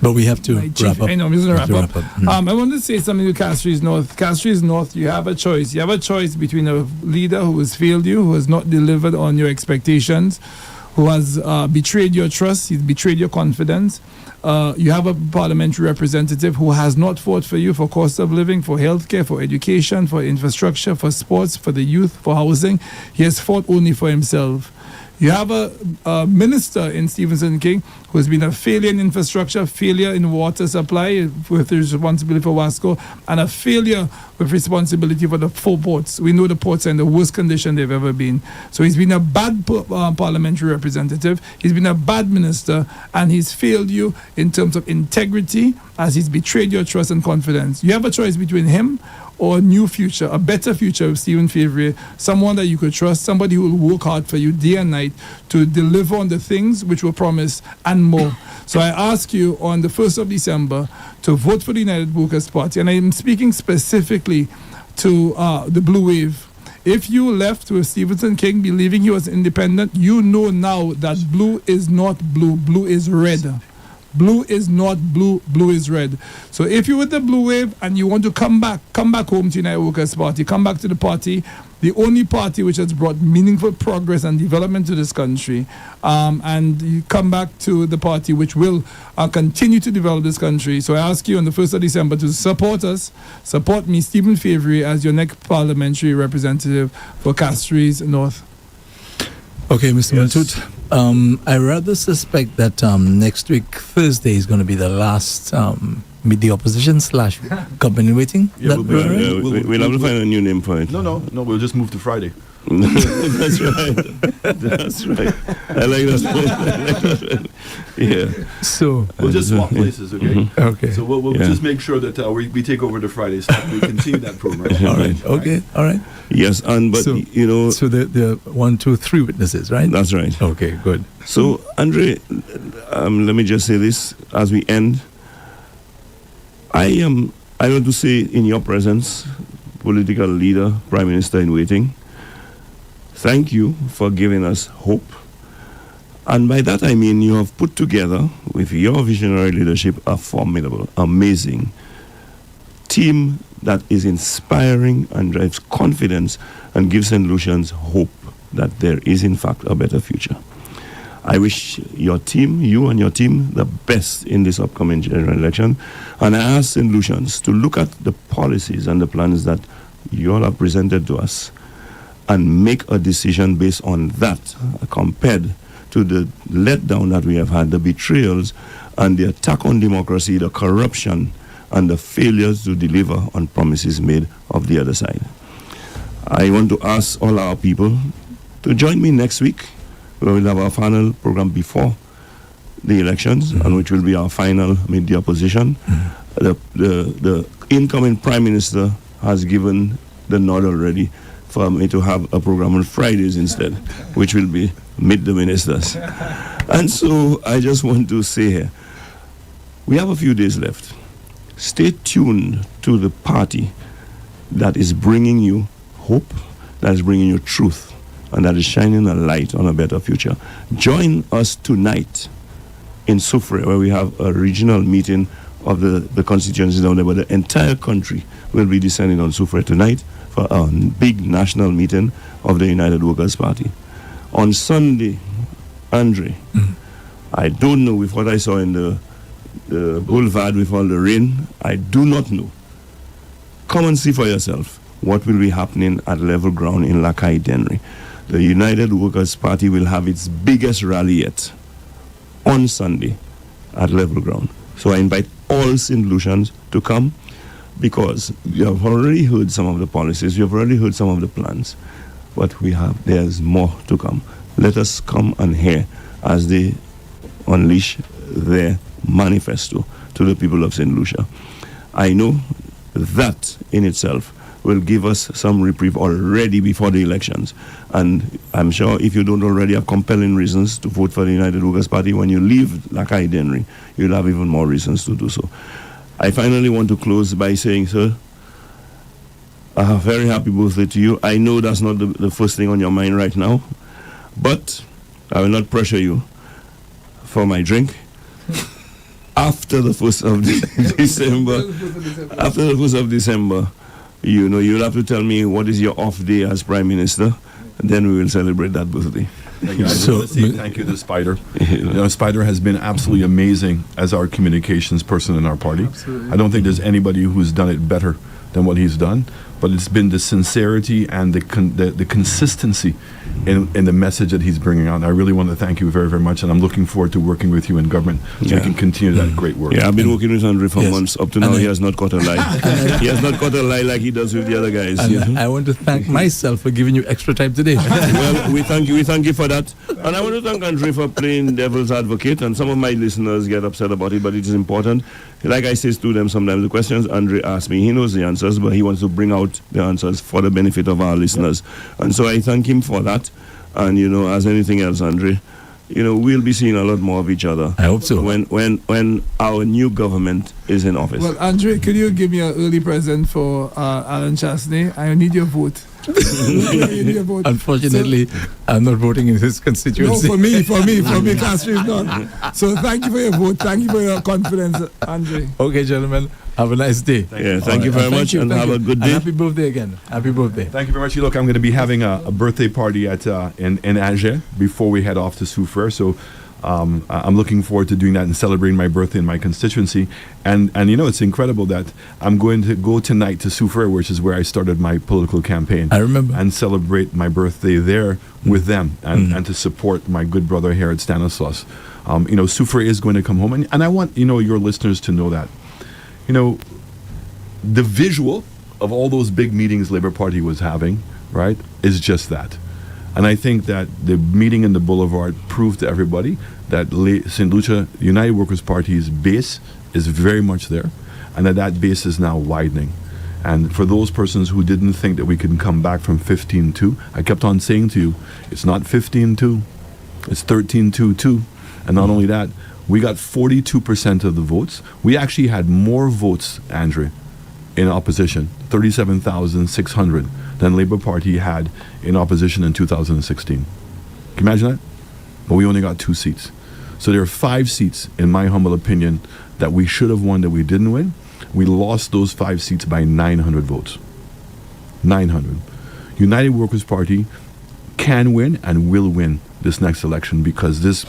But we have to wrap up. I know, I'm just going to wrap up. I want to say something to Castries North. Castries North, you have a choice. You have a choice between a leader who has failed you, who has not delivered on your expectations, who has betrayed your trust, he's betrayed your confidence. You have a parliamentary representative who has not fought for you for cost of living, for healthcare, for education, for infrastructure, for sports, for the youth, for housing. He has fought only for himself. You have a minister in Stephenson King who has been a failure in infrastructure, failure in water supply with responsibility for Wasco, and a failure with responsibility for the 4 ports. We know the ports are in the worst condition they've ever been. So he's been a bad parliamentary representative, he's been a bad minister, and he's failed you in terms of integrity as he's betrayed your trust and confidence. You have a choice between him or a new future, a better future with Stephen Favre, someone that you could trust, somebody who will work hard for you day and night to deliver on the things which were promised and more. So I ask you on the 1st of December to vote for the United Workers' Party, and I'm speaking specifically to the blue wave. If you left with Stephenson King believing he was independent, you know now that blue is not blue. Blue is red. Blue is not blue. Blue is red. So if you're with the blue wave and you want to come back home to United Workers' Party, come back to the party, the only party which has brought meaningful progress and development to this country, and you come back to the party which will continue to develop this country. So I ask you on the 1st of December to support us, support me, Stephen Favre, as your next parliamentary representative for Castries North. Okay, Mr. Yes. Matut. I rather suspect that next week, Thursday, is going to be the last meet the opposition / company meeting. Yeah, That we'll be- right? We'll have to find a new name for it. No, we'll just move to Friday. That's right. That's right. I like that. Yeah. So, We'll just swap places, okay? okay. So we'll Yeah. just make sure that we take over the Friday so we continue that program. all right. Okay. All right. Yes, and but So- you know, So the 1, 2, 3 witnesses, right? that's right. Okay. Good. So, Andre, let me just say this as we end. I want to say in your presence, political leader, Prime Minister in waiting, thank you for giving us hope. And by that I mean you have put together, with your visionary leadership, a formidable, amazing team that is inspiring and drives confidence and gives St. Lucians hope that there is in fact a better future. I wish your team, you and your team, the best in this upcoming general election. And I ask St. Lucians to look at the policies and the plans that you all have presented to us and make a decision based on that, compared to the letdown that we have had, the betrayals and the attack on democracy, the corruption, and the failures to deliver on promises made of the other side. I want to ask all our people to join me next week. We will have our final program before the elections, and which will be our final meet the opposition. The incoming Prime Minister has given the nod already for me to have a program on Fridays instead, which will be Meet the Ministers. And so I just want to say here, we have a few days left. Stay tuned to the party that is bringing you hope, that is bringing you truth, and that is shining a light on a better future. Join us tonight in Soufrière, where we have a regional meeting of the constituencies down there, but the entire country will be descending on Soufrière tonight for a big national meeting of the United Workers' Party. On Sunday, Andre, I don't know with what I saw in the boulevard with all the rain, I do not know. Come and see for yourself what will be happening at level ground in Lakai Dennery. The United Workers' Party will have its biggest rally yet on Sunday at level ground. So I invite all St. Lucians to come, because you have already heard some of the policies, you have already heard some of the plans, but there's more to come. Let us come and hear as they unleash their manifesto to the people of St. Lucia. I know that in itself will give us some reprieve already before the elections. And I'm sure if you don't already have compelling reasons to vote for the United Workers' Party, when you leave Lakai Dennery, you'll have even more reasons to do so. I finally want to close by saying, sir, a very happy birthday to you. I know that's not the first thing on your mind right now, but I will not pressure you for my drink. After the 1st of December, after the 1st of December, you know, you'll have to tell me what is your off day as Prime Minister, and then we will celebrate that birthday. Thank you. I just want to say thank you to Spider. Spider has been absolutely amazing as our communications person in our party. Absolutely. I don't think there's anybody who's done it better than what he's done. But it's been the sincerity and the consistency in the message that he's bringing out. I really want to thank you very, very much, and I'm looking forward to working with you in government so we can continue that great work. Yeah, I've been working with Andre for Yes. months. Up to now, he has not caught a lie. He has not caught a lie like he does with the other guys. And I want to thank myself for giving you extra time today. Well, we thank you for that. And I want to thank Andre for playing devil's advocate. And some of my listeners get upset about it, but it is important. Like I say to them sometimes, the questions Andre asks me, he knows the answers, but he wants to bring out the answers for the benefit of our listeners. And so I thank him for that. And, you know, as anything else, Andre, you know, we'll be seeing a lot more of each other. I hope so. When our new government is in office. Well, Andre, could you give me an early present for Alan Chasney? I need your vote. I need your vote. Unfortunately, I'm not voting in his No, constituency. for me, Class 3 is not. So thank you for your vote. Thank you for your confidence, Andre. Okay, gentlemen, have a nice day. Thank you very much, and have a good And day. happy birthday again. Happy birthday. Thank you very much. Look, I'm going to be having a birthday party at in Angers before we head off to Soufrière. So I'm looking forward to doing that and celebrating my birthday in my constituency. And you know, it's incredible that I'm going to go tonight to Soufrière, which is where I started my political campaign. I remember. And celebrate my birthday there with them and to support my good brother Herod Stanislaus. You know, Soufrière is going to come home. And I want, you know, your listeners to know that. You know, the visual of all those big meetings Labour Party was having, right, is just that. And I think that the meeting in the Boulevard proved to everybody that St. Lucia United Workers' Party's base is very much there, and that base is now widening. And for those persons who didn't think that we could come back from 15-2, I kept on saying to you, it's not 15-2, it's 13-2-2. And not only that, we got 42% of the votes. We actually had more votes, Andre, in opposition, 37,600, than Labour Party had in opposition in 2016. Can you imagine that? But we only got 2 seats. So there are 5 seats, in my humble opinion, that we should have won that we didn't win. We lost those 5 seats by 900 votes. 900. United Workers' Party can win and will win this next election because this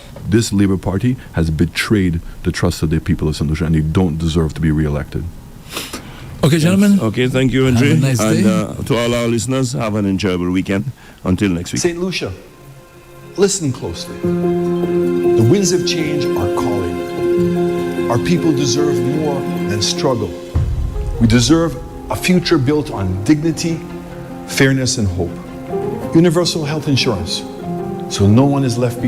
Labour Party has betrayed the trust of the people of St. Lucia, and they don't deserve to be re-elected. Okay, gentlemen. Okay, thank you, Andre. Have a nice day. And to all our listeners, have an enjoyable weekend. Until next week. St. Lucia, listen closely. The winds of change are calling. Our people deserve more than struggle. We deserve a future built on dignity, fairness, and hope. Universal health insurance, so no one is left behind.